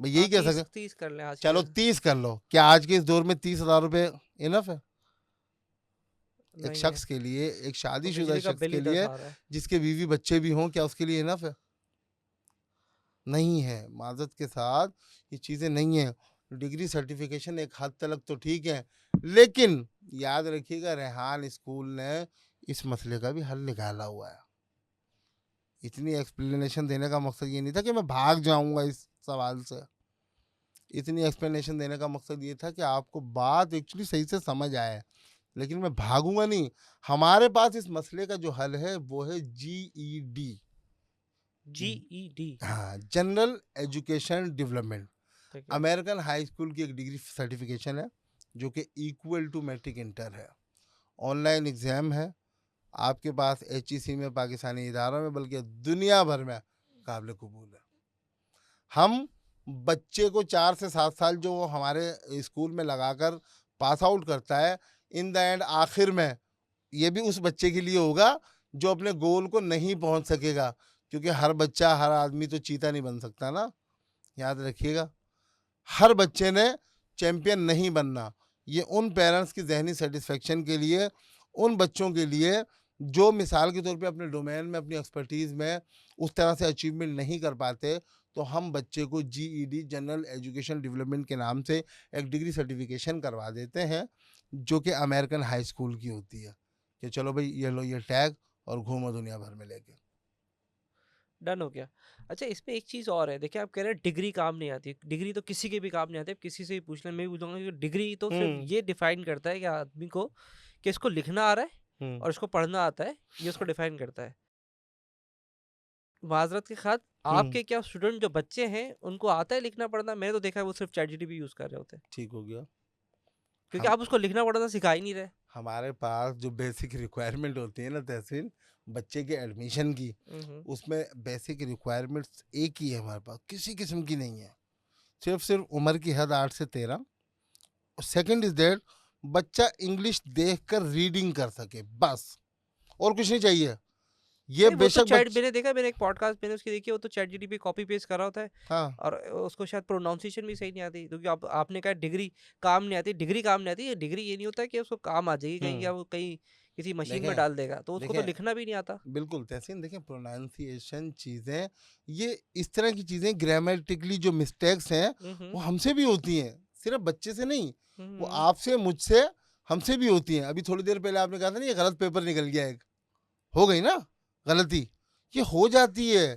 मैं हाँ, यही कह 30 सके। 30 कर लें आज चलो के। 30 कर लो, क्या आज के इस दौर में 30,000 रुपये इनफ है एक नहीं है, शख्स के लिए, एक वो शादीशुदा बिजली का शख्स बिल के ही 10 लिए आ रहा है। जिसके बीवी बच्चे भी हों, क्या उसके लिए इनफ है? नहीं है, माजरत के साथ ये चीज़ें नहीं है। डिग्री सर्टिफिकेशन एक हद तक तो ठीक है, लेकिन याद रखिएगा रेहान स्कूल ने इस मसले का भी हल निकाला हुआ है। इतनी एक्सप्लेनेशन देने का मकसद ये नहीं था कि मैं भाग जाऊंगा इस सवाल से, इतनी एक्सप्लेनेशन देने का मकसद ये था कि आपको बात एक्चुअली सही से समझ आए, लेकिन मैं भागूंगा नहीं। हमारे पास इस मसले का जो हल है वो है GED, GED। हाँ, जनरल एजुकेशन डेवलपमेंट। ठीक है। अमेरिकन हाई स्कूल की एक डिग्री सर्टिफिकेशन है जो कि इक्वल टू मैट्रिक इंटर है, ऑनलाइन एग्ज़ाम है, आपके पास HEC में, पाकिस्तानी इदारों में, बल्कि दुनिया भर में काबिल कबूल है। हम बच्चे को 4 से 7 साल जो वो हमारे स्कूल में लगाकर पास आउट करता है, इन द एंड आखिर में ये भी उस बच्चे के लिए होगा जो अपने गोल को नहीं पहुंच सकेगा, क्योंकि हर बच्चा, हर आदमी तो चीता नहीं बन सकता ना, याद रखिएगा। हर बच्चे ने चैंपियन नहीं बनना। ये उन पेरेंट्स की जहनी सेटिस्फेक्शन के लिए, उन बच्चों के लिए जो मिसाल के तौर पे अपने डोमेन में, अपनी एक्सपर्टीज़ में उस तरह से अचीवमेंट नहीं कर पाते, तो हम बच्चे को GED, जनरल एजुकेशन डेवलपमेंट के नाम से एक डिग्री सर्टिफिकेशन करवा देते हैं, जो कि अमेरिकन हाई स्कूल की होती है, कि चलो भाई ये लो ये टैग और घूमो दुनिया भर में लेके। डन हो गया। अच्छा, इसमें एक चीज़ और है, देखिए आप कह रहे हैं डिग्री काम नहीं आती, डिग्री तो किसी के भी काम नहीं आती, आप किसी से भी पूछ लें, मैं भी पूछूंगा कि डिग्री तो सिर्फ ये डिफाइन करता है कि आदमी को कि इसको लिखना आ रहा है और इसको पढ़ना आता है, ये उसको डिफाइन करता है। माजरत के खातिर आपके क्या स्टूडेंट जो बच्चे हैं उनको आता है लिखना पढ़ना? मैंने तो देखा है वो सिर्फ ChatGPT यूज़ कर रहे होते हैं, ठीक हो गया। क्योंकि हम आप उसको लिखना पढ़ना सिखा ही नहीं रहे। हमारे पास जो बेसिक रिक्वायरमेंट होती है ना तहसीन, बच्चे के एडमिशन की, उसमें बेसिक रिक्वायरमेंट्स एक ही है हमारे पास, किसी किस्म की नहीं है। सिर्फ उम्र की हद 8 से 13। सेकंड इज दैट बच्चा इंग्लिश देखकर रीडिंग कर सके, बस, और कुछ नहीं चाहिए। ये नहीं, वो तो बेशक चैट बच्चे, मैंने देखा, मैंने एक पॉडकास्ट मैंने उसकी देखी, वो तो ChatGPT कॉपी पेस्ट कर रहा होता है हाँ और उसको शायद प्रोनाउंसिएशन भी सही नहीं आती, क्योंकि आपने कहा डिग्री काम नहीं आती, डिग्री काम नहीं आती, डिग्री ये नहीं होता है कि उसको काम आ जाएगी कहीं, या वो कहीं किसी मशीन में देखें डाल देगा, तो उसको तो देखें लिखना भी नहीं आता। बिल्कुल तहसीन, देखें प्रोनाउंसिएशन चीज़ें, ये इस तरह की चीज़ें, ग्रामेटिकली जो मिस्टेक्स हैं वो हमसे भी होती हैं, सिर्फ बच्चे से नहीं, वो आपसे, मुझसे, हमसे भी होती हैं। अभी थोड़ी देर पहले आपने कहा था ना ये गलत पेपर निकल गया, एक हो गई ना गलती, ये हो जाती है,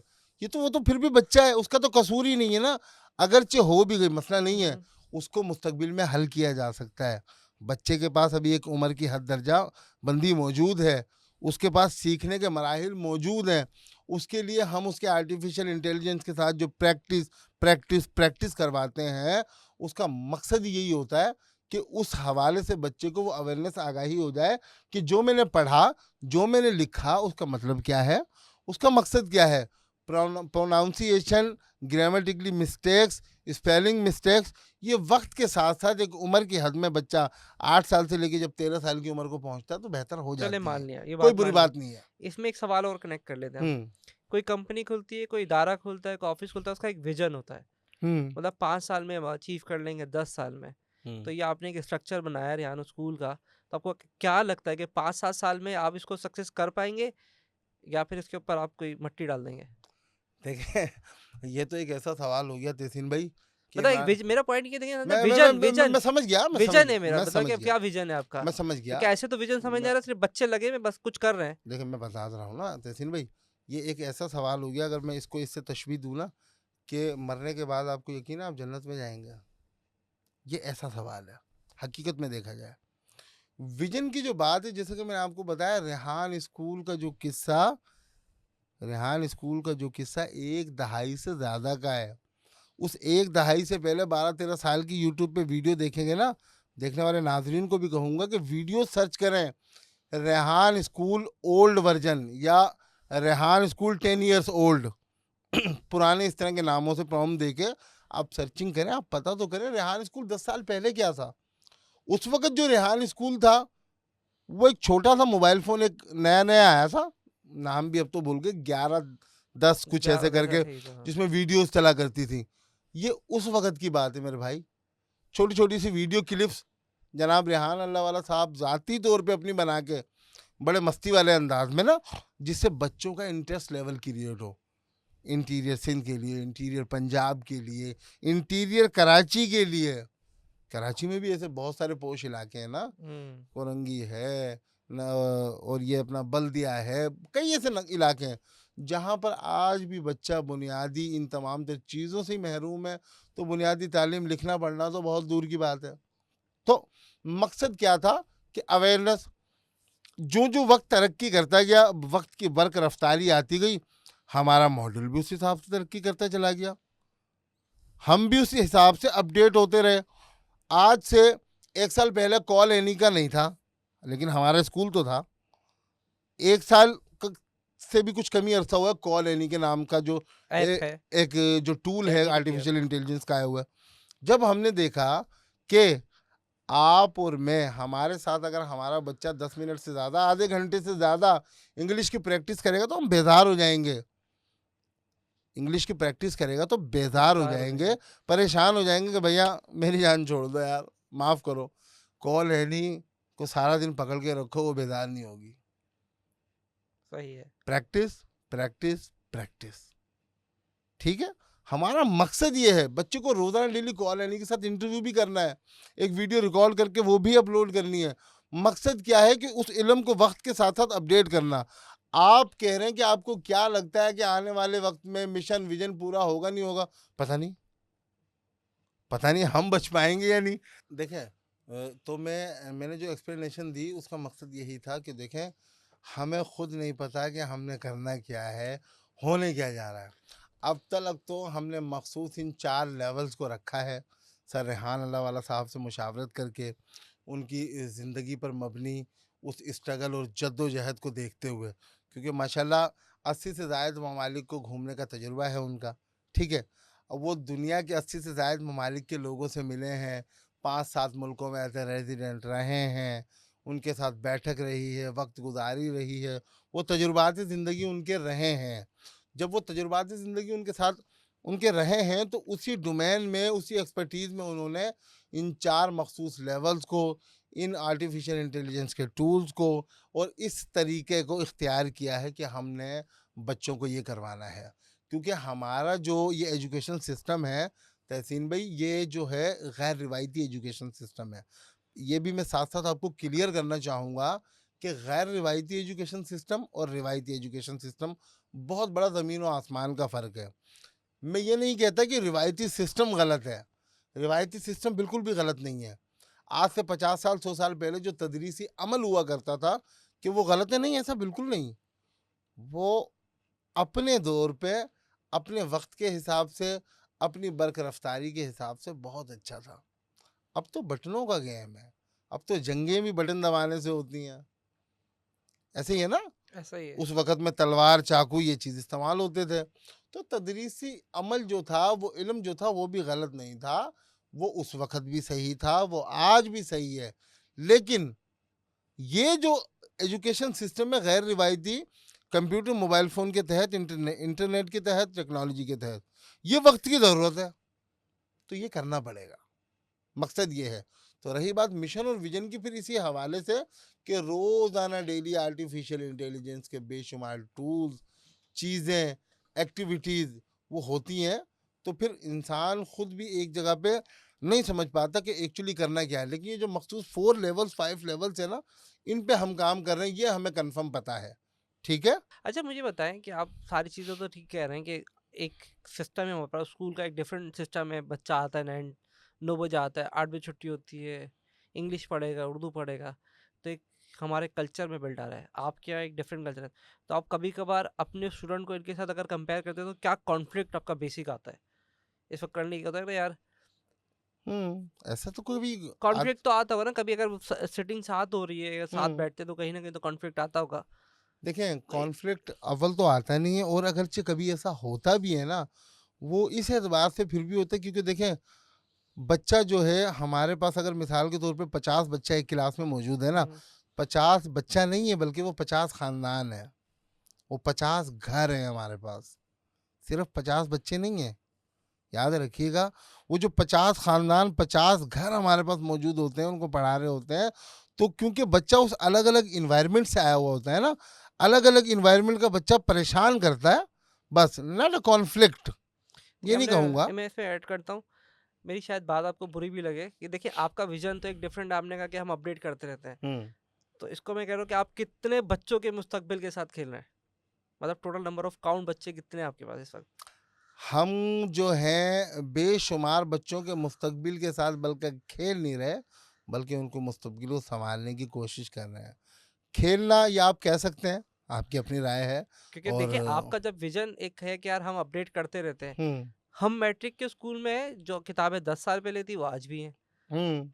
ये तो वो तो फिर भी बच्चा है, उसका तो कसूर ही नहीं है ना, अगरचे हो भी गई मसला नहीं है, उसको मुस्तकबिल में हल किया जा सकता है। बच्चे के पास अभी एक उम्र की हद दर्जा बंदी मौजूद है, उसके पास सीखने के मराहिल मौजूद हैं, उसके लिए हम उसके आर्टिफिशियल इंटेलिजेंस के साथ जो प्रैक्टिस प्रैक्टिस प्रैक्टिस करवाते हैं, उसका मकसद यही होता है कि उस हवाले से बच्चे को वो अवेयरनेस, आगाही हो जाए कि जो मैंने पढ़ा, जो मैंने लिखा, उसका मतलब क्या है, उसका मकसद क्या है। Pronunciation, grammatically mistakes, spelling mistakes, ये वक्त के साथ साथ एक उम्र की हद में बच्चा 8 साल से लेके जब 13 साल की उम्र को पहुंचता है तो बेहतर हो चले जाती मान है, लिया, ये कोई बात बुरी मान ली। बात नहीं है। इसमें एक सवाल और कनेक्ट कर लेते हैं हम। कोई कंपनी खुलती है, कोई इदारा खुलता है, कोई ऑफिस खुलता है, उसका एक विजन होता है, मतलब 5 साल में हम अचीव कर लेंगे, 10 साल में। तो ये आपने एक स्ट्रक्चर बनाया रियानो स्कूल का, तो आपको क्या लगता है कि 5-7 साल में आप इसको सक्सेस कर पाएंगे, या फिर इसके ऊपर आप कोई मट्टी डाल देंगे? देखिए ये तो एक ऐसा सवाल हो गया तहसीन भाई कि मतलब एक मेरा पॉइंट ये देखिए ना, मैं विजन विजन मैं समझ गया, विजन है मेरा, मैं मतलब समझ कि गया, क्या विजन है आपका? मैं समझ गया। क्योंकि ऐसे तो विजन समझ नहीं आ रहा, सिर्फ बच्चे लगे में बस कुछ कर रहे हैं। देखिए मैं बता रहा हूँ ना तहसीन भाई, ये एक ऐसा सवाल हो गया, अगर मैं इसको इससे तशबीह दूँ ना कि मरने के बाद आपको यकीन है आप जन्नत में जाएंगे, ये ऐसा सवाल है हकीकत में देखा जाए। विजन की जो बात है, जैसे कि मैंने आपको बताया, रेहान स्कूल का जो किस्सा 1 दहाई से ज़्यादा का है। उस 1 दहाई से पहले 12-13 साल की यूट्यूब पे वीडियो देखेंगे ना, देखने वाले नाज़रीन को भी कहूँगा कि वीडियो सर्च करें, रेहान स्कूल ओल्ड वर्ज़न या रेहान स्कूल 10 इयर्स ओल्ड पुराने इस तरह के नामों से प्रॉम्प्ट देके आप सर्चिंग करें, आप पता तो करें रेहान स्कूल 10 साल पहले क्या था। उस वक़्त जो रेहान स्कूल था, वो एक छोटा-सा मोबाइल फ़ोन एक नया-नया आया था, नाम भी अब तो भूल गए, 11-10 कुछ ऐसे 11-10 करके, ऐसे ही था, हाँ। जिसमें वीडियोज़ चला करती थी। ये उस वक़्त की बात है मेरे भाई। छोटी-छोटी सी वीडियो क्लिप्स जनाब रेहान अल्लाहवाला साहब ज़ाती तौर पे अपनी बना के, बड़े मस्ती वाले अंदाज़ में ना, जिससे बच्चों का इंटरेस्ट लेवल क्रिएट हो। इंटीरियर सिंध के लिए, इंटीरियर पंजाब के लिए, इंटीरियर कराची के लिए। कराची में भी ऐसे बहुत सारे पोश इलाके हैं ना, हुँ। कोरंगी है न, और ये अपना बल्दिया है, कई ऐसे इलाके हैं जहाँ पर आज भी बच्चा बुनियादी इन तमाम तर चीज़ों से ही महरूम है। तो बुनियादी तालीम, लिखना पढ़ना तो बहुत दूर की बात है। तो मकसद क्या था कि अवेयरनेस, जो जो वक्त तरक्की करता गया, वक्त की बर्क रफ्तारी आती गई, हमारा मॉडल भी उस हिसाब से तरक्की करता चला गया, हम भी उसी हिसाब से अपडेट होते रहे। आज से 1 साल पहले कॉल एनी का नहीं था, लेकिन हमारा स्कूल तो था। 1 साल से भी कुछ कमी अरसा हुआ, कॉल एनी के नाम का जो ऐप है, एक जो टूल है चैटजीपीटी ऐप। आर्टिफिशियल इंटेलिजेंस का आया हुआ है। जब हमने देखा कि आप और मैं, हमारे साथ अगर हमारा बच्चा 10 मिनट से ज़्यादा, आधे घंटे से ज़्यादा इंग्लिश की प्रैक्टिस करेगा तो हम बेजार हो जाएंगे। इंग्लिश की प्रैक्टिस करेगा तो बेजार हो बेकार हो जाएंगे, जाएँगे। परेशान हो जाएंगे कि भैया मेरी जान छोड़ दो यार, माफ़ करो। कॉल एनी को सारा दिन पकड़ के रखो, वो बेजार नहीं होगी। सही है। Practice, practice, practice. ठीक है? हमारा मकसद ये है, बच्चे को रोज़ाना डेली कॉल एनी के साथ इंटरव्यू भी करना है, एक वीडियो रिकॉर्ड करके वो भी अपलोड करनी है। मकसद क्या है कि उस इल्म को वक्त के साथ साथ अपडेट करना। आप कह रहे हैं कि आपको क्या लगता है कि आने वाले वक्त में मिशन विजन पूरा होगा नहीं होगा? पता नहीं, पता नहीं हम बच पाएंगे या नहीं। देखें, तो मैंने जो एक्सप्लेनेशन दी उसका मकसद यही था कि देखें, हमें खुद नहीं पता कि हमने करना क्या है, होने क्या जा रहा है। अब तक तो हमने मखसूस इन 4 लेवल्स को रखा है, सर रेहान अल्लाहवाला साहब से मुशावरत करके, उनकी ज़िंदगी पर मबनी उस स्ट्रगल और जद्दोजहद को देखते हुए, क्योंकि माशाल्लाह 80 से ज़ायद ममालिक को घूमने का तजुर्बा है उनका, ठीक है? अब वो दुनिया के 80 से ज़ायद ममालिक के लोगों से मिले हैं, 5-7 मुल्कों में एज़ ए रेज़िडेंट रहे हैं, उनके साथ बैठक रही है, वक़्त गुज़ारी रही है, वो तजुर्बाती ज़िंदगी उनके रहे हैं। जब वो तजुर्बाती ज़िंदगी उनके साथ उनके रहे हैं, तो उसी डोमेन में, उसी एक्सपर्टीज़ में उन्होंने इन 4 मखसूस लेवल्स को, इन आर्टिफ़िशियल इंटेलिजेंस के टूल्स को और इस तरीके को इख्तियार किया है कि हमने बच्चों को ये करवाना है। क्योंकि हमारा जो ये एजुकेशन सिस्टम है तहसीन भाई, ये जो है गैर रिवायती एजुकेशन सिस्टम है। ये भी मैं साथ-साथ आपको क्लियर करना चाहूँगा कि गैर रिवायती एजुकेशन सिस्टम और रिवायती एजुकेशन सिस्टम बहुत बड़ा ज़मीन और आसमान का फ़र्क है। मैं ये नहीं कहता कि रिवायती सिस्टम गलत है, रिवायती सिस्टम बिल्कुल भी गलत नहीं है। आज से 50 साल, 100 साल पहले जो तदरीसी अमल हुआ करता था, कि वो गलत है? नहीं, ऐसा बिल्कुल नहीं। वो अपने दौर पे, अपने वक़्त के हिसाब से, अपनी बर्क रफ्तारी के हिसाब से बहुत अच्छा था। अब तो बटनों का गेम है, अब तो जंगें भी बटन दबाने से होती हैं। ऐसे ही है ना? ऐसा ही है। उस वक़्त में तलवार, चाकू ये चीज़ इस्तेमाल होते थे। तो तदरीसी अमल जो था, वो इल्म जो था, वो भी गलत नहीं था। वो उस वक़्त भी सही था, वो आज भी सही है। लेकिन ये जो एजुकेशन सिस्टम है गैर रिवायती, कंप्यूटर, मोबाइल फ़ोन के तहत, इंटरनेट के तहत, टेक्नोलॉजी के तहत, ये वक़्त की ज़रूरत है, तो ये करना पड़ेगा। मकसद ये है। तो रही बात मिशन और विजन की, फिर इसी हवाले से कि रोज़ाना डेली आर्टिफिशियल इंटेलिजेंस के बेशुमार टूल्स, चीज़ें, एक्टिविटीज़ वो होती हैं, तो फिर इंसान खुद भी एक जगह पे नहीं समझ पाता कि एक्चुअली करना क्या है। लेकिन ये जो मखसूस 4 लेवल्स, 5 लेवल्स है ना, इन पे हम काम कर रहे हैं, ये हमें कन्फर्म पता है। ठीक है? अच्छा मुझे बताएँ कि आप सारी चीज़ें तो ठीक कह रहे हैं कि एक सिस्टम है हमारे पास, स्कूल का एक डिफरेंट सिस्टम है, बच्चा आता है 9 बजे आता है, 8 बजे छुट्टी होती है, इंग्लिश पढ़ेगा, उर्दू पढ़ेगा। तो एक हमारे कल्चर में बिल्ट आ रहा है, आपके यहाँ एक डिफरेंट कल्चर है। तो आप कभी-कभार अपने स्टूडेंट को इनके साथ अगर कंपेयर करते हो तो क्या कॉन्फ्लिक्ट आपका बेसिक आता है? इस वक़्त करने की होता है ना यार, ऐसा तो कोई भी आज कॉन्फ्लिक्ट तो आता होगा ना कभी, अगर सिटिंग साथ हो रही है या साथ हुँ। बैठते तो कहीं ना कहीं तो कॉन्फ्लिक्ट आता होगा। देखें, वही। कॉन्फ्लिक्ट अव्वल तो आता नहीं है, और अगरचे कभी ऐसा होता भी है ना, वो इस एतबार से फिर भी होता है क्योंकि देखें, बच्चा जो है हमारे पास अगर मिसाल के तौर पे 50 बच्चा एक क्लास में मौजूद है ना, हम्म, 50 बच्चा नहीं है बल्कि वो 50 खानदान है, वो 50 घर हैं हमारे पास, सिर्फ 50 बच्चे नहीं हैं। याद रखिएगा, वो जो 50 खानदान 50 घर हमारे पास मौजूद होते हैं, उनको पढ़ा रहे होते हैं, तो क्योंकि बच्चा उस अलग अलग इन्वायरमेंट से आया हुआ होता है ना, अलग अलग इन्वायरमेंट का बच्चा परेशान करता है, बस नॉट अ कॉन्फ्लिक्ट, ये या नहीं कहूँगा। मैं इसमें ऐड करता हूँ, मेरी शायद बात आपको बुरी भी लगे कि देखिए आपका विजन तो एक डिफरेंट, आपने कहा कि हम अपडेट करते रहते हैं, हम्म तो इसको मैं कह रहा हूँ कि आप कितने बच्चों के मुस्तकबिल के साथ खेल रहे हैं, मतलब टोटल नंबर ऑफ काउंट बच्चे कितने हैं आपके पास इस वक्त? हम जो हैं बेशुमार बच्चों के मुस्तकबिल के साथ बल्कि खेल नहीं रहे, बल्कि उनको मुस्तकबिल को संभालने की कोशिश कर रहे हैं। खेलना या आप कह सकते हैं, आपकी अपनी राय है। क्योंकि और देखिए आपका जब विजन एक है कि यार हम अपडेट करते रहते हैं, हम्म हम मैट्रिक के स्कूल में जो किताबें 10 साल पहले थी वो आज भी हैं, हम्म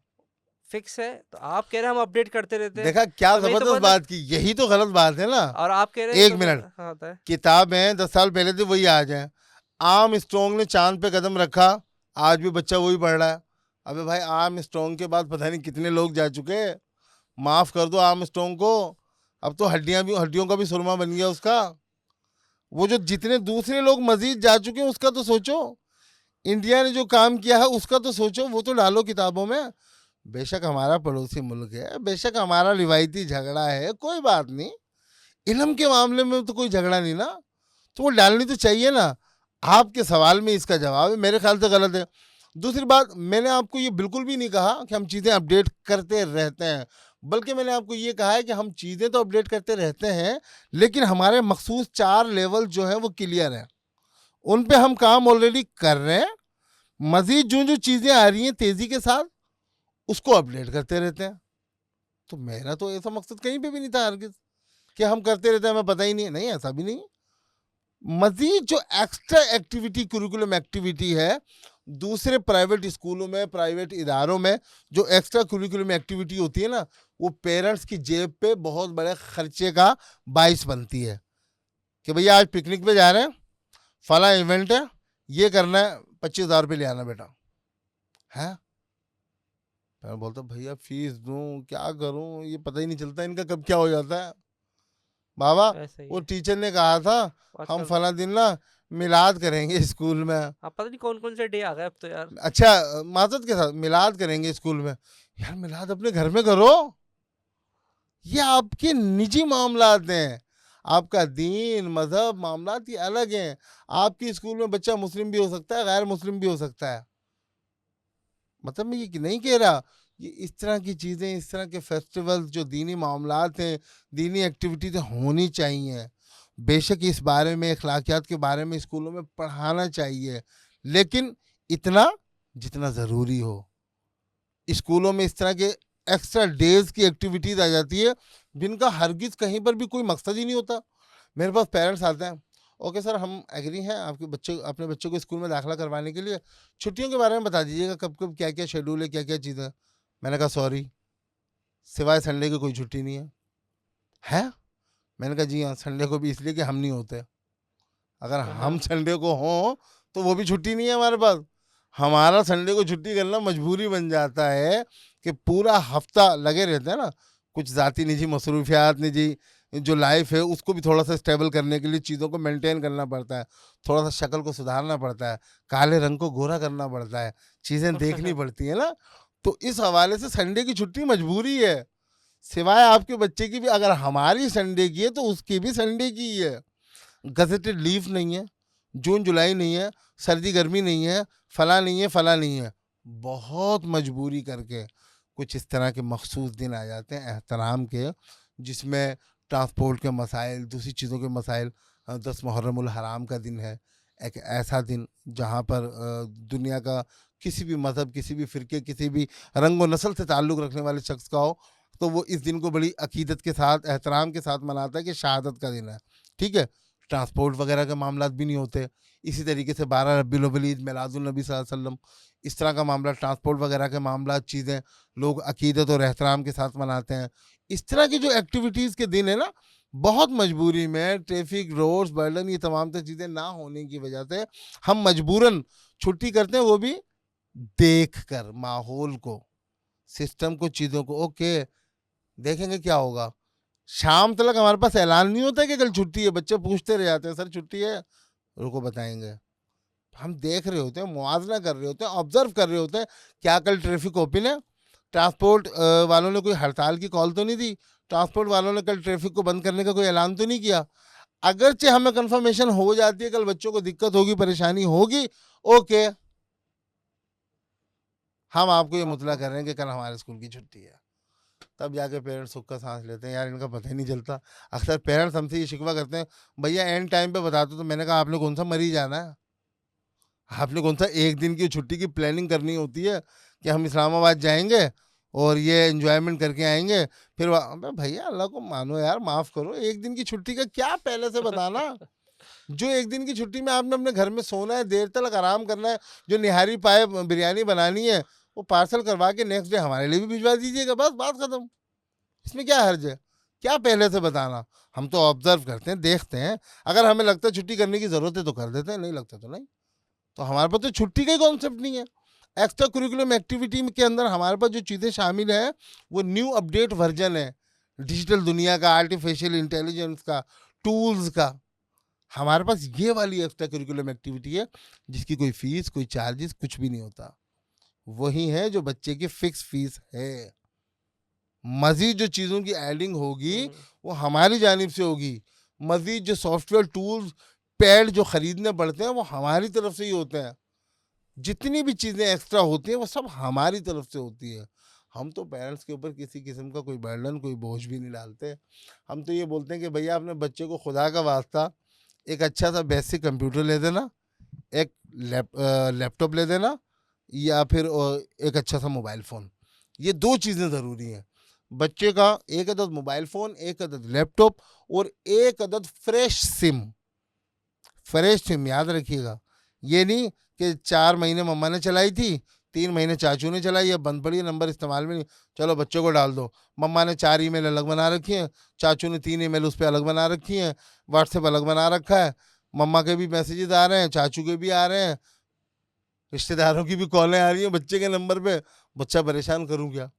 फिक्स है, तो आप कह रहे हैं हम अपडेट करते रहते हैं, देखा क्या तो वही तो जबरदस्त बात है। बात की, यही तो गलत बात है ना। और आप कह रहे हैं एक तो मिनट, हाँ होता है। किताबें 10 साल पहले थी वही आज है। आर्म स्ट्रॉन्ग ने चांद पे कदम रखा, आज भी बच्चा वही पढ़ रहा है। अबे भाई, आर्म स्ट्रॉन्ग के बाद पता नहीं कितने लोग जा चुके हैं, माफ कर दो आर्म स्ट्रॉन्ग को, अब तो हड्डियों का भी सुरमा बन गया उसका। वो जो जितने दूसरे लोग मजीद जा चुके हैं उसका तो सोचो, इंडिया ने जो काम किया है उसका तो सोचो, वो तो डालो किताबों में। बेशक हमारा पड़ोसी मुल्क है, बेशक हमारा रिवायती झगड़ा है, कोई बात नहीं, इल्म के मामले में तो कोई झगड़ा नहीं ना, तो वो डालनी तो चाहिए ना। आपके सवाल में इसका जवाब है, मेरे ख्याल से गलत है। दूसरी बात, मैंने आपको ये बिल्कुल भी नहीं कहा कि हम चीज़ें अपडेट करते रहते हैं, बल्कि मैंने आपको ये कहा है कि हम चीज़ें तो अपडेट करते रहते हैं, लेकिन हमारे मखसूस 4 लेवल जो है वो क्लियर है, उन पे हम काम ऑलरेडी कर रहे हैं। मजीद जो जो चीज़ें आ रही हैं तेज़ी के साथ, उसको अपडेट करते रहते हैं। तो मेरा तो ऐसा मकसद कहीं पे भी नहीं था हरगिज़ कि हम करते रहते हैं, हमें पता ही नहीं है, नहीं ऐसा भी नहीं। मजीद जो एक्स्ट्रा एक्टिविटी कुरिकुलम एक्टिविटी है, दूसरे प्राइवेट स्कूलों में प्राइवेट इदारों में जो एक्स्ट्रा कुरिकुलम एक्टिविटी होती है ना, वो पेरेंट्स की जेब पे बहुत बड़े खर्चे का बाइस बनती है कि भैया आज पिकनिक पे जा रहे हैं, फला इवेंट है, ये करना है, 25,000 रुपये ले आना बेटा है। मैं बोलता भैया फीस दूं क्या करूं, ये पता ही नहीं चलता इनका कब क्या हो जाता है। बाबा, ऐसा ही वो है टीचर ने कहा था हम आजकल। फला दिन ना मिलाद करेंगे स्कूल में। आप पता नहीं कौन कौन से डे आ गए अब तो यार। अच्छा, माजरत के साथ मिलाद करेंगे स्कूल में। यार मिलाद अपने घर में करो, ये आपके निजी मामलात हैं, आपका दीन मजहब मामलात ये अलग हैं। आपके स्कूल में बच्चा मुस्लिम भी हो सकता है, गैर मुस्लिम भी हो सकता है, मतलब मैं ये नहीं कह रहा। ये इस तरह की चीज़ें, इस तरह के फेस्टिवल जो दीनी मामलात हैं, दीनी एक्टिविटीज होनी चाहिए। बेशक इस बारे में, अखलाकियात के बारे में स्कूलों में पढ़ाना चाहिए, लेकिन इतना जितना ज़रूरी हो। स्कूलों में इस तरह के एक्स्ट्रा डेज की एक्टिविटीज़ आ जाती है जिनका हरगिज़ कहीं पर भी कोई मकसद ही नहीं होता। मेरे पास पेरेंट्स आते हैं, ओके सर हम एग्री हैं आपके बच्चे अपने बच्चों को स्कूल में दाखिला करवाने के लिए, छुट्टियों के बारे में बता दीजिएगा कब कब क्या क्या शेड्यूल है, क्या क्या चीज़ है। मैंने कहा सॉरी, सिवाय संडे की कोई छुट्टी नहीं है। मैंने कहा जी हाँ, संडे को भी इसलिए कि हम नहीं होते, अगर हम हाँ संडे को हों तो वो भी छुट्टी नहीं है हमारे पास। हमारा संडे को छुट्टी करना मजबूरी बन जाता है कि पूरा हफ्ता लगे रहते हैं ना, कुछ ज़ाती निजी मसरूफियात, निजी जो लाइफ है उसको भी थोड़ा सा स्टेबल करने के लिए चीज़ों को मेंटेन करना पड़ता है, थोड़ा सा शक्ल को सुधारना पड़ता है, काले रंग को गोरा करना पड़ता है, चीज़ें देखनी पड़ती है ना। तो इस हवाले से संडे की छुट्टी मजबूरी है, सिवाय आपके बच्चे की भी। अगर हमारी संडे की है तो उसकी भी संडे की ही है। गजेटेड लीव नहीं है, जून जुलाई नहीं है, सर्दी गर्मी नहीं है, फला नहीं है, फला नहीं है, बहुत मजबूरी करके कुछ इस तरह के मखसूस दिन आ जाते हैं एहतराम के, जिसमें ट्रांसपोर्ट के मसाइल, दूसरी चीज़ों के मसाइल। 10 मुहर्रमुल हराम का दिन है, एक ऐसा दिन जहाँ पर दुनिया का किसी भी मज़हब, किसी भी फ़िरके, किसी भी रंग व नस्ल से ताल्लुक़ रखने वाले शख्स का हो, तो वो इस दिन को बड़ी अकीदत के साथ, एहतराम के साथ मनाता है कि शहादत का दिन है, ठीक है। ट्रांसपोर्ट वगैरह के मामला भी नहीं होते। इसी तरीके से 12 रबीउल अव्वल ईद, मिलादुन नबी सल्लल्लाहु अलैहि वसल्लम, इस तरह का मामला, ट्रांसपोर्ट वगैरह के मामला, चीज़ें लोग अकीदत और एहतराम के साथ मनाते हैं। इस तरह की जो एक्टिविटीज़ के दिन है ना, बहुत मजबूरी में ट्रैफिक, रोड्स, बर्डन, ये तमाम तर चीज़ें ना होने की वजह से हम मजबूरन छुट्टी करते हैं, वो भी देख कर माहौल को, सिस्टम को, चीज़ों को। ओके, देखेंगे क्या होगा। शाम तक हमारे पास ऐलान नहीं होता है कि कल छुट्टी है। बच्चे पूछते रह जाते हैं, सर छुट्टी है, रुको बताएंगे। हम देख रहे होते हैं, मुआवजा कर रहे होते हैं, ऑब्जर्व कर रहे होते हैं, क्या कल ट्रैफिक ओपन है। ट्रांसपोर्ट वालों ने कोई हड़ताल की कॉल तो नहीं दी, ट्रांसपोर्ट वालों ने कल ट्रैफिक को बंद करने का कोई ऐलान तो नहीं किया। अगरचे हमें कंफर्मेशन हो जाती है कल बच्चों को दिक्कत होगी, परेशानी होगी, ओके, हम आपको ये मुतला कर रहे हैं कि कल हमारे स्कूल की छुट्टी है। तब जाके पेरेंट्स सुख का सांस लेते हैं, यार इनका पता ही नहीं चलता। अक्सर पेरेंट्स हमसे ये शिकवा करते हैं, भैया एंड टाइम पे बता दो। तो मैंने कहा आपने कौन सा मरीज जाना है, आपने कौन सा एक दिन की छुट्टी की प्लानिंग करनी होती है कि हम इस्लामाबाद जाएंगे और ये एंजॉयमेंट करके आएंगे। फिर अबे भैया अल्लाह को मानो यार, माफ़ करो, एक दिन की छुट्टी का क्या पहले से बताना। जो एक दिन की छुट्टी में आपने अपने घर में सोना है, देर तक आराम करना है, जो निहारी पाए बिरयानी बनानी है वो पार्सल करवा के नेक्स्ट डे हमारे लिए भी भिजवा दीजिएगा, बस बात खत्म। इसमें क्या हर्ज है, क्या पहले से बताना। हम तो ऑब्जर्व करते हैं, देखते हैं, अगर हमें लगता है छुट्टी करने की ज़रूरत है तो कर देते हैं, नहीं लगता तो नहीं। तो हमारे पास तो छुट्टी का ही कॉन्सेप्ट नहीं है। एक्स्ट्रा करिकुलम एक्टिविटी के अंदर हमारे पास जो चीज़ें शामिल है वो न्यू अपडेट वर्जन है डिजिटल दुनिया का, आर्टिफिशियल इंटेलिजेंस का, टूल्स का। हमारे पास ये वाली एक्स्ट्रा करिकुलम एक्टिविटी है जिसकी कोई फीस, कोई चार्जेस, कुछ भी नहीं होता। वही है जो बच्चे की फिक्स फीस है। मजीद जो चीज़ों की एडिंग होगी वो हमारी जानिब से होगी। मजीद जो सॉफ्टवेयर टूल्स, पैड जो ख़रीदने पड़ते हैं वो हमारी तरफ से ही होते हैं। जितनी भी चीज़ें एक्स्ट्रा होती हैं वो सब हमारी तरफ से होती है। हम तो पेरेंट्स के ऊपर किसी किस्म का कोई बर्डन, कोई बोझ भी नहीं डालते। हम तो ये बोलते हैं कि भैया अपने बच्चे को खुदा का वास्ता एक अच्छा सा बेसिक कंप्यूटर ले देना, एक लैपटॉप ले देना, या फिर एक अच्छा सा मोबाइल फ़ोन। ये 2 चीज़ें ज़रूरी हैं। बच्चे का एक अदद मोबाइल फ़ोन, एक अदद लैपटॉप और एक अदद फ्रेश सिम। फ्रेश सिम याद रखिएगा, ये नहीं कि 4 महीने मम्मा ने चलाई थी, 3 महीने चाचू ने चलाई, अब बंद पड़ी है, नंबर इस्तेमाल में नहीं, चलो बच्चों को डाल दो। मम्मा ने 4 ईमेल अलग बना रखी हैं, चाचू ने 3 ईमेल उस पर अलग बना रखी हैं, व्हाट्सएप अलग बना रखा है, मम्मा के भी मैसेजेस आ रहे हैं, चाचू के भी आ रहे हैं, रिश्तेदारों की भी कॉलें आ रही हैं बच्चे के नंबर पे। बच्चा परेशान करूँ क्या?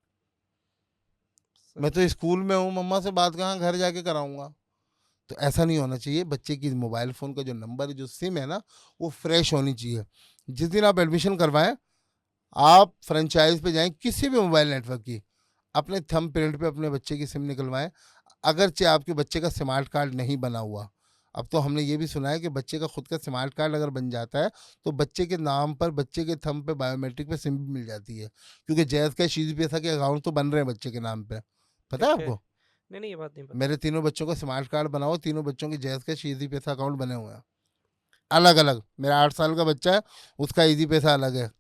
मैं तो स्कूल में हूँ, मम्मा से बात कहाँ घर जाके कराऊंगा। तो ऐसा नहीं होना चाहिए। बच्चे की मोबाइल फ़ोन का जो नंबर, जो सिम है ना, वो फ्रेश होनी चाहिए। जिस दिन आप एडमिशन करवाएं, आप फ्रेंचाइज पे जाएं, किसी भी मोबाइल नेटवर्क की, अपने थंब प्रिंट पे अपने बच्चे की सिम निकलवाएं। अगरचे आपके बच्चे का स्मार्ट कार्ड नहीं बना हुआ, अब तो हमने ये भी सुना है कि बच्चे का खुद का स्मार्ट कार्ड अगर बन जाता है तो बच्चे के नाम पर, बच्चे के थंब पे, बायोमेट्रिक पे सिम भी मिल जाती है, क्योंकि जैज़ कैश, ईज़ी पैसा के अकाउंट तो बन रहे हैं बच्चे के नाम पे। पता है ठीक है। आपको? नहीं, नहीं, ये बात नहीं पता मेरे थी। तीनों बच्चों का स्मार्ट कार्ड बनाओ, तीनों बच्चों के जैज़ कैश, ईज़ी पैसा अकाउंट बने हुए हैं, अलग अलग। मेरा 8 साल का बच्चा है, उसका ईज़ी पैसा अलग है।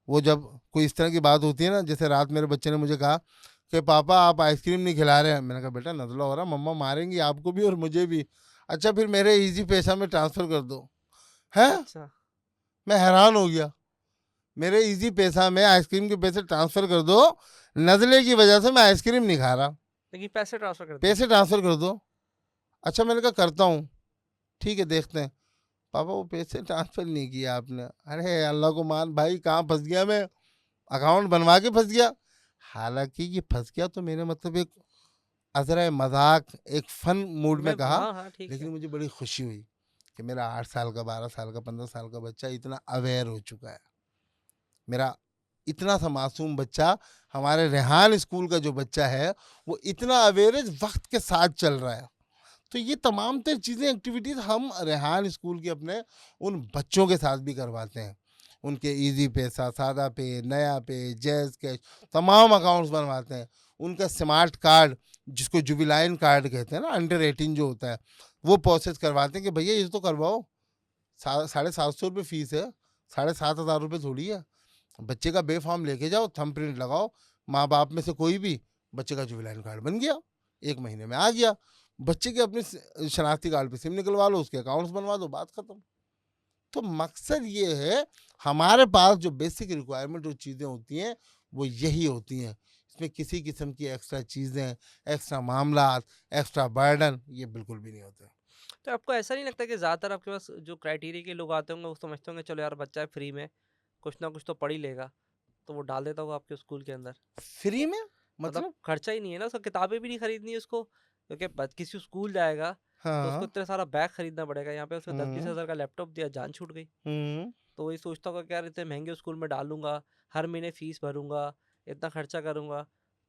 वो जब कोई इस तरह की बात होती है ना, जैसे रात मेरे बच्चे ने मुझे कहा कि पापा आप आइसक्रीम नहीं खिला रहे हैं, मैंने कहा बेटा नज़ला हो रहा, मम्मा मारेंगी आपको भी और मुझे भी। अच्छा फिर मेरे ईजी पैसा में ट्रांसफ़र कर दो। हैं? अच्छा। मैं हैरान हो गया। मेरे ईजी पैसा में आइसक्रीम के पैसे ट्रांसफ़र कर दो, नज़ले की वजह से मैं आइसक्रीम नहीं खा रहा, लेकिन पैसे ट्रांसफ़र कर दिए। पैसे ट्रांसफ़र कर दो। अच्छा मैंने कहा करता हूँ, ठीक है देखते हैं। पापा वो पैसे ट्रांसफ़र नहीं किए आपने। अरे अल्लाह को मान भाई, कहाँ फंस गया मैं, अकाउंट बनवा के फंस गया। हालांकि ये फंस गया तो मेरे मतलब एक अजरा मजाक, एक फ़न मूड में मैं कहा, हाँ, हाँ, ठीक लेकिन है। मुझे बड़ी खुशी हुई कि मेरा 8 साल का, 12 साल का, 15 साल का बच्चा इतना अवेयर हो चुका है। मेरा इतना सा मासूम बच्चा, हमारे रेहान स्कूल का जो बच्चा है, वो इतना अवेयर है, वक्त के साथ चल रहा है। तो ये तमाम तर चीज़ें, एक्टिविटीज़ हम रेहान स्कूल के अपने उन बच्चों के साथ भी करवाते हैं। उनके इजी पैसा, सादा पे, नया पे, जैज़ कैश, तमाम अकाउंट्स बनवाते हैं। उनका स्मार्ट कार्ड, जिसको जुबिलाइन कार्ड कहते हैं ना, अंडर 18 जो होता है, वो प्रोसेस करवाते हैं कि भैया ये तो करवाओ। 750 रुपये फ़ीस है, 7,500 रुपये थोड़ी है। बच्चे का बेफार्म लेके जाओ, थंब प्रिंट लगाओ, माँ बाप में से कोई भी बच्चे का जुबिलाइन कार्ड बन गया, 1 महीने में आ गया। बच्चे के अपने शनाख्ती कार्ड पे सिम निकलवा लो, उसके अकाउंट्स बनवा दो, बात खत्म। तो मकसद ये है, हमारे पास जो बेसिक रिक्वायरमेंट जो चीज़ें होती हैं वो यही होती हैं। इसमें किसी किस्म की एक्स्ट्रा चीज़ें, एक्स्ट्रा मामलात, एक्स्ट्रा बर्डन ये बिल्कुल भी नहीं होते। तो आपको ऐसा नहीं लगता कि ज़्यादातर आपके पास जो क्राइटेरिया के लोग आते होंगे वो समझते होंगे चलो यार बच्चा है फ्री में, कुछ ना कुछ तो पढ़ ही लेगा, तो वो डाल देता होगा आपके स्कूल के अंदर? फ्री में मतलब मतलब? खर्चा ही नहीं है ना, उसको किताबें भी नहीं खरीदनी है उसको, क्योंकि किसी स्कूल जाएगा तो उसको हाँ। इतना सारा बैग खरीदना पड़ेगा, यहाँ पे उसको 10-20 हुँ, हज़ार का लैपटॉप दिया, जान छूट गई। हुँ। तो वही सोचता होगा कि यार इतने महंगे स्कूल में डालूंगा, हर महीने फीस भरूंगा, इतना खर्चा करूंगा,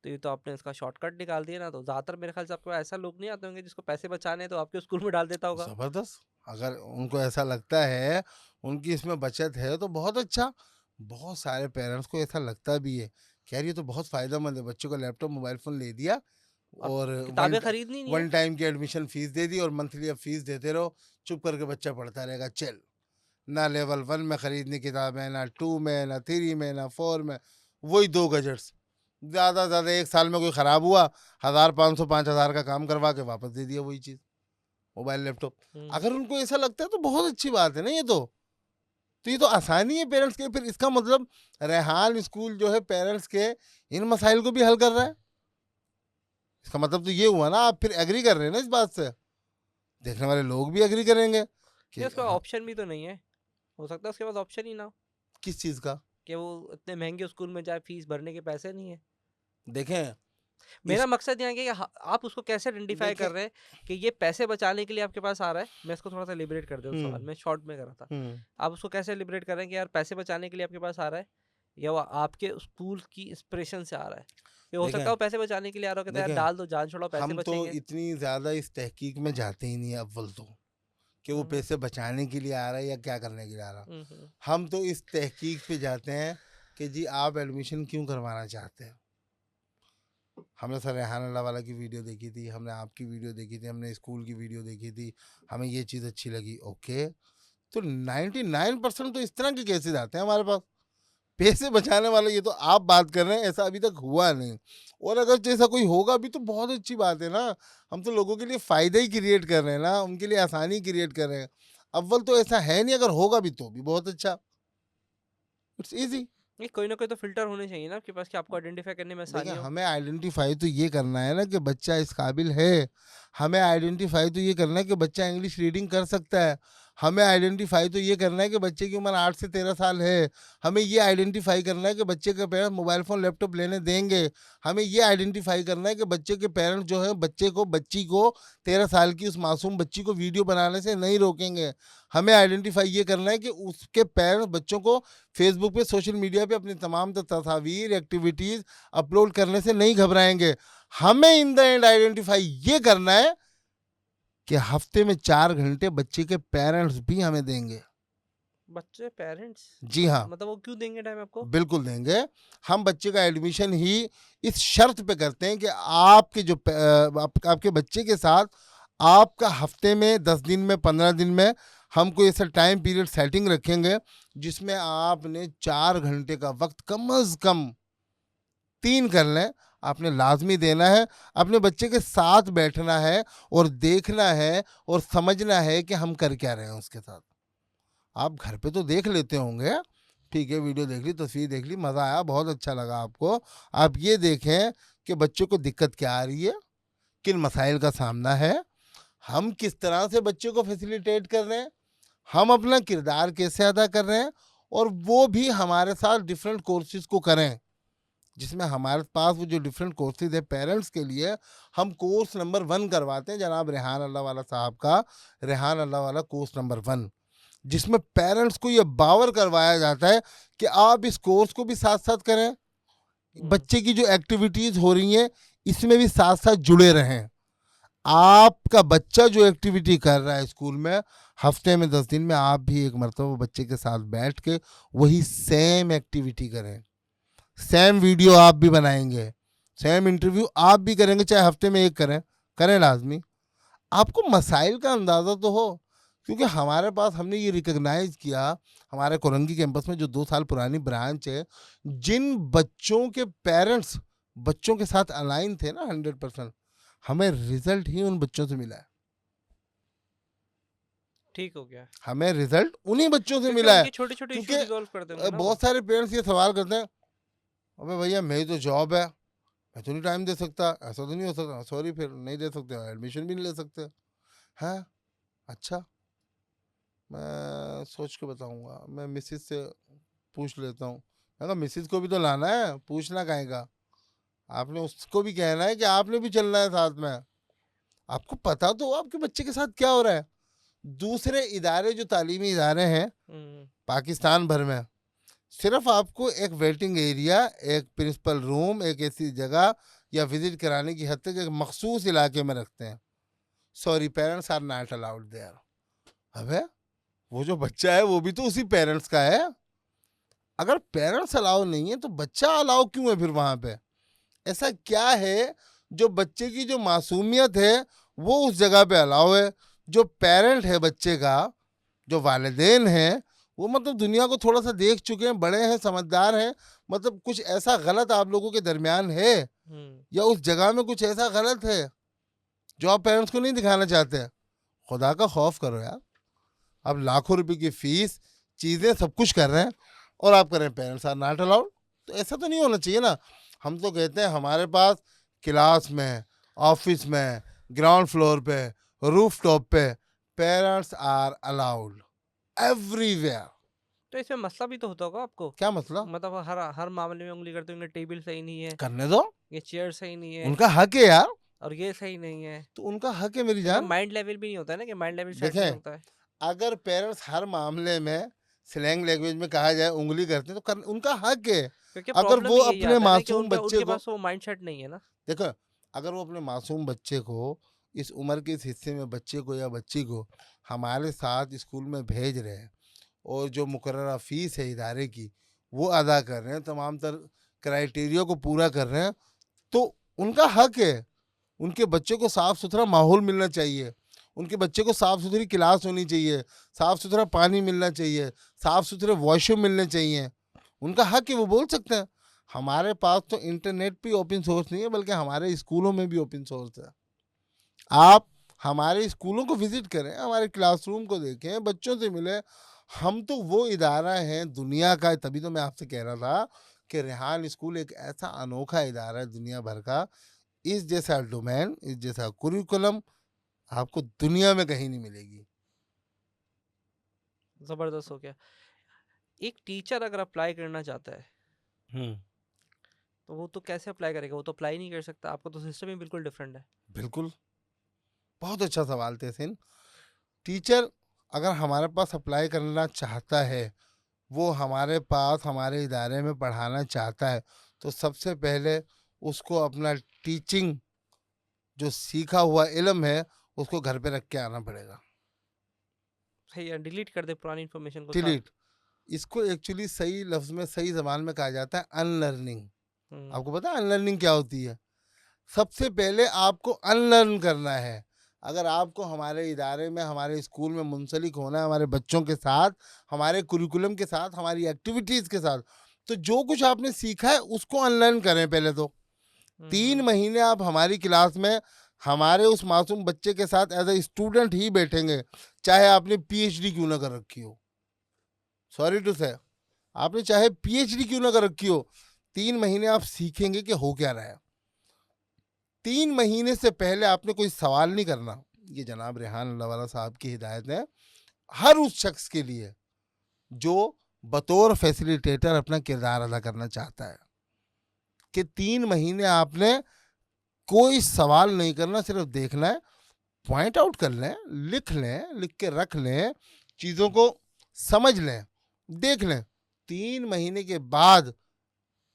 तो ये तो आपने इसका शॉर्टकट निकाल दिया ना। तो ज़्यादातर मेरे ख्याल से आपके पास ऐसा लोग नहीं आते होंगे जिसको पैसे बचाने हैं, तो आपके स्कूल में डाल देता होगा। ज़बरदस्त! अगर उनको ऐसा लगता है, उनकी इसमें बचत है तो बहुत अच्छा। बहुत सारे पेरेंट्स को ऐसा लगता भी है कि यार ये तो बहुत फ़ायदेमंद है, बच्चों को लैपटॉप, मोबाइल फ़ोन ले दिया और और किताबें खरीदनी नहीं है। वन टाइम की एडमिशन फ़ीस दे दी और मंथली अब फ़ीस देते रहो, चुप करके बच्चा पढ़ता रहेगा, चिल। ना लेवल 1 में खरीदनी किताबें, ना 2 में, ना 3 में, ना 4 में, वही 2 गजेट्स। ज़्यादा से ज़्यादा 1 साल में कोई ख़राब हुआ, 1500 5000 का काम करवा के वापस दे दिया वही चीज़, मोबाइल, लैपटॉप। हम्म। अगर उनको ऐसा लगता है तो बहुत अच्छी बात है ना ये तो। तो ये तो आसानी है पेरेंट्स के, फिर इसका मतलब रेहान स्कूल जो है पेरेंट्स के इन मसाइल को भी हल कर रहा है। इसका मतलब तो ये हुआ ना, आप फिर एग्री कर रहे हैं ना इस बात से। देखने वाले लोग भी एग्री करेंगे नहीं कि उसका हाँ, ऑप्शन भी तो नहीं है, हो सकता है उसके पास ऑप्शन ही ना हो किस चीज़ का? कि वो इतने महंगे स्कूल में जाए, फीस भरने के पैसे नहीं है। देखें, मेरा इस मकसद यहाँ है कि आप उसको कैसे आइडेंटिफाई देखें कर रहे हैं कि ये पैसे बचाने के लिए आपके पास आ रहा है। मैं इसको थोड़ा सा लिबरेट कर दूँ, हुँ, सवाल मैं शॉर्ट में कर रहा था। हुँ। आप उसको कैसे लिबरेट कर रहे हैं कि यार पैसे बचाने के लिए आपके पास आ रहा है, या वो आपके स्कूल की इंस्पिरेशन से आ रहा है? ये हो सकता है देखें वो पैसे बचाने के लिए आ रहा हो, कहता है यार देखें, डाल दो, जान छोड़ो, पैसे हम तो बचेंगे। इतनी ज़्यादा इस तहकीक में जाते ही नहीं है अव्वल तो, कि वो हम्म। पैसे बचाने के लिए आ रहा है या क्या करने के लिए आ रहा। हम्म। हम तो इस तहकीक पे जाते हैं कि जी आप एडमिशन क्यों करवाना चाहते हैं। हमने सर रेहान अल्लाह वाला की वीडियो देखी थी, हमने आपकी वीडियो देखी थी, हमने स्कूल की वीडियो देखी थी, हमें ये चीज़ अच्छी लगी, ओके। तो 99% तो इस तरह के केसेस आते हैं हमारे पास। पैसे बचाने वाले ये तो आप बात कर रहे हैं, ऐसा अभी तक हुआ नहीं। और अगर जैसा कोई होगा भी तो बहुत अच्छी बात है ना। हम तो लोगों के लिए फ़ायदा ही क्रिएट कर रहे हैं ना, उनके लिए आसानी क्रिएट कर रहे हैं। अव्वल तो ऐसा है नहीं, अगर होगा भी तो भी बहुत अच्छा। It's easy. नहीं, कोई ना कोई तो फिल्टर होने चाहिए ना आपके पास कि आपको आइडेंटिफाई करने में देखिए, आसानी हो। हमें आइडेंटिफ़ाई तो ये करना है ना कि बच्चा इस काबिल है। हमें आइडेंटिफ़ाई तो ये करना है कि बच्चा इंग्लिश रीडिंग कर सकता है। हमें आइडेंटिफ़ाई तो ये करना है कि बच्चे की उम्र 8 से 13 साल है। हमें ये आइडेंटिफ़ाई करना है कि बच्चे के पेरेंट्स मोबाइल फ़ोन, लैपटॉप लेने देंगे। हमें ये आइडेंटिफ़ाई करना है कि बच्चे के पेरेंट्स जो है बच्चे को, बच्ची को, 13 साल की उस मासूम बच्ची को वीडियो बनाने से नहीं रोकेंगे। हमें आइडेंटिफ़ाई ये करना है कि उसके पेरेंट्स बच्चों को फ़ेसबुक पे, सोशल मीडिया पे अपनी तमाम तस्वीर, एक्टिविटीज़ अपलोड करने से नहीं घबराएंगे। हमें इन द एंड आइडेंटिफाई ये करना है कि हफ्ते में 4 घंटे बच्चे के पेरेंट्स भी हमें देंगे। बच्चे पेरेंट्स? जी हाँ, मतलब वो क्यों देंगे टाइम आपको? बिल्कुल देंगे। हम बच्चे का एडमिशन ही इस शर्त पे करते हैं कि आपके जो आपके बच्चे के साथ आपका हफ्ते में 10 दिन में, 15 दिन में हम कोई ऐसा टाइम पीरियड सेटिंग रखेंगे जिसमें आपने 4 घंटे का वक्त कम अज़ कम 3 कर लें, आपने लाज़मी देना है। अपने बच्चे के साथ बैठना है और देखना है और समझना है कि हम कर क्या रहे हैं उसके साथ। आप घर पे तो देख लेते होंगे, ठीक है, वीडियो देख ली, तस्वीर देख ली, मज़ा आया, बहुत अच्छा लगा आपको। आप ये देखें कि बच्चों को दिक्कत क्या आ रही है, किन मसाइल का सामना है, हम किस तरह से बच्चे को फैसिलिटेट कर रहे हैं, हम अपना किरदार कैसे अदा कर रहे हैं, और वो भी हमारे साथ डिफरेंट कोर्सेज़ को करें। जिसमें हमारे पास वो जो डिफरेंट कोर्सेज है पेरेंट्स के लिए, हम कोर्स नंबर 1 करवाते हैं जनाब रेहान अल्लाह वाला साहब का, रेहान अल्लाह वाला कोर्स नंबर 1, जिसमें पेरेंट्स को ये बावर करवाया जाता है कि आप इस कोर्स को भी साथ साथ करें, हम्म। बच्चे की जो एक्टिविटीज़ हो रही हैं इसमें भी साथ साथ जुड़े रहें। आपका बच्चा जो एक्टिविटी कर रहा है स्कूल में, हफ्ते में 10 दिन में आप भी एक मरतबा बच्चे के साथ बैठ के वही सेम एक्टिविटी करें। सेम वीडियो आप भी बनाएंगे, सेम इंटरव्यू आप भी करेंगे, चाहे हफ्ते में एक करें, करें लाजमी। आपको मसाइल का अंदाज़ा तो हो, क्योंकि हमारे पास हमने ये रिकग्नाइज किया, हमारे कोरंगी कैंपस में जो 2 साल पुरानी ब्रांच है, जिन बच्चों के पेरेंट्स बच्चों के साथ अलाइन थे ना 100%, हमें रिजल्ट ही उन बच्चों से मिला है। ठीक हो गया। हमें रिजल्ट उन्हीं बच्चों से क्योंकि मिला है। उनके छोटे-छोटे इश्यू क्योंकि रिज़ॉल्व कर देंगे ना वो। बहुत सारे पेरेंट्स ये सवाल करते हैं, अबे भैया मेरी तो जॉब है, मैं तो नहीं टाइम दे सकता, ऐसा तो नहीं हो सकता। सॉरी, फिर नहीं दे सकते, एडमिशन भी नहीं ले सकते हैं। अच्छा, मैं सोच के बताऊंगा, मैं मिसिस से पूछ लेता हूँ। मैं कहा मिसिस को भी तो लाना है, पूछना काहे का, आपने उसको भी कहना है कि आपने भी चलना है साथ में। आपको पता तो हो आपके बच्चे के साथ क्या हो रहा है। दूसरे इदारे जो तालीमी इदारे हैं हुँ। पाकिस्तान भर में, सिर्फ आपको एक वेटिंग एरिया, एक प्रिंसिपल रूम, एक ऐसी जगह या विजिट कराने की हद तक एक मखसूस इलाके में रखते हैं। Sorry, parents are not allowed there. अबे वो जो बच्चा है वो भी तो उसी पेरेंट्स का है। अगर पेरेंट्स अलाउ नहीं है तो बच्चा अलाउ क्यों है फिर वहां पे? ऐसा क्या है जो बच्चे की जो मासूमियत है वो उस जगह पे अलाउ है? जो पेरेंट है बच्चे का, जो वालिदैन हैं, वो मतलब दुनिया को थोड़ा सा देख चुके हैं, बड़े हैं, समझदार हैं। मतलब कुछ ऐसा गलत आप लोगों के दरमियान है हुँ। या उस जगह में कुछ ऐसा गलत है जो आप पेरेंट्स को नहीं दिखाना चाहते? खुदा का खौफ करो यार। आप लाखों रुपए की फीस, चीज़ें, सब कुछ कर रहे हैं और आप कर रहे हैं पेरेंट्स आर नॉट अलाउड। तो ऐसा तो नहीं होना चाहिए ना। हम तो कहते हैं हमारे पास क्लास में, ऑफिस में, ग्राउंड फ्लोर पे, रूफ टॉप पे पेरेंट्स आर अलाउड एवरीवेयर। तो इसमें मसला भी तो होता होगा आपको? क्या मसला? मतलब हर हर मामले में उँगली करते होंगे, टेबल सही नहीं है, करने दो, ये चेयर सही नहीं है उनका हक है यार। और ये सही नहीं है। तो उनका हक है मेरी तो क्या जान। माइंड लेवल भी नहीं होता है ना, कि माइंड लेवल सेट नहीं देखें, होता है? अगर पेरेंट्स हर मामले में स्लैंग लैंग्वेज में कहा जाए उंगली करते हैं तो उनका हक है। क्योंकि अगर प्रॉब्लम वो ही यही अपने आता है ना कि मासूम उनका बच्चे उनके को, पास वो माइंडसेट नहीं है ना। देखो, अगर वो अपने मासूम बच्चे को, इस उम्र के इस हिस्से में बच्चे को या बच्ची को हमारे साथ स्कूल में भेज रहे हैं और जो मुकर्ररा फीस है इदारे की वो अदा कर रहे हैं, तमाम तर क्राइटेरिया को पूरा कर रहे हैं, तो उनका हक है। उनके बच्चे को साफ सुथरा माहौल मिलना चाहिए, उनके बच्चे को साफ सुथरी क्लास होनी चाहिए, साफ सुथरा पानी मिलना चाहिए, साफ सुथरे वॉशरूम मिलने चाहिए। उनका हक है, वो बोल सकते हैं। हमारे पास तो इंटरनेट भी ओपन सोर्स नहीं है, बल्कि हमारे स्कूलों में भी ओपन सोर्स है। आप हमारे स्कूलों को विजिट करें, हमारे क्लासरूम को देखें, बच्चों से मिले। हम तो वो इदारा है दुनिया का, तभी तो मैं आपसे कह रहा था कि रेहान स्कूल एक ऐसा अनोखा इदारा है दुनिया भर का। इस जैसा डोमेन, इस जैसा कुरिकुलम आपको दुनिया में कहीं नहीं मिलेगी। ज़बरदस्त हो गया। एक टीचर अगर अप्लाई करना चाहता है, हम्म, तो वो तो कैसे अप्लाई करेगा? वो तो अप्लाई नहीं कर सकता, आपका तो सिस्टम ही बिल्कुल डिफरेंट है। बिल्कुल। बहुत अच्छा सवाल तहसीन। टीचर अगर हमारे पास अप्लाई करना चाहता है, वो हमारे पास हमारे इदारे में पढ़ाना चाहता है, तो सबसे पहले उसको अपना टीचिंग जो सीखा हुआ इल्म है उसको घर पे रख के आना पड़ेगा। सही है, डिलीट कर दे पुरानी इन्फॉर्मेशन को साथ। डिलीट, इसको एक्चुअली सही लफ्ज में, सही जबान में कहा जाता है अनलर्निंग। हुँ। आपको पता है अनलर्निंग क्या होती है? सबसे पहले आपको अनलर्न करना है। अगर आपको हमारे इदारे में, हमारे स्कूल में मुंसलिक होना है, हमारे बच्चों के साथ, हमारे कुरिकुलम के साथ, हमारी एक्टिविटीज़ के साथ, तो जो कुछ आपने सीखा है उसको अनलर्न करें पहले तो। हुँ, 3 हुँ। महीने आप हमारी क्लास में हमारे उस मासूम बच्चे के साथ एज ए स्टूडेंट ही बैठेंगे, चाहे आपने पीएचडी क्यों ना कर रखी हो। सॉरी टू से, आपने चाहे पीएचडी क्यों ना कर रखी हो, 3 महीने आप सीखेंगे कि हो क्या रहा है। 3 महीने से पहले आपने कोई सवाल नहीं करना। ये जनाब रेहान अल्लाहवाला साहब की हिदायत है हर उस शख्स के लिए जो बतौर फैसिलिटेटर अपना किरदार अदा करना चाहता है, कि 3 महीने आपने कोई सवाल नहीं करना, सिर्फ देखना है, पॉइंट आउट कर लें, लिख लें, लिख के रख लें, चीज़ों को समझ लें, देख लें। 3 महीने के बाद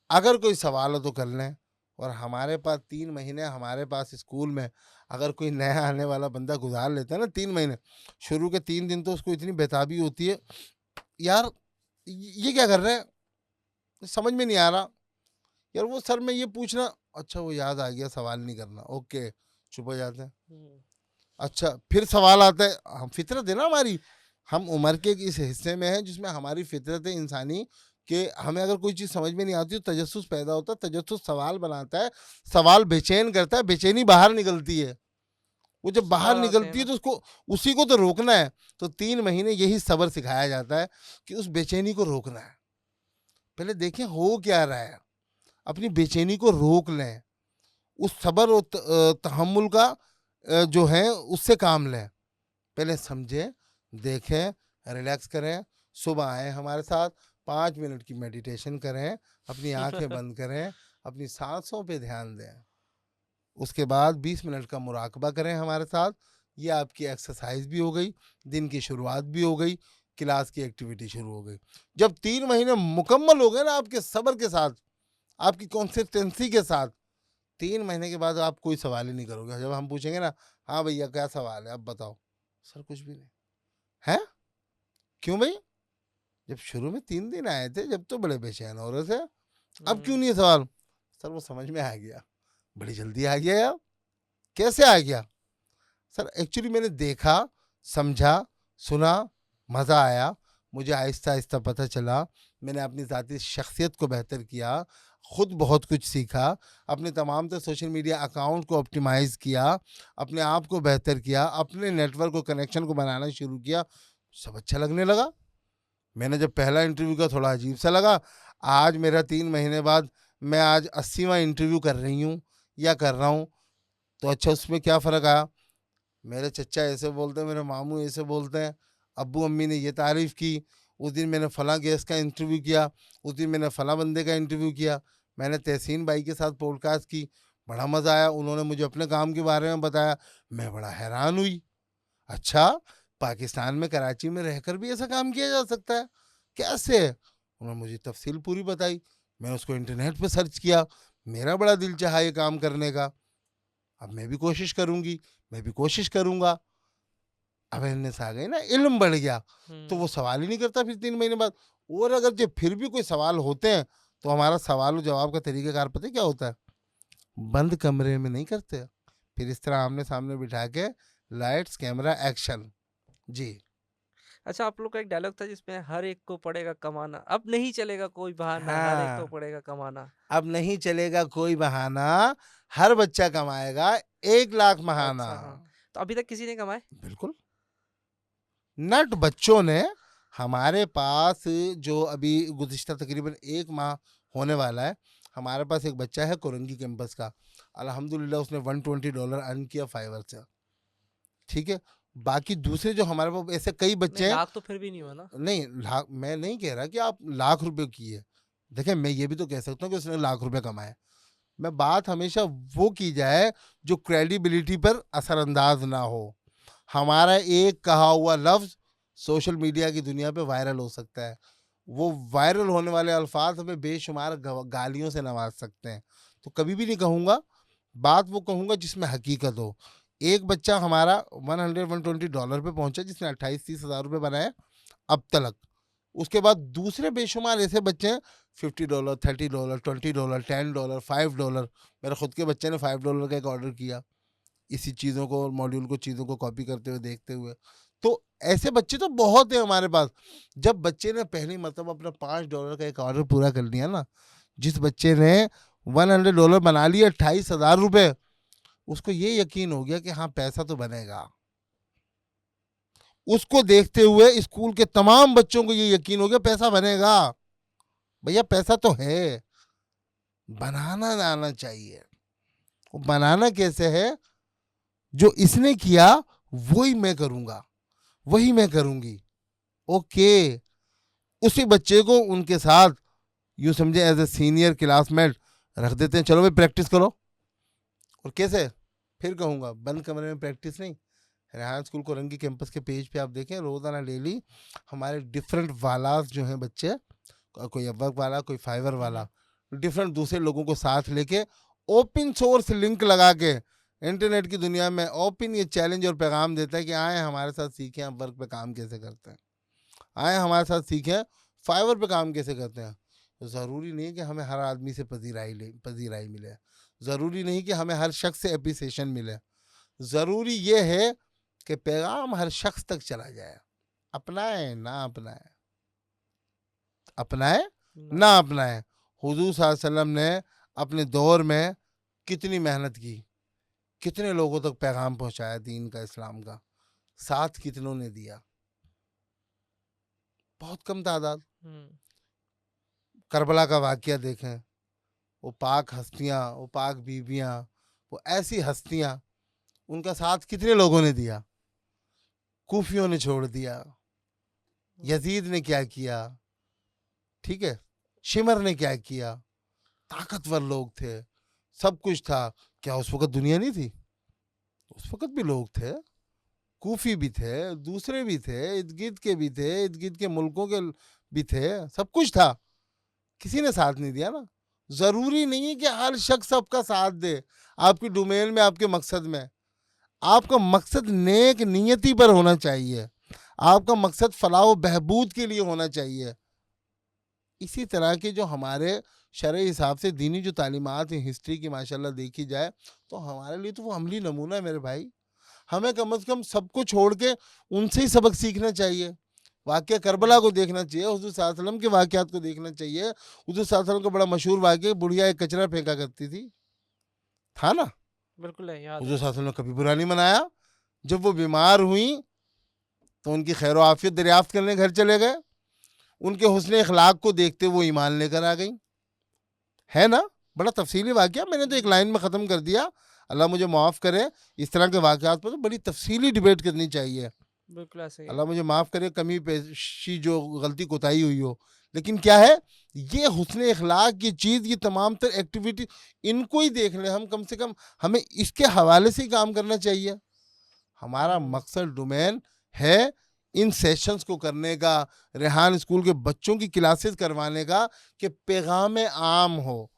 अगर कोई सवाल हो तो कर लें। और हमारे पास 3 महीने, हमारे पास स्कूल में अगर कोई नया आने वाला बंदा गुजार लेता है ना 3 महीने, शुरू के 3 दिन तो उसको इतनी बेताबी होती है, यार ये क्या कर रहे हैं, समझ में नहीं आ रहा। यार वो सर में ये पूछना, अच्छा वो याद आ गया, सवाल नहीं करना, ओके, चुप हो जाते हैं। हुँ। अच्छा फिर सवाल आता है, हम फितरत है ना हमारी, हम उम्र के इस हिस्से में हैं जिसमें हमारी फितरत इंसानी कि हमें अगर कोई चीज़ समझ में नहीं आती तो तजस्सुस पैदा होता है, तजस्सुस सवाल बनाता है, सवाल बेचैन करता है, बेचैनी बाहर निकलती है। वो जब बाहर सवाल आते हैं निकलती है ना। तो उसको उसी को तो रोकना है। तो 3 महीने यही सब्र सिखाया जाता है कि उस बेचैनी को रोकना है। पहले देखें हो क्या रहा है, अपनी बेचैनी को रोक लें, उस सब्र और तहम्मुल का जो है उससे काम लें। पहले समझें, देखें, रिलैक्स करें, सुबह आएँ हमारे साथ, 5 मिनट की मेडिटेशन करें, अपनी आँखें बंद करें, अपनी साँसों पे ध्यान दें। उसके बाद 20 मिनट का मुराकबा करें हमारे साथ। ये आपकी एक्सरसाइज भी हो गई, दिन की शुरुआत भी हो गई, क्लास की एक्टिविटी शुरू हो गई। जब 3 महीने मुकम्मल हो गए ना आपके सब्र के साथ, आपकी कंसिस्टेंसी के साथ, 3 महीने के बाद आप कोई सवाल ही नहीं करोगे। जब हम पूछेंगे ना, हाँ भैया क्या सवाल है, अब बताओ। सर कुछ भी नहीं। हैं? क्यों भई? जब शुरू में 3 दिन आए थे, जब तो बड़े बेचैन हो रहे थे, अब क्यों हुँ। नहीं है सवाल? सर वो समझ में आ गया। बड़ी जल्दी आ गया यार, कैसे आ गया? सर एक्चुअली मैंने देखा, समझा, सुना, मज़ा आया, मुझे आहिस्ता-आहिस्ता पता चला, मैंने अपनी ज़ाती शख्सियत को बेहतर किया, खुद बहुत कुछ सीखा, अपने तमाम तर सोशल मीडिया अकाउंट को ऑप्टिमाइज़ किया, अपने आप को बेहतर किया, अपने नेटवर्क को कनेक्शन को बनाना शुरू किया, सब अच्छा लगने लगा। मैंने जब पहला इंटरव्यू किया थोड़ा अजीब सा लगा, आज मेरा 3 महीने बाद मैं आज 80वाँ इंटरव्यू कर रही हूँ या कर रहा हूँ, तो अच्छा उसमें क्या फ़र्क आया? मेरे चचा ऐसे बोलते हैं, मेरे मामू ऐसे बोलते हैं, अब्बू अम्मी ने ये तारीफ़ की, उस दिन मैंने फ़लाँ गेस्ट का इंटरव्यू किया, उस दिन मैंने फ़लाँ बंदे का इंटरव्यू किया, मैंने तहसीन भाई के साथ पॉडकास्ट की, बड़ा मज़ा आया, उन्होंने मुझे अपने काम के बारे में बताया, मैं बड़ा हैरान हुई। अच्छा, पाकिस्तान में कराची में रहकर भी ऐसा काम किया जा सकता है? कैसे? उन्होंने मुझे तफ़सील पूरी बताई, मैंने उसको इंटरनेट पे सर्च किया, मेरा बड़ा दिल चाहा ये काम करने का। अब मैं भी कोशिश करूँगी, मैं भी कोशिश करूँगा। अवेयरनेस आ गई ना, इल्म बढ़ गया, तो हुँ। वो सवाल ही नहीं करता फिर 3 महीने बाद। और अगर जो फिर भी कोई सवाल होते हैं, तो हमारा सवाल और जवाब का तरीक़ाकार पता है क्या होता है? बंद कमरे में नहीं करते, फिर इस तरह आमने-सामने बिठा के लाइट्स, कैमरा, एक्शन। जी। अच्छा, आप लोग का एक डायलॉग था जिसमें हर एक को पड़ेगा कमाना, अब नहीं चलेगा कोई बहाना, हर एक को हाँ, पड़ेगा कमाना। अब नहीं चलेगा कोई बहाना, हर बच्चा कमाएगा 1 लाख महाना। अच्छा, हाँ। तो अभी तक किसी ने कमाए? बिल्कुल। नट बच्चों ने हमारे पास जो अभी गुज़िश्ता तकरीबन 1 माह होने वाला है, हमारे पास एक बच्चा है कोरंगी कैंपस का। अल्हम्दुलिल्लाह उसने $120 अर्न किया फाइवर से, ठीक है? बाकी दूसरे जो हमारे पास ऐसे कई नहीं, बच्चे हैं। लाख तो फिर भी नहीं हुआ ना? नहीं, लाख मैं नहीं कह रहा कि आप लाख रुपए किए। देखिए, मैं ये भी तो कह सकता हूँ कि उसने लाख रुपए कमाए। मैं बात हमेशा वो की जाए जो क्रेडिबिलिटी पर असरअंदाज ना हो। हमारा एक कहा हुआ लफ्ज़ सोशल मीडिया की दुनिया पे वायरल हो सकता है। वो वायरल होने वाले अल्फाज हमें बेशुमार गालियों से नवाज सकते हैं। तो कभी भी नहीं कहूँगा, बात वो कहूँगा जिसमें हकीकत हो। एक बच्चा हमारा 100-120 डॉलर पे पहुंचा जिसने 28-30 हज़ार रुपये बनाए अब तक। उसके बाद दूसरे बेशुमार ऐसे बच्चे हैं, $50, $30, $20, $10, $5। मेरे खुद के बच्चे ने $5 का एक ऑर्डर किया, इसी चीज़ों को, मॉड्यूल को, चीज़ों को कॉपी करते हुए, देखते हुए। तो ऐसे बच्चे तो बहुत हैं हमारे पास। जब बच्चे ने पहली मरतबा अपना $5 का एक ऑर्डर पूरा कर लिया ना, जिस बच्चे ने $100 बना लिए 28,000 रुपये, उसको ये यकीन हो गया कि हाँ पैसा तो बनेगा। उसको देखते हुए स्कूल के तमाम बच्चों को ये यकीन हो गया पैसा बनेगा। भैया पैसा तो है, बनाना आना चाहिए। वो बनाना कैसे है? जो इसने किया वही मैं करूंगा, वही मैं करूंगी। ओके, उसी बच्चे को उनके साथ यूं समझे एज ए सीनियर क्लासमेट रख देते हैं, चलो भाई प्रैक्टिस करो। और कैसे? फिर कहूंगा बंद कमरे में प्रैक्टिस नहीं। रेहान स्कूल कोरंगी कैंपस के पेज पे आप देखें, रोजाना डेली हमारे डिफरेंट वालास जो हैं बच्चे, कोई अपवर्क वाला, कोई फाइवर हुँ, वाला, हुँ। डिफरेंट दूसरे लोगों को साथ लेके ओपन सोर्स लिंक लगा के इंटरनेट की दुनिया में ओपन ये चैलेंज और पैगाम देता है कि आए हमारे साथ सीखें आप वर्क पे काम कैसे करते हैं, आए हमारे साथ सीखें फाइवर पे काम कैसे करते हैं। तो ज़रूरी नहीं कि हमें हर आदमी से पजीराई मिले, ज़रूरी नहीं कि हमें हर शख्स से एप्रिसिएशन मिले, ज़रूरी ये है कि पैगाम हर शख्स तक चला जाए। अपनाए ना अपनाए, अपनाए ना। ना अपनाएं। हुजूर सल्लल्लाहु अलैहि वसल्लम ने अपने दौर में कितनी मेहनत की, कितने लोगों तक पैगाम पहुंचाया दीन का, इस्लाम का, साथ कितनों ने दिया? बहुत कम तादाद। हुँ। करबला का वाकया देखें, वो पाक हस्तियां, वो पाक बीबियां, वो ऐसी हस्तियां, उनका साथ कितने लोगों ने दिया? कूफियों ने छोड़ दिया। हुँ। यजीद ने क्या किया, ठीक है, शिमर ने क्या किया, ताकतवर लोग थे, सब कुछ था। क्या उस वक्त दुनिया नहीं थी? उस वक्त भी लोग थे, कूफी भी थे, दूसरे भी थे, इर्द गिर्द के भी थे, इर्द गिर्द के मुल्कों के भी थे, सब कुछ था। किसी ने साथ नहीं दिया ना। जरूरी नहीं है कि हर शख्स आपका साथ दे आपकी डोमेन में, आपके मकसद में। आपका मकसद नेक नियति पर होना चाहिए, आपका मकसद फलाह बहबूद के लिए होना चाहिए। इसी तरह के जो हमारे शरई हिसाब से दीनी जो तालीमात हैं, हिस्ट्री की माशाल्लाह देखी जाए तो हमारे लिए तो वो अमली नमूना है मेरे भाई। हमें कम से कम सबको छोड़ के उनसे ही सबक सीखना चाहिए। वाक़या करबला हुँ। को देखना चाहिए, हुज़ूर सल्लल्लाहु अलैहि वसल्लम के वाक़यात को देखना चाहिए। हुज़ूर सल्लल्लाहु अलैहि वसल्लम का बड़ा मशहूर वाक़या, बुढ़िया एक कचरा फेंका करती थी, था ना? बिल्कुल है, याद हुज़ूर है। सल्लल्लाहु अलैहि वसल्लम ने कभी बुरा नहीं मनाया। जब वो बीमार हुई तो उनकी खैर आफियत दरियाफ्त करने घर चले गए। उनके हुस्न अखलाक को देखते वो ईमान लेकर आ गई, है ना? बड़ा तफसीली वाक़या, मैंने तो एक हुँ। लाइन में ख़त्म कर दिया। अल्लाह मुझे माफ़ करे। इस तरह के वाक़यात पर तो बड़ी तफसीली डिबेट करनी चाहिए। बिल्कुल ऐसे ही है। अल्लाह मुझे माफ़ करे कमी पेशी जो गलती कोताही हुई हो। लेकिन क्या है, ये हुस्न अखलाक की चीज़, ये तमाम तर एक्टिविटी, इनको ही देख लें हम, कम से कम हमें इसके हवाले से ही काम करना चाहिए। हमारा हुँ। मकसद डोमेन है इन सेशंस को करने का, रेहान स्कूल के बच्चों की क्लासेस करवाने का, कि पैगाम आम हो,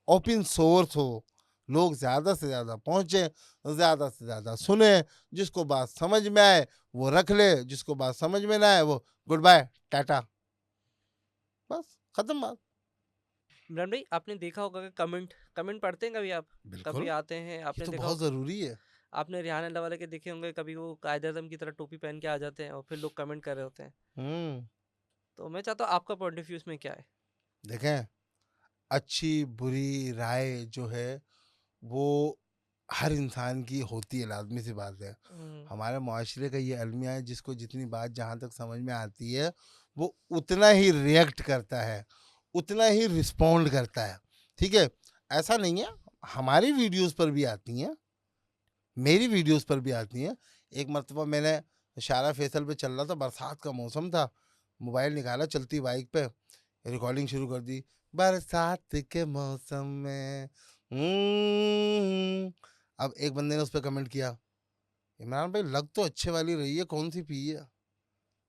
ओपन सोर्स हो, लोग ज़्यादा से ज़्यादा पहुँचे, ज़्यादा से ज़्यादा सुने, जिसको बात समझ में आए वो रख ले, जिसको बात समझ में ना आए वो गुड बाय टाटा, बस खत्म बात। इमरान भाई, आपने देखा होगा कि कमेंट कमेंट पढ़ते हैं कभी आप? कभी बिल्कुल, आते हैं, ये आपने तो देखा बहुत होगा। ज़रूरी है। आपने रिहान अल्लाह वाले के देखे होंगे, कभी वो कायदे-आज़म की तरह टोपी पहन के आ जाते हैं और फिर लोग कमेंट कर रहे होते हैं। हुँ, तो मैं चाहता हूँ आपका पॉइंट ऑफ व्यू इसमें क्या है? देखें, अच्छी बुरी राय जो है वो हर इंसान की होती है, लाज़मी सी बात है। हुँ। हमारे मुआशरे का ये अलमिया है, जिसको जितनी बात जहाँ तक समझ में आती है, वो उतना ही रिएक्ट करता है, उतना ही रिस्पॉन्ड करता है, ठीक है? ऐसा नहीं है, हमारी वीडियोज़ पर भी आती हैं, मेरी वीडियोज़ पर भी आती हैं। एक मर्तबा मैंने शारा फैसल पे चल रहा था, बरसात का मौसम था, मोबाइल निकाला चलती बाइक पे, रिकॉर्डिंग शुरू कर दी। बरसात के मौसम में अब एक बंदे ने उस पे कमेंट किया, इमरान भाई लग तो अच्छे वाली रही है, कौन सी पी है?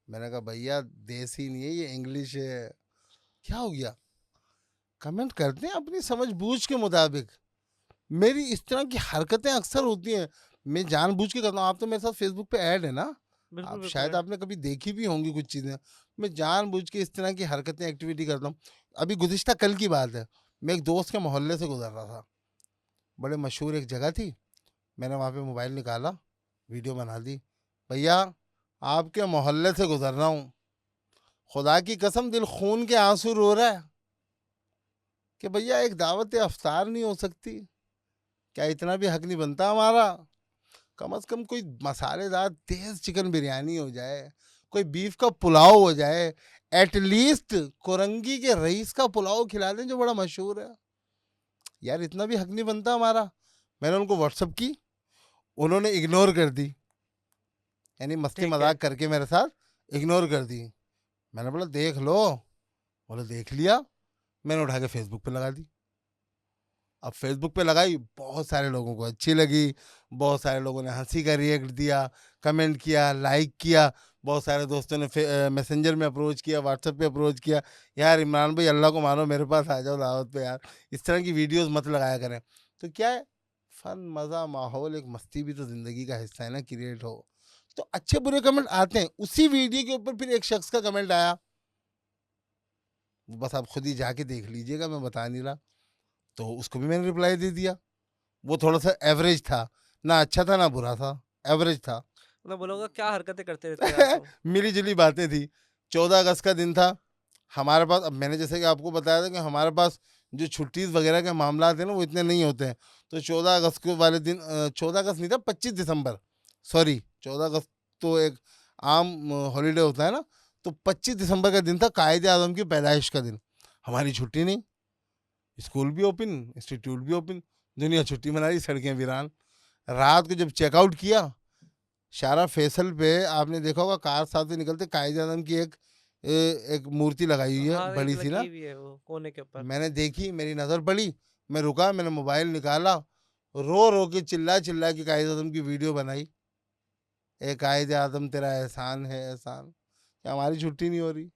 मैंने कहा भैया देसी नहीं है ये, इंग्लिश है। क्या हो गया? कमेंट करते हैं अपनी समझ बूझ के मुताबिक। मेरी इस तरह की हरकतें अक्सर होती हैं, मैं जानबूझ के करता हूँ। आप तो मेरे साथ फेसबुक पे ऐड है ना, बिल्कुल, आप बिल्कुल शायद है। आपने कभी देखी भी होंगी कुछ चीज़ें। मैं जानबूझ के इस तरह की हरकतें, एक्टिविटी करता हूँ। अभी गुज़िश्ता कल की बात है, मैं एक दोस्त के मोहल्ले से गुजर रहा था, बड़े मशहूर एक जगह थी, मैंने वहाँ पे मोबाइल निकाला, वीडियो बना दी। भैया आपके मोहल्ले से गुजर रहा हूँ, खुदा की कसम दिल खून के आंसू रो रहा है कि भैया एक दावत अफ्तार नहीं हो सकती? क्या इतना भी हक नहीं बनता हमारा? कम से कम कोई मसालेदार तेज चिकन बिरयानी हो जाए, कोई बीफ का पुलाव हो जाए, एटलीस्ट कोरंगी के रईस का पुलाव खिला दें जो बड़ा मशहूर है। यार इतना भी हक नहीं बनता हमारा? मैंने उनको व्हाट्सअप की, उन्होंने इग्नोर कर दी, यानी मस्ती ठीक है। मजाक करके मेरे साथ इग्नोर कर दी। मैंने बोला देख लो, बोले देख लिया। मैंने उठा के फेसबुक पे लगा दी। अब फेसबुक पे लगाई, बहुत सारे लोगों को अच्छी लगी, बहुत सारे लोगों ने हंसी का रिएक्ट दिया, कमेंट किया, लाइक किया, बहुत सारे दोस्तों ने मैसेंजर में अप्रोच किया, व्हाट्सएप पे अप्रोच किया, यार इमरान भाई अल्लाह को मानो मेरे पास आ जाओ दावत पे यार, इस तरह की वीडियोस मत लगाया करें। तो क्या है, फन मज़ा माहौल एक मस्ती भी तो ज़िंदगी का हिस्सा है ना, क्रिएट हो। तो अच्छे बुरे कमेंट आते हैं। उसी वीडियो के ऊपर फिर एक शख्स का कमेंट आया, बस आप खुद ही जाके देख लीजिएगा, मैं बता नहीं रहा। तो उसको भी मैंने रिप्लाई दे दिया। वो थोड़ा-सा एवरेज था, ना अच्छा था ना बुरा था, एवरेज था। मतलब बोलोगे क्या हरकतें करते रहते हो यार तुम? मिली-जुली बातें थी। 14 अगस्त का दिन था, हमारे पास, अब मैंने जैसे कि आपको बताया था कि हमारे पास जो छुट्टीज़ वगैरह के मामलात हैं ना, वो इतने नहीं होते हैं। तो 14 अगस्त को वाले दिन 14 अगस्त नहीं था, 25 दिसंबर, सॉरी 14 अगस्त तो एक आम हॉलिडे होता है ना, तो 25 दिसंबर का दिन था कायदे-आज़म की पैदाइश का दिन। हमारी छुट्टी नहीं, स्कूल भी ओपन, इंस्टीट्यूट भी ओपन, दुनिया छुट्टी मना रही, सड़कें वीरान। रात को जब चेकआउट किया, शारा फैसल पे आपने देखा होगा कार साथ से निकलते कायदे-आज़म की एक मूर्ति लगाई हुई है, हाँ, एक बड़ी सी लगी ना। हुई है वो कोने के ऊपर। मैंने देखी, मेरी नज़र पड़ी, मैं रुका, मैंने मोबाइल निकाला, रो-रो के चिल्ला-चिल्ला के कायदे-आज़म की वीडियो बनाई। ए कायदे-आज़म तेरा एहसान है एहसान, क्या हमारी छुट्टी नहीं हो रही?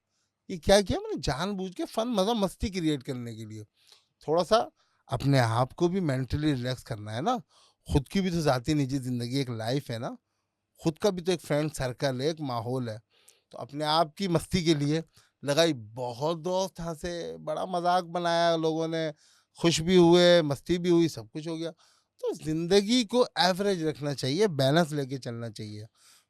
ये क्या किया मैंने जानबूझ के, फन मज़ा मस्ती क्रिएट करने के लिए। थोड़ा-सा अपने आप को भी मेंटली रिलैक्स करना है ना, खुद की भी तो ज़ाती निजी ज़िंदगी एक लाइफ़ है ना, खुद का भी तो एक फ्रेंड सर्कल है, एक माहौल है। तो अपने आप की मस्ती के लिए लगाई, बहुत दोस्त हँसे, बड़ा मज़ाक बनाया लोगों ने, खुश भी हुए, मस्ती भी हुई, सब कुछ हो गया। तो ज़िंदगी को एवरेज रखना चाहिए, बैलेंस लेके चलना चाहिए।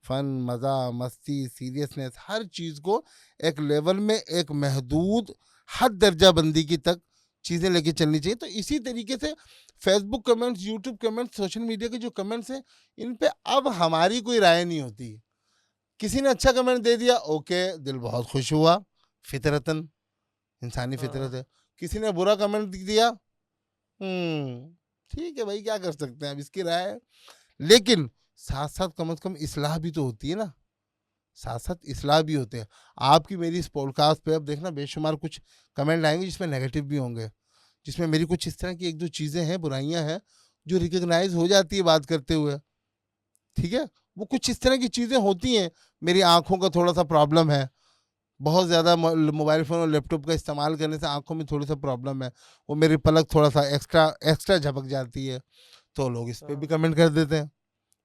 फ़न, मज़ा, मस्ती, सीरियसनेस, हर चीज़ को एक लेवल में, एक महदूद हद दर्जाबंदी की तक चीज़ें लेके चलनी चाहिए। तो इसी तरीके से Facebook comments, YouTube comments, social media के जो कमेंट्स हैं, इन पे अब हमारी कोई राय नहीं होती। किसी ने अच्छा कमेंट दे दिया, ओके, दिल बहुत खुश हुआ, फितरतन, इंसानी फितरत हाँ, है। किसी ने बुरा कमेंट दिया, ठीक है भाई, क्या कर सकते हैं, अब इसकी राय है। लेकिन साथ साथ कम से कम इस्लाह भी तो होती है ना, साथ साथ इस्लाह भी होते हैं। आपकी मेरी इस पॉडकास्ट पे अब देखना बेशुमार कुछ कमेंट आएंगे जिसमें नेगेटिव भी होंगे, जिसमें मेरी कुछ इस तरह की एक दो चीज़ें हैं, बुराइयां हैं, जो रिकग्नाइज हो जाती है बात करते हुए, ठीक है। वो कुछ इस तरह की चीज़ें होती हैं, मेरी आंखों का थोड़ा सा प्रॉब्लम है, बहुत ज़्यादा मोबाइल फ़ोन और लैपटॉप का इस्तेमाल करने से आंखों में थोड़ी सा प्रॉब्लम है, वो मेरी पलक थोड़ा सा एक्स्ट्रा एक्स्ट्रा झपक जाती है, तो लोग इस पे भी हाँ। कमेंट कर देते हैं,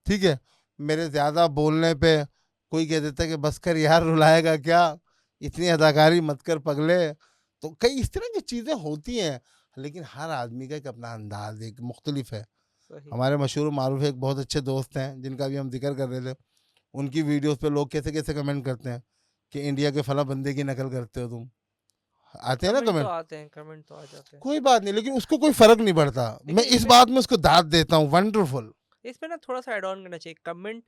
ठीक है। मेरे ज़्यादा बोलने पे कोई कह देता है कि बस कर यार, रुलाएगा क्या, इतनी अदाकारी मत कर पगले। तो कई इस तरह की चीज़ें होती हैं, लेकिन हर आदमी का एक अपना अंदाज एक मुख्तलिफ है। सही। हमारे मशहूर मारूफ एक बहुत अच्छे दोस्त हैं जिनका भी हम जिक्र कर रहे थे, उनकी वीडियोस पे लोग कैसे कैसे कमेंट करते हैं कि इंडिया के फला बंदे की नकल करते हो तुम, आते हैं ना कमेंट तो कमेंट। आते हैं, कमेंट तो आ जाते हैं। कोई बात नहीं, लेकिन उसको कोई फर्क नहीं पड़ता, मैं लेकिन इस इसमें बात में उसको दाद देता हूँ, वंडरफुल। इसमें ना थोड़ा-सा ऐड ऑन करना चाहिए। कमेंट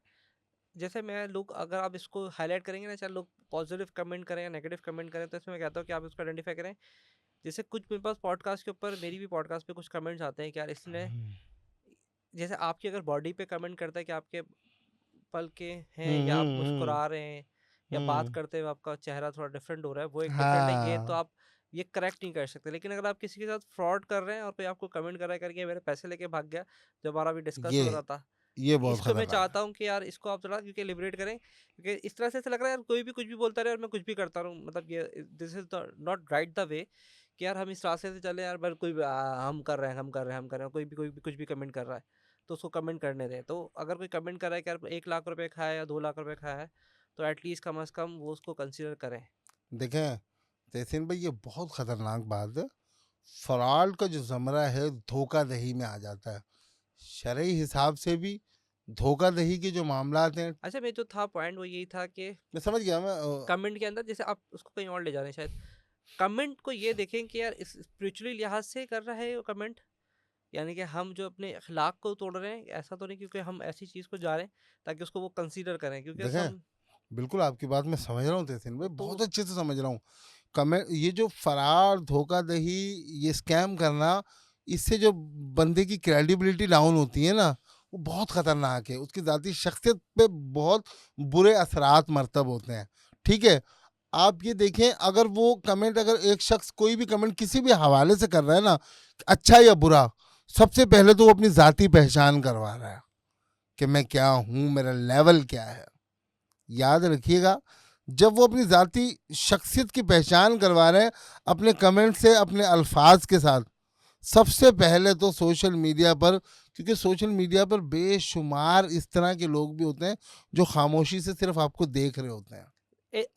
जैसे मैं लोग अगर आप इसको हाइलाइट करेंगे ना, चाहे लोग पॉजिटिव कमेंट करें या नेगेटिव कमेंट करें, तो इसमें मैं कहता हूँ कि आप इसको आइडेंटिफाई करें। जैसे कुछ मेरे पास पॉडकास्ट के ऊपर, मेरी भी पॉडकास्ट पे कुछ कमेंट्स आते हैं कि यार इसने, जैसे आपकी अगर बॉडी पे कमेंट करता है कि आपके पल के हैं हम्म या आप हम्म मुस्कुरा रहे हैं या बात हम्म करते हुए आपका चेहरा थोड़ा डिफरेंट हो रहा है, वो एक डिफरेंट है, ये तो हाँ, आप ये करेक्ट नहीं कर सकते। लेकिन अगर आप किसी के साथ फ्रॉड कर रहे हैं और कोई आपको कमेंट कर रहा है करके मेरे पैसे लेके भाग गया, जब हमारा भी डिस्कस ये हो रहा था, ये बहुत इसको मैं खतरनाक है। चाहता हूँ कि यार इसको आप थोड़ा क्योंकि लिबरेट करें, क्योंकि इस तरह से ऐसा लग रहा है यार कोई भी कुछ भी बोलता रहे और मैं कुछ भी करता रहूँ, मतलब ये this is not right the way कि यार हम इस रास्ते से चले यार, बस कोई भी, हम कर रहे हैं, हम कर रहे हैं, हम कर रहे हैं, कोई भी कुछ भी कमेंट कर रहा है तो उसको कमेंट करने दें। तो अगर कोई कमेंट कर रहा है कि यार 1 लाख रुपए खाया या 2 लाख रुपए खाया है, तो एटलीस्ट कम अज़ कम वो उसको कंसिडर करें। देखें तहसीन भाई, ये बहुत खतरनाक बात है। फ्रॉड का जो ज़मरा है धोखाधही में आ जाता है, शरई हिसाब से भी धोखाधही के जो मामलात हैं। अच्छा, मैं जो था पॉइंट वो यही था कि मैं समझ गया, मैं कमेंट के अंदर जैसे आप उसको कहीं और ले जा रहे हैं शायद, कमेंट को ये देखें कि यार इस स्पिरिचुअली लिहाज से कर रहा है वो कमेंट, यानी कि हम जो अपने अखलाक को तोड़ रहे हैं, ऐसा तो नहीं क्योंकि हम ऐसी चीज़ को जा रहे हैं ताकि उसको वो कंसीडर करें, क्योंकि देखें, सम बिल्कुल आपकी बात मैं समझ रहा हूँ तहसीन भाई, तो बहुत अच्छे से समझ रहा हूँ। कमेंट, ये जो फरार, धोखाधही, ये स्कैम करना, इससे जो बंदे की क्रेडिबिलिटी डाउन होती है ना, वो बहुत खतरनाक है, उसकी ज़ाती शख्सियत पे बहुत बुरे असरात मरतब होते हैं, ठीक है। आप ये देखें, अगर वो कमेंट, अगर एक शख्स कोई भी कमेंट किसी भी हवाले से कर रहा है ना, अच्छा या बुरा, सबसे पहले तो वो अपनी ज़ाती पहचान करवा रहा है कि मैं क्या हूँ, मेरा लेवल क्या है। याद रखिएगा, जब वो अपनी ज़ाती शख्सियत की पहचान करवा रहे हैं अपने कमेंट से, अपने अल्फाज के साथ, सबसे पहले तो सोशल मीडिया पर, क्योंकि सोशल मीडिया पर बेशुमार इस तरह के लोग भी होते हैं जो खामोशी से सिर्फ आपको देख रहे होते हैं।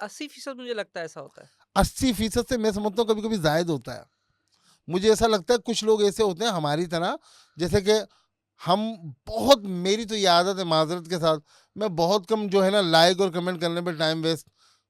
80% मुझे लगता है ऐसा होता है। 80% से मैं समझता हूँ कभी कभी जायद होता है। मुझे ऐसा लगता है कुछ लोग ऐसे होते हैं हमारी तरह, जैसे कि हम बहुत, मेरी तो ये आदत है माजरत के साथ, मैं बहुत कम जो है ना लाइक और कमेंट करने पे टाइम वेस्ट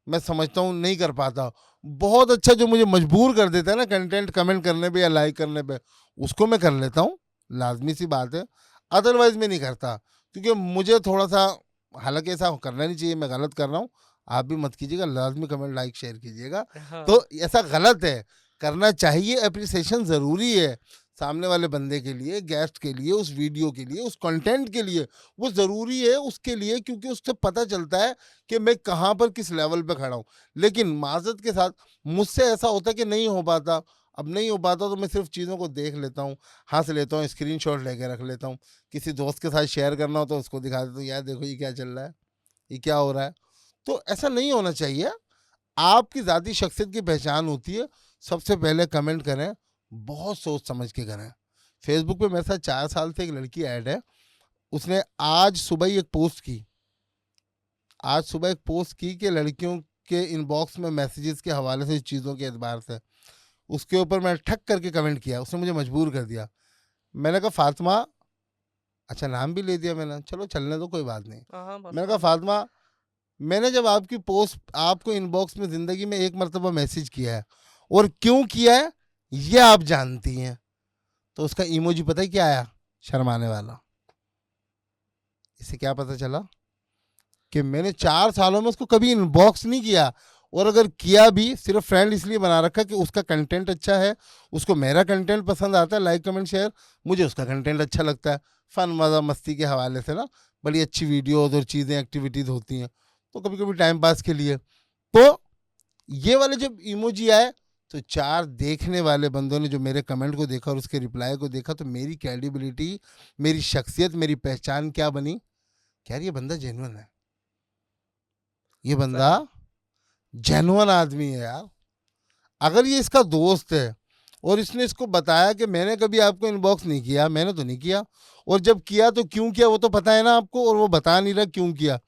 मैं समझता हूँ नहीं कर पाता। बहुत अच्छा जो मुझे मजबूर कर देता है ना कंटेंट कमेंट करने पे या लाइक करने पे, उसको मैं कर लेता हूँ, लाजमी सी बात है। अदरवाइज मैं नहीं करता, क्योंकि मुझे थोड़ा सा, हालांकि ऐसा करना नहीं चाहिए, मैं गलत कर रहा हूँ, आप भी मत कीजिएगा, लाजमी कमेंट लाइक शेयर कीजिएगा। हाँ, तो ऐसा गलत है, करना चाहिए, अप्रिसिएशन ज़रूरी है सामने वाले बंदे के लिए, गेस्ट के लिए, उस वीडियो के लिए, उस कंटेंट के लिए, वो ज़रूरी है उसके लिए, क्योंकि उससे पता चलता है कि मैं कहाँ पर किस लेवल पे खड़ा हूँ। लेकिन माज़रत के साथ मुझसे ऐसा होता है कि नहीं हो पाता। अब नहीं हो पाता तो मैं सिर्फ चीज़ों को देख लेता हूँ, हंस लेता हूँ, स्क्रीनशॉट लेके रख लेता हूँ। किसी दोस्त के साथ शेयर करना हो तो उसको दिखा देता हूँ, यार देखो ये क्या चल रहा है, ये क्या हो रहा है। तो ऐसा नहीं होना चाहिए। आपकी ज़ाती शख्सियत की पहचान होती है। सबसे पहले कमेंट करें, बहुत सोच समझ के करें। फेसबुक पे मेरे साथ 4 साल से एक लड़की ऐड है, उसने आज सुबह ही एक पोस्ट की, आज सुबह एक पोस्ट की कि लड़कियों के इनबॉक्स में मैसेजेस के हवाले से, चीज़ों के एतबार से, उसके ऊपर मैं ठक करके कमेंट किया, उसने मुझे मजबूर कर दिया। मैंने कहा फातिमा, अच्छा नाम भी ले दिया मैंने, चलो चलने दो कोई बात नहीं। हाँ, हाँ, मैंने कहा मसला नहीं। फातिमा, मैंने जब आपकी पोस्ट आपको इनबॉक्स में ज़िंदगी में एक मरतबा मैसेज किया है, और क्यों किया है ये आप जानती हैं। तो उसका इमोजी पता है क्या आया, शर्माने वाला। इससे क्या पता चला कि मैंने 4 सालों में उसको कभी इनबॉक्स नहीं किया, और अगर किया भी सिर्फ फ्रेंड इसलिए बना रखा कि उसका कंटेंट अच्छा है, उसको मेरा कंटेंट पसंद आता है, लाइक कमेंट शेयर, मुझे उसका कंटेंट अच्छा लगता है, फन मज़ा मस्ती के हवाले से ना, बड़ी अच्छी वीडियोज़ और चीज़ें एक्टिविटीज़ होती हैं, तो कभी कभी टाइम पास के लिए। तो ये वाले जब इमोजी आए, तो 4 देखने वाले बंदों ने जो मेरे कमेंट को देखा और उसके रिप्लाई को देखा, तो मेरी क्रेडिबिलिटी, मेरी शख्सियत, मेरी पहचान क्या बनी, क्या ये बंदा जेन्युइन है, ये बंदा सही। जेन्युइन आदमी है यार। अगर ये इसका दोस्त है और इसने इसको बताया कि मैंने कभी आपको इनबॉक्स नहीं किया, मैंने तो नहीं किया, और जब किया तो क्यों किया वो तो पता है ना आपको, और वो बता नहीं रहा क्यों किया,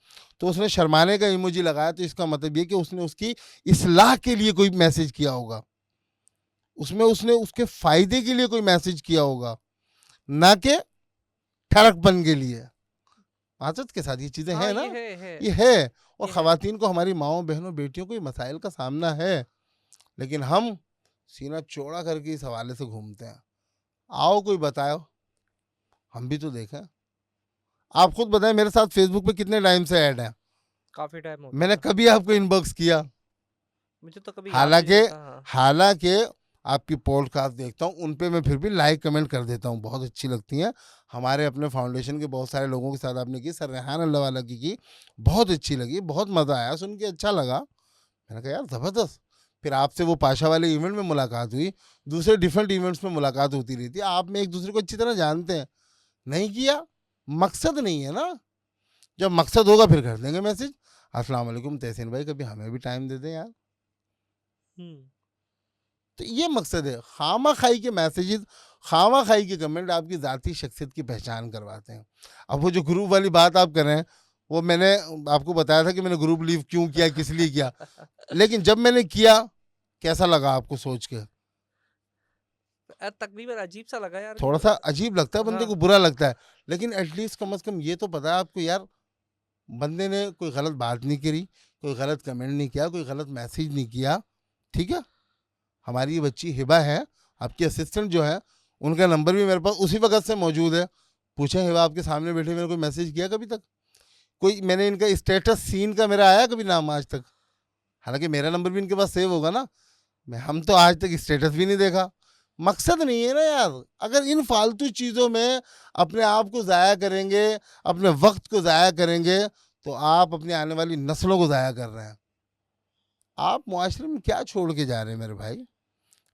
तो उसने शर्माने का इमोजी लगाया, तो इसका मतलब ये कि उसने उसकी इस्लाह के लिए कोई मैसेज किया होगा, उसमें उसने उसके फायदे के लिए कोई मैसेज किया होगा, ना कि ठरकपन के लिए। आदत के साथ ये चीज़ें हाँ, हैं ये ना, है, ये है। और ये है। ख़वातीन को, हमारी माओ बहनों बेटियों को ये मसाइल का सामना है, लेकिन हम सीना चौड़ा करके इस हवाले से घूमते हैं। आओ कोई बताओ, हम भी तो देखें। आप खुद बताएं, मेरे साथ फेसबुक पे कितने टाइम से ऐड है, काफ़ी टाइम हो गया मैंने था। कभी आपको इनबॉक्स किया? मुझे तो कभी याद भी हालांकि नहीं था। हाँ। हालांकि आपकी पॉडकास्ट देखता हूँ, उन पे मैं फिर भी लाइक कमेंट कर देता हूँ, बहुत अच्छी लगती हैं। हमारे अपने फाउंडेशन के बहुत सारे लोगों के साथ आपने की, सर रेहान अल्लाह वाला की, बहुत अच्छी लगी, बहुत मज़ा आया, सुन के अच्छा लगा। मैंने कहा यार ज़बरदस्त। फिर आपसे वो पाशा वाले इवेंट में मुलाकात हुई, दूसरे डिफरेंट इवेंट्स में मुलाकात होती रहती है, आप में एक दूसरे को अच्छी तरह जानते हैं। नहीं किया, मकसद नहीं है ना, जब मकसद होगा फिर कर देंगे मैसेज, अस्सलाम वालेकुम तहसीन भाई, कभी हमें भी टाइम दे दें यार। हुँ। तो ये मकसद है, खामा खाई के मैसेजेस, खामा खाई के कमेंट आपकी ज़ाती शख्सियत की पहचान करवाते हैं। अब वो जो ग्रुप वाली बात आप कर रहे हैं, वो मैंने आपको बताया था कि मैंने ग्रुप लीव क्यों किया, किस लिए किया, लेकिन जब मैंने किया, कैसा लगा आपको सोच के? तकरीबन अजीब-सा लगा यार कि थोड़ा सा अजीब लगता है, बंदे हाँ। को बुरा लगता है, लेकिन एटलीस्ट कम से कम ये तो पता है आपको यार, बंदे ने कोई गलत बात नहीं करी, कोई गलत कमेंट नहीं किया, कोई गलत मैसेज नहीं किया, ठीक है। हमारी ये बच्ची हिबा है, आपकी असिस्टेंट जो है, उनका नंबर भी मेरे पास उसी वक्त से मौजूद है। पूछे हिबा आपके सामने बैठे मैंने कोई मैसेज किया कभी तक, कोई मैंने इनका स्टेटस सीन का मेरा आया कभी नाम आज तक? हालांकि मेरा नंबर भी इनके पास सेव होगा ना, मैं हम तो आज तक स्टेटस भी नहीं देखा। मकसद नहीं है ना यार। अगर इन फालतू चीज़ों में अपने आप को ज़ाया करेंगे, अपने वक्त को ज़ाया करेंगे, तो आप अपनी आने वाली नस्लों को ज़ाया कर रहे हैं। आप मुआशरे में क्या छोड़ के जा रहे हैं मेरे भाई?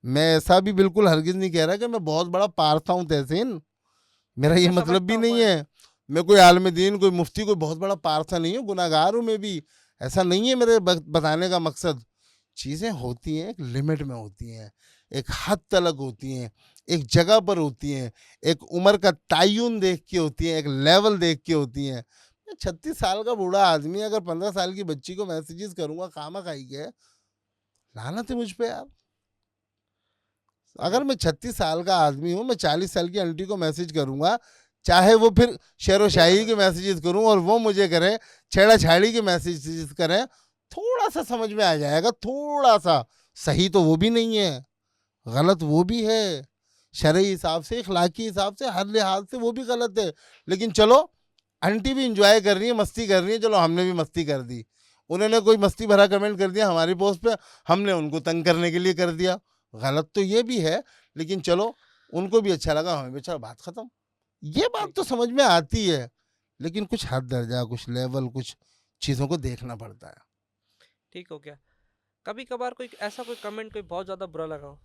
मैं ऐसा भी बिल्कुल हरगिज़ नहीं कह रहा कि मैं बहुत बड़ा पारसा हूँ तहसीन, मेरा ये मैं मतलब समझता भी हूँ नहीं है। मैं कोई आलिम दीन, कोई मुफ्ती, कोई बहुत बड़ा पारसा नहीं हूँ, गुनाहगार हूँ मैं भी, ऐसा नहीं है मेरे बताने का मकसद। चीज़ें होती हैं, एक लिमिट में होती हैं, एक हद तलक होती हैं, एक जगह पर होती हैं, एक उम्र का तयन देख के होती हैं, एक लेवल देख के होती हैं। मैं 36 साल का बूढ़ा आदमी अगर 15 साल की बच्ची को मैसेजेस करूँगा खामा खाई के, लानत है मुझ पे यार। सही। अगर मैं 36 साल का आदमी हूँ, मैं 40 साल की आंटी को मैसेज करूँगा, चाहे वो फिर शेर व शायरी बेहद के मैसेजेस करूँ और वो मुझे करे, छेड़ा छाड़ी के मैसेजेस करें, थोड़ा सा समझ में आ जाएगा, थोड़ा सा। सही तो वो भी नहीं है, गलत वो भी है, शरई हिसाब से, इखलाकी हिसाब से, हर लिहाज से वो भी गलत है। लेकिन चलो, आंटी भी इंजॉय कर रही है, मस्ती कर रही है, चलो हमने भी मस्ती कर दी। उन्होंने कोई मस्ती भरा कमेंट कर दिया हमारी पोस्ट पे, हमने उनको तंग करने के लिए कर दिया। गलत तो ये भी है, लेकिन चलो उनको भी अच्छा लगा, हमें भी अच्छा, बात खत्म। ये बात ठीक तो है, समझ में आती है, लेकिन कुछ हद दर्जा, कुछ लेवल, कुछ चीज़ों को देखना पड़ता है। ठीक हो गया। कभी कभार कोई ऐसा कोई कमेंट कोई बहुत ज़्यादा बुरा लगा हो?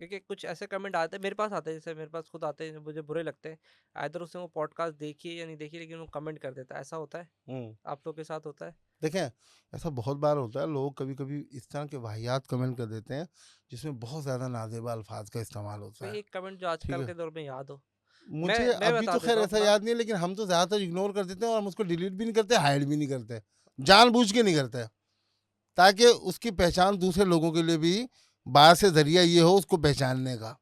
क्योंकि कुछ ऐसे कमेंट आते हैं, मेरे पास आते हैं, जैसे मेरे पास खुद आते हैं जो मुझे बुरे लगते हैं। आइदर उसने वो पॉडकास्ट देखी है या नहीं देखी, लेकिन वो कमेंट कर देता है। ऐसा होता है? हम्म। आप लोग के साथ होता है? देखें, ऐसा बहुत बार होता है, लोग कभी कभी इस तरह के वाहियात कमेंट कर देते हैं जिसमें बहुत ज़्यादा नाजेबा अल्फाज का इस्तेमाल होता कोई है। एक कमेंट जो ठीक आजकल है, के दौर में याद हो? मैं मुझे मैं अभी बता तो खैर देता हूँ ऐसा अपना। याद नहीं है, लेकिन हम तो ज़्यादातर इग्नोर कर देते हैं, और हम उसको डिलीट भी नहीं करते, हाइड भी नहीं करते, जानबूझ के नहीं करते, ताकि उसकी पहचान दूसरे लोगों के लिए भी बाहर से जरिया ये हो उसको पहचानने का।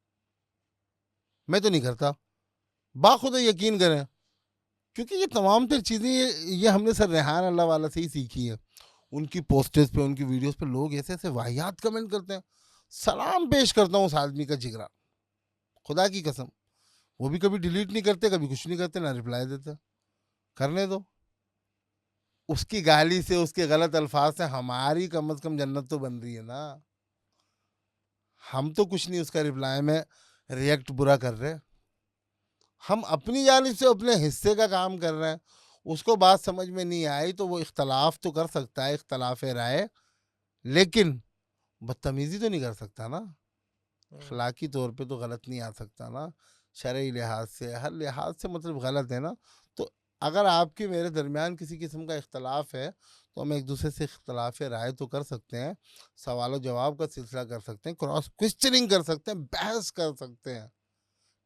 मैं तो नहीं करता, बाखुदा यकीन करें, क्योंकि ये तमाम तर चीज़ें ये हमने सर रेहान अल्लाह वाला से ही सीखी है। उनकी पोस्टर्स पे, उनकी वीडियोस पे लोग ऐसे ऐसे वाहियात कमेंट करते हैं। सलाम पेश करता हूँ उस आदमी का, जिगरा, खुदा की कसम। वो भी कभी डिलीट नहीं करते, कभी कुछ नहीं करते, ना रिप्लाई देते। करने दो, उसकी गाली से, उसके गलत अल्फाज से हमारी कम अज कम जन्नत तो बन रही है ना। हम तो कुछ नहीं उसका रिप्लाई में रिएक्ट बुरा कर रहे, हम अपनी जानिब से अपने हिस्से का काम कर रहे हैं। उसको बात समझ में नहीं आई तो वो इख्तलाफ तो कर सकता है, इख्तलाफ राय, लेकिन बदतमीजी तो नहीं कर सकता ना। हम्म, अखलाकी तौर पे तो गलत नहीं आ सकता ना, शरई लिहाज से, हर लिहाज से मतलब गलत है ना। तो अगर आपके मेरे दरमियान किसी किस्म का इख्तलाफ है, तो हम एक दूसरे से इख्तलाफ राय तो कर सकते हैं, सवाल जवाब का सिलसिला कर सकते हैं, क्रॉस क्वेश्चनिंग कर सकते हैं, बहस कर सकते हैं,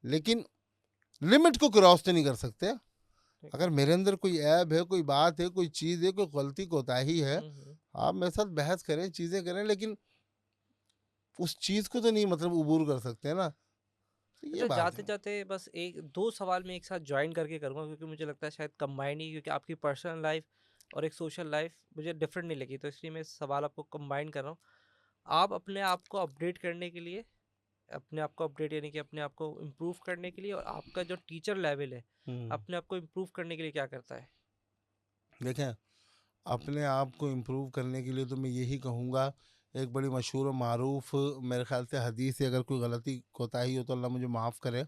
लेकिन लिमिट को क्रॉस तो नहीं कर सकते। ठीक है। अगर मेरे अंदर कोई ऐब है, कोई बात है, कोई चीज़ है, कोई गलती कोताही है, हम्म। आप मेरे साथ बहस करें, चीज़ें करें, लेकिन उस चीज़ को तो नहीं मतलब अबूर कर सकते ना। तो ये अच्छा, बात जाते है। जाते बस एक दो सवाल मैं एक साथ ज्वाइन करके करूँगा, क्योंकि मुझे लगता है शायद कंबाइन ही, क्योंकि आपकी पर्सनल लाइफ और एक सोशल लाइफ मुझे डिफरेंट नहीं लगी, तो इसलिए मैं सवाल आपको कंबाइन कर रहा हूँ। आप अपने आप को अपडेट करने के लिए, अपने आप को अपडेट यानी कि अपने आप को इम्प्रूव करने के लिए, और आपका जो टीचर लेवल है हम्म। अपने आप को इम्प्रूव करने के लिए क्या करता है? देखें, अपने आप को इम्प्रूव करने के लिए तो मैं यही कहूँगा, एक बड़ी मशहूर और मारूफ मेरे ख्याल से हदीस से, अगर कोई गलती कोताही हो तो अल्लाह मुझे माफ़ करे,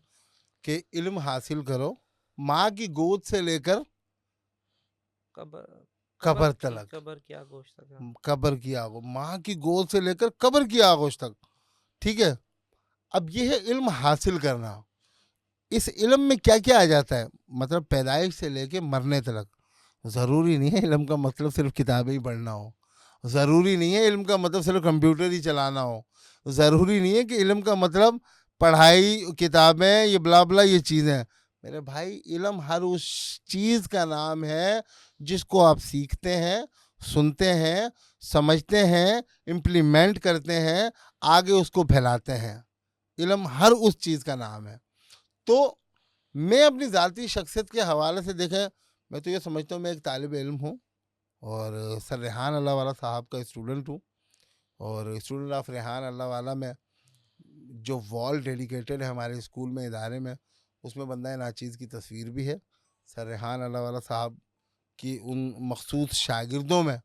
कि इल्म हासिल करो माँ की गोद से लेकर कबर कब्र तलक। कबर की आगोश तक, हाँ। कब्र की आगोश, माँ की गोद से लेकर कब्र की आगोश तक। ठीक है, अब ये है इल्म हासिल करना। इस इल्म में क्या क्या आ जाता है, मतलब पैदाइश से लेके मरने तक। ज़रूरी नहीं है इल्म का मतलब सिर्फ किताबें ही पढ़ना हो, ज़रूरी नहीं है इल्म का मतलब सिर्फ कंप्यूटर ही चलाना हो, ज़रूरी नहीं है कि इल्म का मतलब पढ़ाई, किताबें, ये बला बला ये चीज़ें। मेरे भाई, इल्म हर उस चीज़ का नाम है जिसको आप सीखते हैं, सुनते हैं, समझते हैं, इम्प्लीमेंट करते हैं, आगे उसको फैलाते हैं। इल्म हर उस चीज़ का नाम है। तो मैं अपनी ज़ाती शख्सियत के हवाले से देखें, मैं तो ये समझता हूँ मैं एक तालिब इल्म हूँ, और सर रेहान अल्लाह वाला साहब का स्टूडेंट हूँ, और स्टूडेंट ऑफ रेहान अल्लाह वाला में जो वॉल डेडिकेटेड है हमारे स्कूल में, इदारे में, उसमें बंदा नाचीज़ की तस्वीर भी है, सर रेहान अल्लाह वाला साहब की उन मखसूस शागिर्दों में।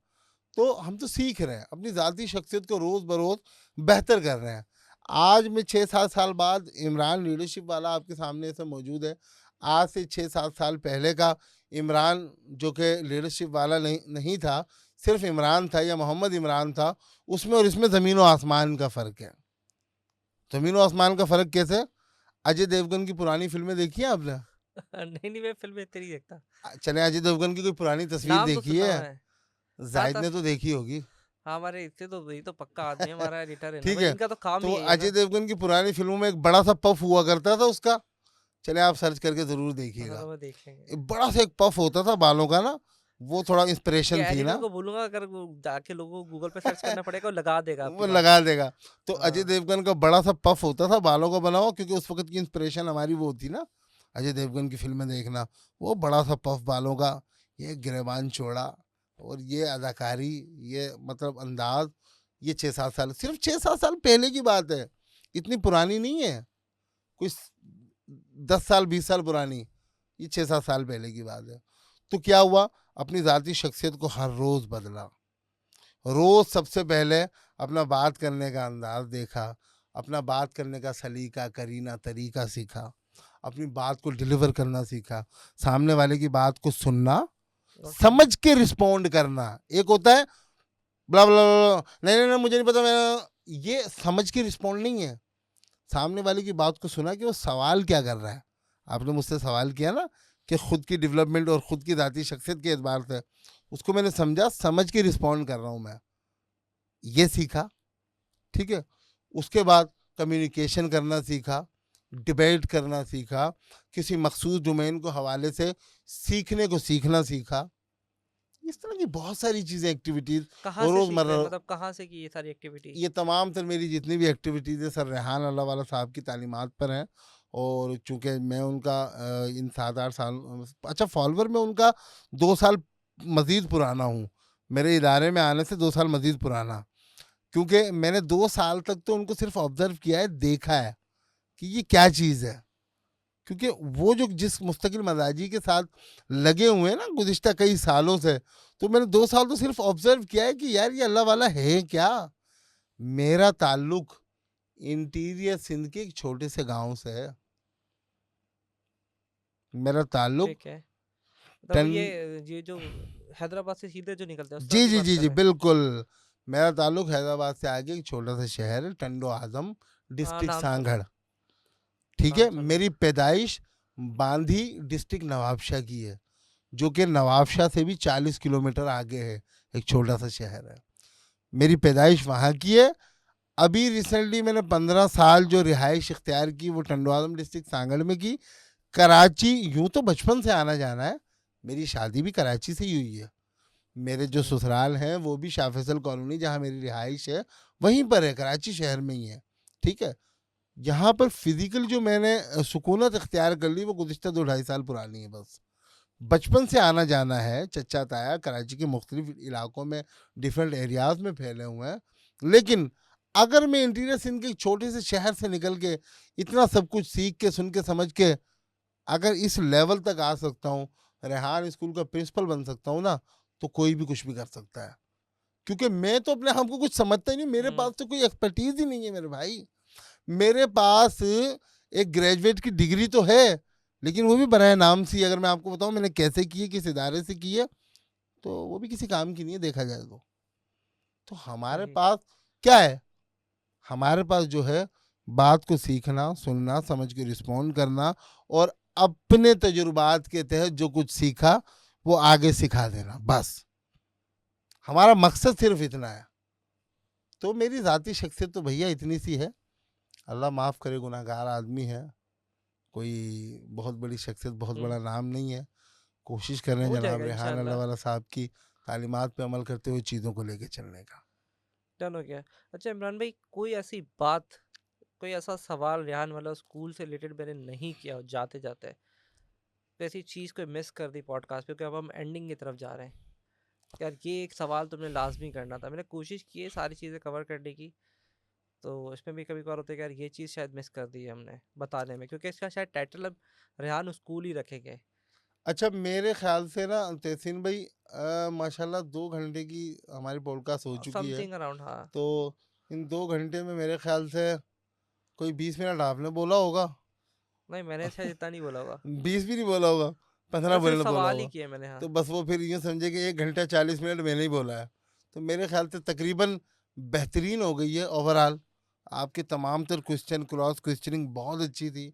तो हम तो सीख रहे हैं, अपनी ज़ाती शख्सियत को रोज़ बरोज़ बेहतर कर रहे हैं। आज मैं 6-7 साल बाद इमरान लीडरशिप वाला आपके सामने ऐसे मौजूद है। आज से 6-7 साल पहले का इमरान, जो कि लीडरशिप वाला नहीं था, सिर्फ इमरान था या मोहम्मद इमरान था, उसमें और इसमें ज़मीन व आसमान का फ़र्क है। ज़मीन व आसमान का फ़र्क कैसे? अजय देवगन की पुरानी फिल्में देखी हैं आपने? नहीं नहीं, मैं फिल्में इतनी नहीं देखता। चले, अजय देवगन की कोई पुरानी तस्वीर नाम तो देखी सुना है? हुआ है। हाँ जाहिद ने तो देखी होगी। हाँ, हमारे इससे तो यही तो पक्का आदमी है, हमारा एडिटर है ना ठीक भाई, है, इनका तो काम तो ही यही है अजय ना। देवगन की पुरानी फिल्मों में एक बड़ा सा पफ हुआ करता था उसका, चले आप सर्च करके ज़रूर हाँ, तो देखिएगा। मैं देख लेंगे। एक बड़ा सा एक पफ होता था बालों का ना, वो थोड़ा ये इंस्पिरेशन थी एडिटर ना, को बोलूंगा, अगर वो जाके लोगों को गूगल पे सर्च करना पड़ेगा, वो लगा देगा आपकी वो बात। लगा देगा। तो अजय हाँ। देवगन का बड़ा सा पफ होता था बालों का बना हुआ, क्योंकि उस वक्त की इंस्पिरेशन हमारी वो थी ना, अजय देवगन की फिल्में देखना, वो बड़ा सा पफ बालों का, ये गिरेबान चौड़ा, और ये अदाकारी, ये मतलब अंदाज, ये 6-7 साल, सिर्फ 6-7 साल पहले की बात है, इतनी पुरानी नहीं है, कोई 10 साल 20 साल पुरानी, ये 6-7 साल पहले की बात है। तो क्या हुआ, अपनी ज़ाती शख्सियत को हर रोज़ बदला। रोज़ सबसे पहले अपना बात करने का अंदाज देखा, अपना बात करने का सलीका करीना तरीका सीखा, अपनी बात को डिलीवर करना सीखा, सामने वाले की बात को सुनना, ओके। समझ के रिस्पॉन्ड करना। एक होता है ब्ला ब्ला ब्ला, नहीं नहीं नहीं मुझे नहीं पता, मैं ये समझ के रिस्पॉन्ड नहीं है। सामने वाले की बात को सुना कि वो सवाल क्या कर रहा है। आपने मुझसे सवाल किया ना कि खुद की डेवलपमेंट और खुद की ज़ाती शख्सियत के एतबार से, उसको मैंने समझा, समझ के रिस्पॉन्ड कर रहा हूँ मैं, ये सीखा। ठीक है, उसके बाद कम्युनिकेशन करना सीखा, डिबेट करना सीखा, किसी मखसूस डोमेन को हवाले से सीखने को सीखना सीखा। इस तरह की बहुत सारी चीज़ें, एक्टिविटीज़ कहाँ और से सीख रहे रोज़मर्रा। हैं, मतलब कहाँ से की ये सारी एक्टिविटी? ये तमाम तर मेरी जितनी भी एक्टिविटीज़ है सर रेहान अल्लाह वाला साहब की तालीमात पर हैं। और चूँकि मैं उनका इन 7-8 साल, अच्छा फॉलोवर में उनका 2 साल मज़ीद पुराना हूँ। मेरे इदारे में आने से 2 साल मज़ीद पुराना। क्योंकि मैंने 2 साल तक तो उनको सिर्फ़ ऑब्ज़र्व किया है, देखा है कि ये क्या चीज़ है। क्योंकि वो जो जिस मुस्तकिल मज़ाजी के साथ लगे हुए हैं ना गुज़िश्ता कई सालों से, तो मैंने 2 साल तो सिर्फ़ ऑब्ज़र्व किया है कि यार ये अल्लाह वाला है क्या? मेरा ताल्लुक इंटीरियर सिंध के एक छोटे से गांव से है। मेरा ताल्लुक ठीक है। मतलब टन ये जो हैदराबाद से सीधे जो निकलते हैं उस तरफ जी की जी बात जी कर जी रहे हैं? बिल्कुल। मेरा ताल्लुक हैदराबाद से आगे एक छोटा सा शहर है टंडो आजम, हाँ, डिस्ट्रिक्ट नाम सुना सांगड़। है, ठीक नाम है, सुना है। मेरी पैदाइश बांधी डिस्ट्रिक्ट नवाबशाह की है, जो कि नवाबशाह से भी 40 किलोमीटर आगे है, एक छोटा सा शहर है। मेरी पैदाइश वहाँ की है। अभी रिसेंटली मैंने 15 साल जो रिहाइश इख्तियार की वो टंडो आजम डिस्ट्रिक्ट सांगड़ में की। कराची यूं तो बचपन से आना जाना है, मेरी शादी भी कराची से ही हुई है। मेरे जो हम्म। ससुराल हैं वो भी शाह फैसल कॉलोनी जहाँ मेरी रिहाइश है वहीं पर है, कराची शहर में ही है। ठीक है, यहाँ पर फिजिकल जो मैंने सुकूनत इख्तियार कर ली वो गुज़िश्ता 2-2.5 साल पुरानी है बस। बचपन से आना जाना है, चचा ताया कराची के मुख्तलिफ इलाकों में, डिफरेंट एरियाज में फैले हुए हैं। लेकिन अगर मैं इंटीरियर सिंध के एक छोटे से शहर से निकल के इतना सब कुछ सीख के सुन के समझ के अगर इस लेवल तक आ सकता हूँ, रेहान स्कूल का प्रिंसिपल बन सकता हूँ ना, तो कोई भी कुछ भी कर सकता है। क्योंकि मैं तो अपने आप को कुछ समझता ही नहीं, मेरे हम्म। पास तो कोई एक्सपर्टीज ही नहीं है मेरे भाई। मेरे पास एक ग्रेजुएट की डिग्री तो है, लेकिन वो भी बराए नाम सी, अगर मैं आपको बताऊं मैंने कैसे की है, किस इदारे से की है, तो वो भी किसी काम की नहीं है देखा जाए तो हमारे सही। पास क्या है, हमारे पास जो है बात को सीखना, सुनना, समझ के रिस्पॉन्ड करना, और अपने तजुर्बात के तहत जो कुछ सीखा वो आगे सिखा देना, बस हमारा मकसद सिर्फ इतना है। तो मेरी ज़ाती शख्सियत तो भैया इतनी सी है, अल्लाह माफ़ करे, गुनाहगार आदमी है, कोई बहुत बड़ी शख्सियत, बहुत हम्म। बड़ा नाम नहीं है। कोशिश कर रहे हैं हो जनाब जाएगा रेहान अल्लाह इंशाल्लाह। वाला साहब की तालीमात पे अमल करते हुए चीज़ों को लेके चलने का। डन हो गया। अच्छा इमरान भाई, कोई ऐसी बात, कोई ऐसा सवाल रेहान वाला स्कूल से रिलेटेड मैंने नहीं किया हो जाते जाते, तो ऐसी चीज़ कोई मिस कर दी पॉडकास्ट पे, क्योंकि अब हम एंडिंग की तरफ जा रहे हैं, यार ये एक सवाल तुमने लाजमी करना था। मैंने कोशिश की है सारी चीज़ें कवर करने की, तो इसमें भी कभी कभार होता है कि यार ये चीज़ शायद मिस कर दी है हमने बताने में, क्योंकि इसका शायद टाइटल अब रेहान स्कूल ही रखेंगे। अच्छा मेरे ख्याल से ना तहसीन भाई, माशाल्लाह 2 घंटे की हमारी पॉडकास्ट हो चुकी है। समथिंग अराउंड, हाँ। तो इन 2 घंटे में मेरे ख्याल से कोई 20 मिनट आपने बोला होगा। नहीं, मैंने शायद इतना नहीं बोला होगा। 20 भी नहीं बोला होगा, 15 मतलब सिर्फ मिनट बोला सवाल ही होगा। किए मैंने, हाँ। तो बस वो फिर यूँ समझे कि 1 घंटा 40 मिनट मैंने ही बोला है। तो मेरे ख्याल से तकरीबन बेहतरीन हो गई है ओवरऑल। आपके तमाम तर क्वेश्चन, क्रॉस क्वेश्चनिंग बहुत अच्छी थी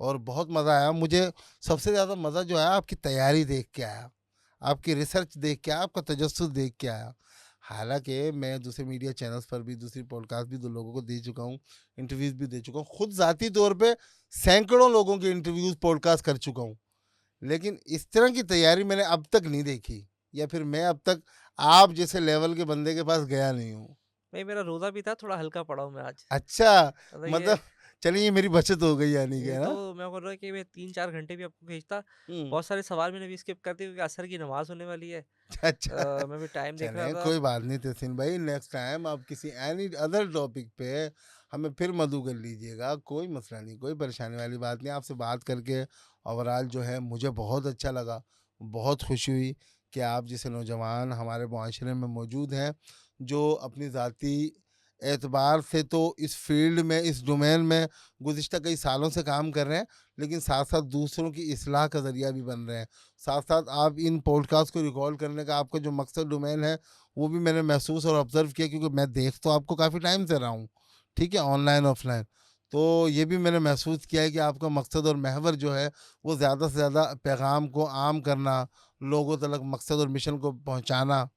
और बहुत मज़ा आया मुझे। सबसे ज़्यादा मज़ा जो आया आपकी तैयारी देख के आया, आपकी रिसर्च देख के आया, आपका तजस्सुस देख के आया। हालांकि मैं दूसरे मीडिया चैनल्स पर भी, दूसरी पॉडकास्ट भी 2 लोगों को दे चुका हूँ, इंटरव्यूज़ भी दे चुका हूँ, खुद ज़ाती तौर पे सैकड़ों लोगों के इंटरव्यूज़ पॉडकास्ट कर चुका हूँ। लेकिन इस तरह की तैयारी मैंने अब तक नहीं देखी, या फिर मैं अब तक आप जैसे लेवल के बंदे के पास गया नहीं हूँ। नहीं, मेरा रोज़ा भी था, थोड़ा हल्का पड़ा हूँ मैं आज। अच्छा, मतलब ये मतलब चलिए ये मेरी बचत हो गई यानी कि, ये है तो ना? मैं बोल रहा हूँ कि मैं 3-4 घंटे भी आपको खींचता। हुँ। बहुत सारे सवाल मैंने भी स्किप कर दिए क्योंकि असर की नमाज़ होने वाली है। अच्छा। मैं भी टाइम देख रहा चलें था। कोई बात नहीं तहसीन भाई, नेक्स्ट टाइम आप किसी एनी अदर टॉपिक पे हमें फिर मदऊ कर लीजिएगा, कोई मसला नहीं, कोई परेशानी वाली बात नहीं। आपसे बात करके ओवरऑल जो है मुझे बहुत अच्छा लगा, बहुत खुशी हुई कि आप जैसे नौजवान हमारे मुआशरे में मौजूद हैं, जो अपनी ज़ाती एतबार से तो इस फ़ील्ड में, इस डोमेन में गुज़िश्ता कई सालों से काम कर रहे हैं, लेकिन साथ-साथ दूसरों की इस्लाह का ज़रिया भी बन रहे हैं। साथ-साथ आप इन पॉडकास्ट को रिकॉर्ड करने का आपका जो मकसद डोमेन है, वो भी मैंने महसूस और ऑब्ज़र्व किया, क्योंकि मैं देख तो आपको काफ़ी टाइम से रहा हूँ, ठीक है? Online, offline. तो ये भी मैंने महसूस किया है कि आपका मकसद और महवर जो है, वो ज़्यादा से ज़्यादा पैगाम को आम करना, लोगों तलक मकसद और मिशन को पहुँचाना।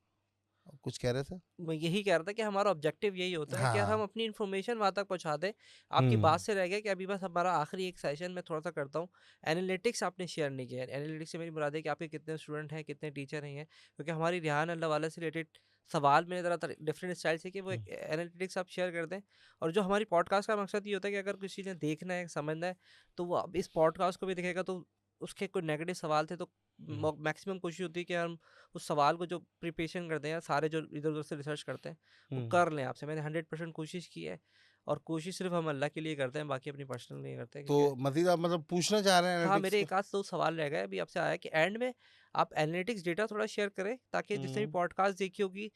कुछ कह रहे थे? मैं यही कह रहा था कि हमारा ऑब्जेक्टिव यही होता है कि यार हम हाँ। अपनी इन्फॉर्मेशन वहाँ तक पहुँचा दें। आपकी बात हुँ। से रह गया कि अभी बस हमारा आखिरी एक सेशन में थोड़ा-सा करता हूँ। एनालिटिक्स आपने शेयर नहीं किया है। एनालिटिक्स से मेरी मुराद है कि आपके कितने स्टूडेंट हैं, कितने टीचर हैं, क्योंकि हमारी रिहान अल्लाह वाला से रिलेटेड सवाल मेरे ज़रा डिफरेंट स्टाइल से कि वो हुँ, एक एनालिटिक्स आप शेयर कर दें। और जो हमारी पॉडकास्ट का मकसद ये होता है कि अगर किसी ने देखना है, समझना है, तो वो अब इस पॉडकास्ट को भी देखेगा तो उसके कोई नेगेटिव सवाल थे तो हुँ, मैक्सिमम कोशिश होती है कि हम उस सवाल को जो प्रिपरेशन करते हैं, सारे जो इधर-उधर से रिसर्च करते हैं, वो हुँ। कर लें आपसे। मैंने 100% कोशिश की है और कोशिश सिर्फ़ हम अल्लाह के लिए करते हैं, बाकी अपनी पर्सनल नहीं करते तो क्योंकि मज़ीद आप मतलब पूछना चाह रहे हैं हाँ, एनालिटिक्स मेरे के? 1 आध 2 सवाल रह गए अभी आपसे आया कि एंड में आप एनालिटिक्स डेटा थोड़ा शेयर करें ताकि जिसने भी हुँ, पॉडकास्ट देखी होगी,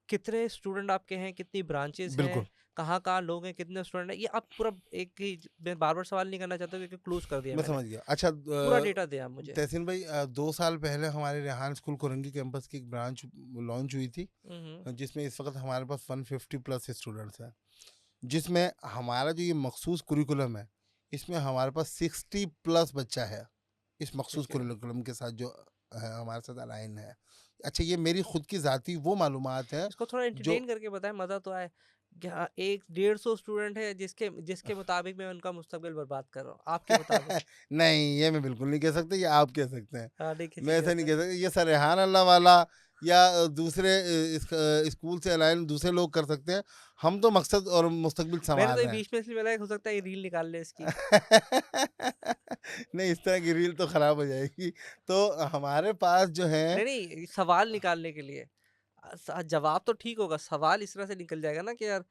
कितने स्टूडेंट आपके हैं, कितनी ब्रांचेज़ बिल्कुल। हैं, कहाँ-कहाँ लोग हैं, कितने स्टूडेंट हैं, ये आप पूरा एक ही मैं बार-बार सवाल नहीं करना चाहता क्योंकि क्लोज़ कर दिया मैं मैंने। समझ गया। अच्छा पूरा डेटा दें आप मुझे। तहसीन भाई 2 साल पहले हमारे रेहान स्कूल कोरंगी कैंपस की एक ब्रांच लॉन्च हुई थी, हुँ, हुँ। जिसमें इस वक़्त हमारे पास 150 प्लस स्टूडेंट्स हैं। जिसमें हमारा जो ये मखसूस कुरिकुलम है, इसमें हमारे पास 60 प्लस बच्चा है, इस मखसूस ठीक है। कुरिकुलम के साथ जो है हमारे साथ अलाइन है। अच्छा ये मेरी खुद की ज़ाती वो मालूमात है इसको थोड़ा जो एंटरटेन करके बताएँ, मज़ा तो आए। क्या 1 डेढ़ 100 स्टूडेंट है जिसके जिसके मुताबिक मैं उनका मुस्तकबिल बर्बाद कर रहा हूँ, आपके मुताबिक। नहीं, ये मैं बिल्कुल नहीं कह सकता, ये आप कह सकते हैं। हाँ, नहीं किसी मैं के ऐसा नहीं होता है। कह सकता, ये सरहान अल्लाह वाला या दूसरे स्कूल से अलाइन दूसरे लोग कर सकते हैं। हम तो मकसद और मुस्तकबिल मैंने सँवार तो ये रहे हैं। बीच में इसलिए बोला हो सकता है ये रील निकाल ले इसकी। नहीं, इस तरह की रील तो खराब हो जाएगी। तो हमारे पास जो है नहीं, नहीं सवाल निकालने के लिए। जवाब तो ठीक होगा, सवाल इस तरह से निकल जाएगा ना कि यार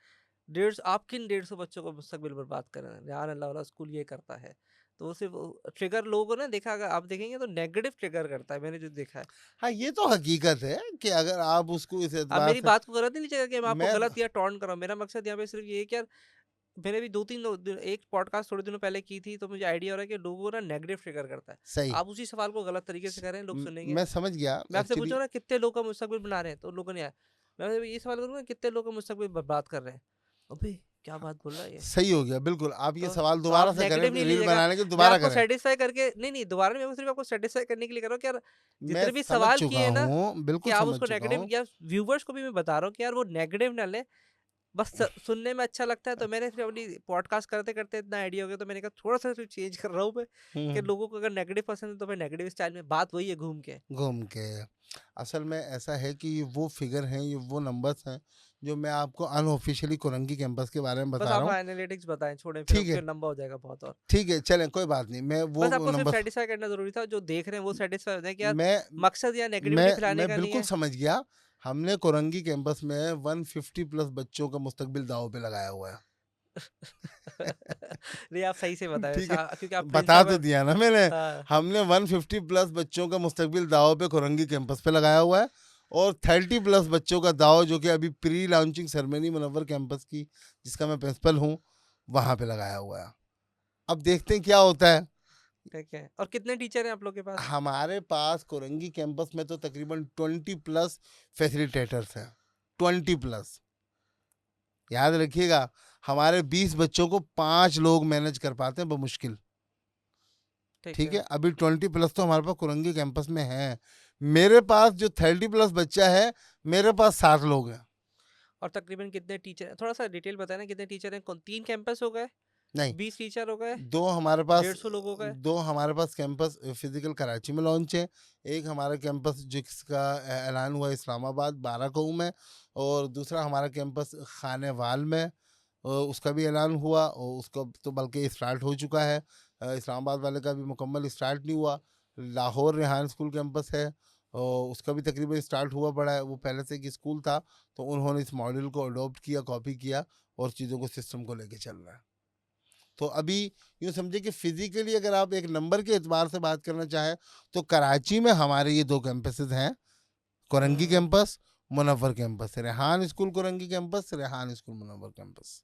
आप किन 150 बच्चों को मुस्तकबिल बर्बाद कर रहे हैं? रेहान अल्लाह वाला स्कूल ये करता है। तो सिर्फ़ ट्रिगर लोगों को ना देखा अगर आप देखेंगे तो नेगेटिव ट्रिगर करता है, मैंने जो देखा है। हाँ, ये तो हकीकत है कि अगर आप उसको इस आप एतबार मेरी से बात को गलत नहीं लीजिएगा कि मैं आपको मैं गलत या टॉन्ट कर रहा हूँ। मेरा मकसद यहाँ पे सिर्फ़ ये है कि यार मैंने भी 2-3 एक पॉडकास्ट थोड़े दिनों पहले की थी, तो मुझे आइडिया हो रहा है कि लोगों को ना नेगेटिव ट्रिगर करता है। सही आप उसी सवाल को गलत तरीके से कर रहे हैं, लोग सुनेंगे। मैं समझ गया मैं आपसे पूछूँ एक्चुअली। ना कितने लोग का मुस्तकबिल बना रहे हैं? तो लोगों ने आया। मैं ये सवाल करूँगा कितने लोग का मुस्तकबिल बर्बाद कर रहे हैं? अबे! क्या बात बोल रहा है ये? सही हो गया, बिल्कुल। आप ये सवाल तो दोबारा आप से करें, नेगेटिव नहीं रील लीजिएगा। बनाने के मैं दोबारा आपको करें। सैटिस्फाई करके नहीं, नहीं दोबारा नहीं मैं सिर्फ़ आपको सैटिस्फाई करने के लिए कर रहा हूँ कि यार मैं जितने भी समझ सवाल किए चुका हैं ना, हूँ, कि बिल्कुल आप समझ उसको चुका नेगेटिव हूँ। या व्यूअर्स को भी मैं बता रहा हूँ कि यार वो नेगेटिव ना लें। बस सुनने में अच्छा लगता है तो मैंने फिर अपनी पॉडकास्ट करते-करते इतना आइडिया हो गया तो मैंने कहा थोड़ा-सा तो चेंज कर रहा हूँ मैं कि हुँ, लोगों को अगर नेगेटिव पसंद है तो मैं नेगेटिव स्टाइल में बात वही है घूम के। घूम के। असल में ऐसा है कि ये वो फ़िगर हैं, ये वो नंबर्स हैं, जो मैं आपको अनऑफ़िशियली कोरंगी कैंपस के बारे में बस बता आप रहा हूँ। हाँ, एनालिटिक्स बताएँ छोड़ें फिर ठीक है, फिर लंबा हो जाएगा बहुत और। ठीक है, चलें कोई बात नहीं। मैं वो बस आपको सिर्फ नंबर सैटिस्फाई करना ज़रूरी था, जो देख रहे हैं वो सैटिस्फाई हो जाए कि यार मैं मकसद यहाँ नेगेटिविटी फैलाने मैं का नहीं बिल्कुल है। समझ गया। हमने कोरंगी कैंपस में 150 प्लस बच्चों का मुस्तकबिल दाँव पे लगाया हुआ है। नहीं आप सही से बताएँ ठीक है, क्योंकि आप बता तो प्रिंसिपल दिया ना मैंने। हाँ, हमने 150 प्लस बच्चों का मुस्तकबिल दाँव पे कोरंगी कैंपस पे लगाया हुआ है, और 30 प्लस बच्चों का दाँव जो कि अभी pre launching ceremony Munawwar campus की, जिसका मैं प्रिंसिपल हूँ, वहाँ पे लगाया हुआ है। अब देखते हैं क्या होता है। ठीक है। और कितने टीचर हैं आप लोग के पास? हमारे पास कोरंगी कैंपस में तो तकरीबन 20 प्लस फैसिलिटेटर्स हैं, 20 प्लस। याद रखिएगा, हमारे 20 बच्चों को 5 लोग मैनेज कर पाते हैं बमुश्किल। ठीक ठीक है। है, अभी 20 प्लस तो हमारे पास कोरंगी कैंपस में है। मेरे पास जो 30 प्लस बच्चा है, मेरे पास 7 लोग हैं। और तकरीबन कितने टीचर हैं? थोड़ा-सा डिटेल बताएँ ना कितने टीचर हैं? 3 कैंपस हो गए? नहीं, 20 टीचर हो गए? दो हमारे पास 150 लोग हो गए? दो हमारे पास कैंपस फिजिकल कराची में लॉन्च है। एक हमारा कैंपस जिसका ऐलान हुआ इस्लामाबाद 12 में, और दूसरा हमारा कैंपस खानेवाल में, उसका भी ऐलान हुआ और उसका तो बल्कि स्टार्ट हो चुका है। इस्लामाबाद वाले का भी मुकम्मल स्टार्ट नहीं हुआ। लाहौर रेहान स्कूल कैंपस है और उसका भी तकरीबन स्टार्ट हुआ पड़ा है। वो पहले से एक स्कूल था तो उन्होंने इस मॉड्यूल को अडॉप्ट किया, कॉपी किया और चीज़ों को, सिस्टम को लेके चल रहा है। तो अभी यूँ समझे कि फिजिकली अगर आप एक नंबर के एतबार से बात करना चाहें तो कराची में हमारे ये 2 कैंपसेस हैं, Korangi campus, Munawwar campus. Rehan school Korangi campus, Rehan school Munawwar campus.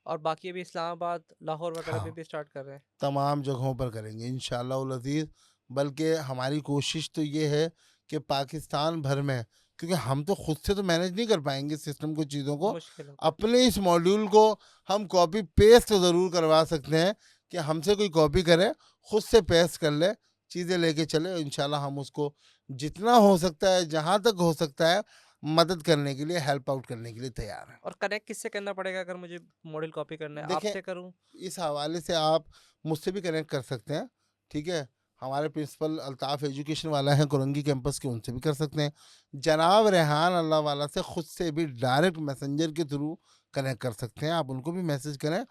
और बाकी अभी इस्लामाबाद, लाहौर वगैरह पे हाँ, भी स्टार्ट कर रहे हैं। तमाम जगहों पर करेंगे इंशाअल्लाह उल अज़ीज़। बल्कि हमारी कोशिश तो ये है कि पाकिस्तान भर में, क्योंकि हम तो खुद से तो मैनेज नहीं कर पाएंगे सिस्टम को, चीज़ों को, मुश्किल होता है। अपने इस मॉड्यूल को हम कॉपी पेस्ट ज़रूर करवा सकते हैं कि हमसे कोई कॉपी करे, खुद से पेस्ट कर ले, चीज़ें लेके चले। इंशाल्लाह हम उसको जितना हो सकता है, जहाँ तक हो सकता है, मदद करने के लिए, हेल्प आउट करने के लिए तैयार हैं। और कनेक्ट किससे करना पड़ेगा अगर मुझे मॉडल कॉपी करना है? देखें, आपसे करूँ? इस हवाले से आप मुझसे भी कनेक्ट कर सकते हैं, ठीक है। हमारे प्रिंसिपल अल्ताफ़ एजुकेशन वाला है कोरंगी कैंपस के, उनसे भी कर सकते हैं। जनाब रेहान अल्लाह वाला से खुद से भी डायरेक्ट मैसेंजर के थ्रू कनेक्ट कर सकते हैं, आप उनको भी मैसेज करें।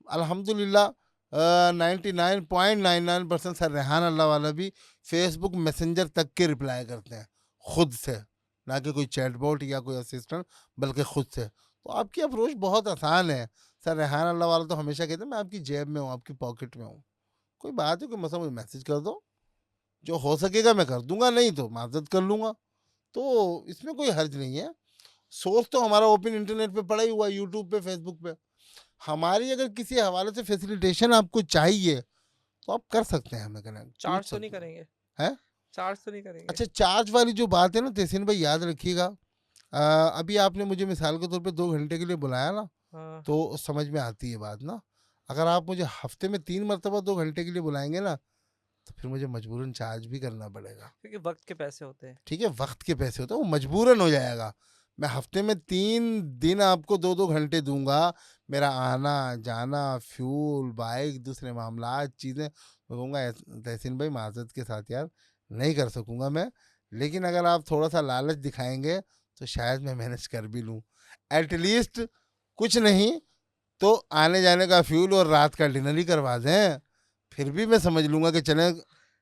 अल्हम्दुलिल्लाह 99.99% सर रेहान अल्लाह वाला भी फेसबुक मैसेंजर तक के रिप्लाई करते हैं खुद से, ना कि कोई चैटबॉट या कोई असिस्टेंट, बल्कि खुद से। तो आपकी अप्रोच बहुत आसान है। सर रेहान अल्लाह वाला तो हमेशा कहते हैं मैं आपकी जेब में हूँ, आपकी पॉकेट में हूँ। कोई बात है, कोई मसला, मुझे मैसेज कर दो, जो हो सकेगा मैं कर दूंगा, नहीं तो माजरत कर लूँगा। तो इसमें कोई हर्ज नहीं है। सोर्स तो हमारा ओपन इंटरनेट पे पड़ा ही हुआ है, यूट्यूब पे, फेसबुक पे। हमारी अगर किसी हवाले से फैसिलिटेशन आपको चाहिए तो आप कर सकते हैं, हमें कनेक्ट पूछ चार्ज तो नहीं सकते हैं। करेंगे? है? चार्ज तो नहीं करेंगे? अच्छा, चार्ज वाली जो बात है ना तहसीन भाई, याद रखिएगा, अभी आपने मुझे मिसाल के तौर पे 2 घंटे के लिए बुलाया ना, हाँ। तो समझ में आती है बात ना। अगर आप मुझे हफ्ते में 3 मरतबा 2 घंटे के लिए बुलाएंगे ना, तो फिर मुझे मजबूरन चार्ज भी करना पड़ेगा। क्योंकि वक्त के पैसे होते हैं। ठीक है, वक्त के पैसे होते हैं, वो मजबूरन हो जाएगा। मैं हफ्ते में 3 दिन आपको 2-2 घंटे दूंगा, मेरा आना जाना, फ्यूल, बाइक, दूसरे मामला, चीज़ें, मैं कहूँगा तहसीन भाई माजरत के साथ यार नहीं कर सकूँगा मैं, लेकिन अगर आप थोड़ा सा लालच दिखाएंगे तो शायद मैं मैनेज कर भी लूँ। एटलीस्ट कुछ नहीं तो आने जाने का फ्यूल और रात का डिनर ही करवा दें, फिर भी मैं समझ लूँगा कि चलें।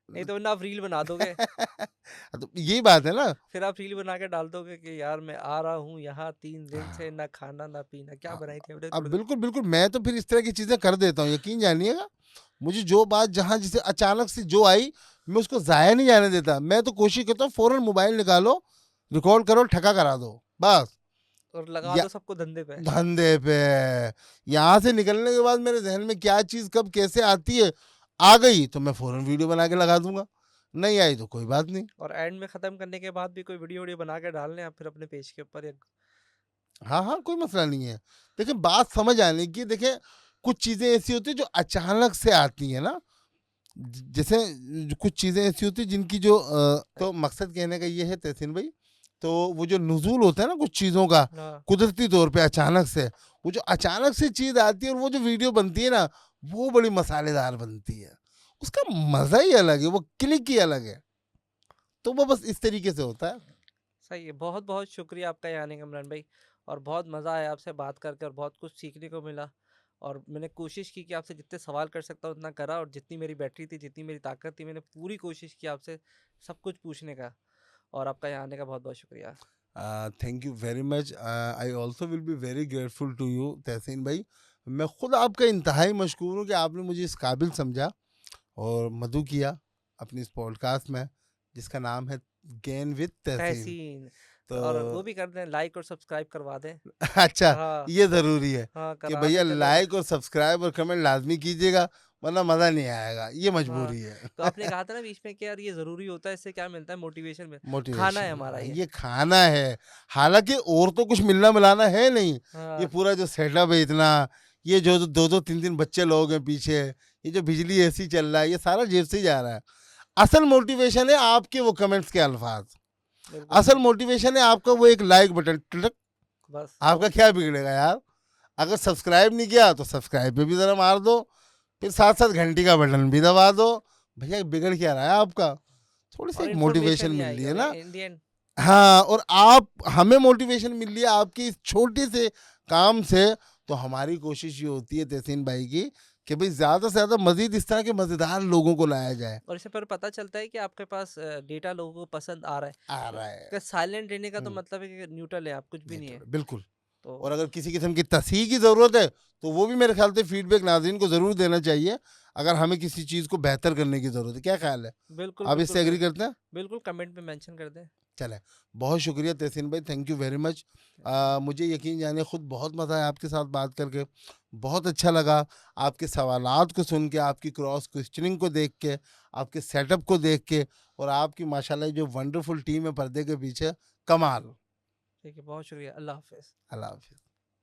नहीं तो ना आप रील बना दोगे। तो यही बात है ना। फिर आप रील बना के डाल दोगे कि यार मैं आ रहा हूँ यहाँ 3 दिन से, ना खाना ना पीना, क्या बनाई थी आपने अब थोड़ी देर? बिल्कुल बिल्कुल, मैं तो फिर इस तरह की चीज़ें कर देता हूँ, यकीन जानिएगा। मुझे जो बात जहाँ जिसे अचानक से जो आई, मैं उसको ज़ाया नहीं जाने देता। मैं तो कोशिश करता हूँ फ़ौरन मोबाइल निकालो, रिकॉर्ड करो, ठका करा दो, बस। और लगा या दो सबको धंधे पे। धंधे पे, यहाँ से निकलने के बाद मेरे जहन में क्या चीज़ कब कैसे आती है, आ गई तो मैं फ़ौरन वीडियो बना के लगा दूंगा, नहीं आई तो कोई बात नहीं। और एंड में ख़त्म करने के बाद भी कोई वीडियो बना के डाल लें आप फिर अपने पेज के ऊपर, या हाँ हाँ, कोई मसला नहीं है। देखिए, बात समझ आने की, देखिए कुछ चीज़ें ऐसी होती है जो अचानक से आती हैं ना, जैसे कुछ चीज़ें ऐसी होती हैं जिनकी जो तो मकसद कहने का ये है तहसीन भाई, तो वो जो नुज़ूल होता है ना कुछ चीज़ों का, हाँ। कुदरती तौर पे अचानक से, वो जो अचानक से चीज़ आती है और वो जो वीडियो बनती है ना, वो बड़ी मसालेदार बनती है। उसका मज़ा ही अलग है, वो क्लिक ही अलग है। तो वो बस इस तरीके से होता है। सही है। बहुत-बहुत शुक्रिया आपका यहाँ आने का इमरान भाई, और बहुत मज़ा आया आपसे बात करके और बहुत कुछ सीखने को मिला। और मैंने कोशिश की कि आपसे जितने सवाल कर सकता हूँ उतना करा, और जितनी मेरी बैटरी थी, जितनी मेरी ताकत थी, मैंने पूरी कोशिश की आपसे सब कुछ पूछने का। और आपका यहाँ आने का बहुत-बहुत शुक्रिया। Thank you very much. I also will be very grateful to you Tahseen भाई। मैं खुद आपका इंतहाई मशकूर हूँ कि आपने मुझे इस काबिल समझा और मदऊ किया अपनी इस पॉडकास्ट में, जिसका नाम है गेन विद तहसीन। तहसीन। तो और वो भी कर दें, लाइक और सब्सक्राइब करवा दें। अच्छा, हाँ, ये ज़रूरी है हाँ, कि करा भैया दें चलो। लाइक और सब्सक्राइब और कमेंट लाजमी कीजिएगा, वरना मज़ा नहीं आएगा, ये हाँ, मजबूरी है। तो आपने कहा था ना बीच में कि यार ये ज़रूरी होता है, इससे क्या मिलता है? मोटिवेशन में खाना है मोटिवेशन, हमारा ये। ये खाना है। हालांकि और तो कुछ मिलना मिलाना है नहीं, ये हाँ, पूरा जो सेटअप है इतना, ये जो 2-2 3-3 बच्चे लोग हैं पीछे, ये जो बिजली एसी चल रहा है, ये सारा जेब से ही जा रहा है। असल मोटिवेशन है आपके वो कमेंट्स के अल्फाज, बिल्कुल, असल मोटिवेशन है आपका वो एक लाइक बटन, टिक। बस। आपका क्या बिगड़ेगा यार? अगर सब्सक्राइब नहीं किया तो सब्सक्राइब पे भी ज़रा मार दो, फिर साथ साथ घंटी का बटन भी दबा दो। भैया बिगड़ क्या रहा है आपका? थोड़ी सी और एक मोटिवेशन इन्फॉर्मेशन ही मिल रही आएगी, है और ना। इन द एंड हाँ, और आप हमें मोटिवेशन मिल रही है आपकी इस छोटे से काम से, तो हमारी कोशिश ये होती है तहसीन भाई की कि भाई ज़्यादा से ज़्यादा मज़ीद इस तरह के मज़ेदार लोगों को लाया जाए। और इससे पर पता चलता है कि आपके पास डेटा लोगों को पसंद आ रहा है। आ रहा है। कि साइलेंट रहने का तो हुँ, मतलब है कि न्यूट्रल है आप, कुछ भी नहीं है। बिल्कुल। तो और अगर किसी किस्म की तस्हीह की ज़रूरत है, तो वो भी मेरे ख़्याल से फ़ीडबैक नाज़रीन को ज़रूर देना चाहिए, अगर हमें किसी चीज़ को बेहतर करने की ज़रूरत है। क्या ख़्याल है? बिल्कुल, आप बिल्कुल इससे एग्री मैं करते हैं? बिल्कुल कमेंट में मेंशन कर दें। चलें, बहुत शुक्रिया तहसीन भाई, thank you very much. Thank you. मुझे यकीन जानिए खुद बहुत मज़ा आया आपके साथ बात करके, बहुत अच्छा लगा आपके सवालात को सुन के, आपकी क्रॉस क्वेश्चनिंग को देख के, आपके सेटअप को देख के, और आपकी माशाल्लाह जो वंडरफुल टीम है पर्दे के पीछे, कमाल। ठीक है, बहुत शुक्रिया। अल्लाह हाफ़िज़। अल्लाह हाफ़िज़।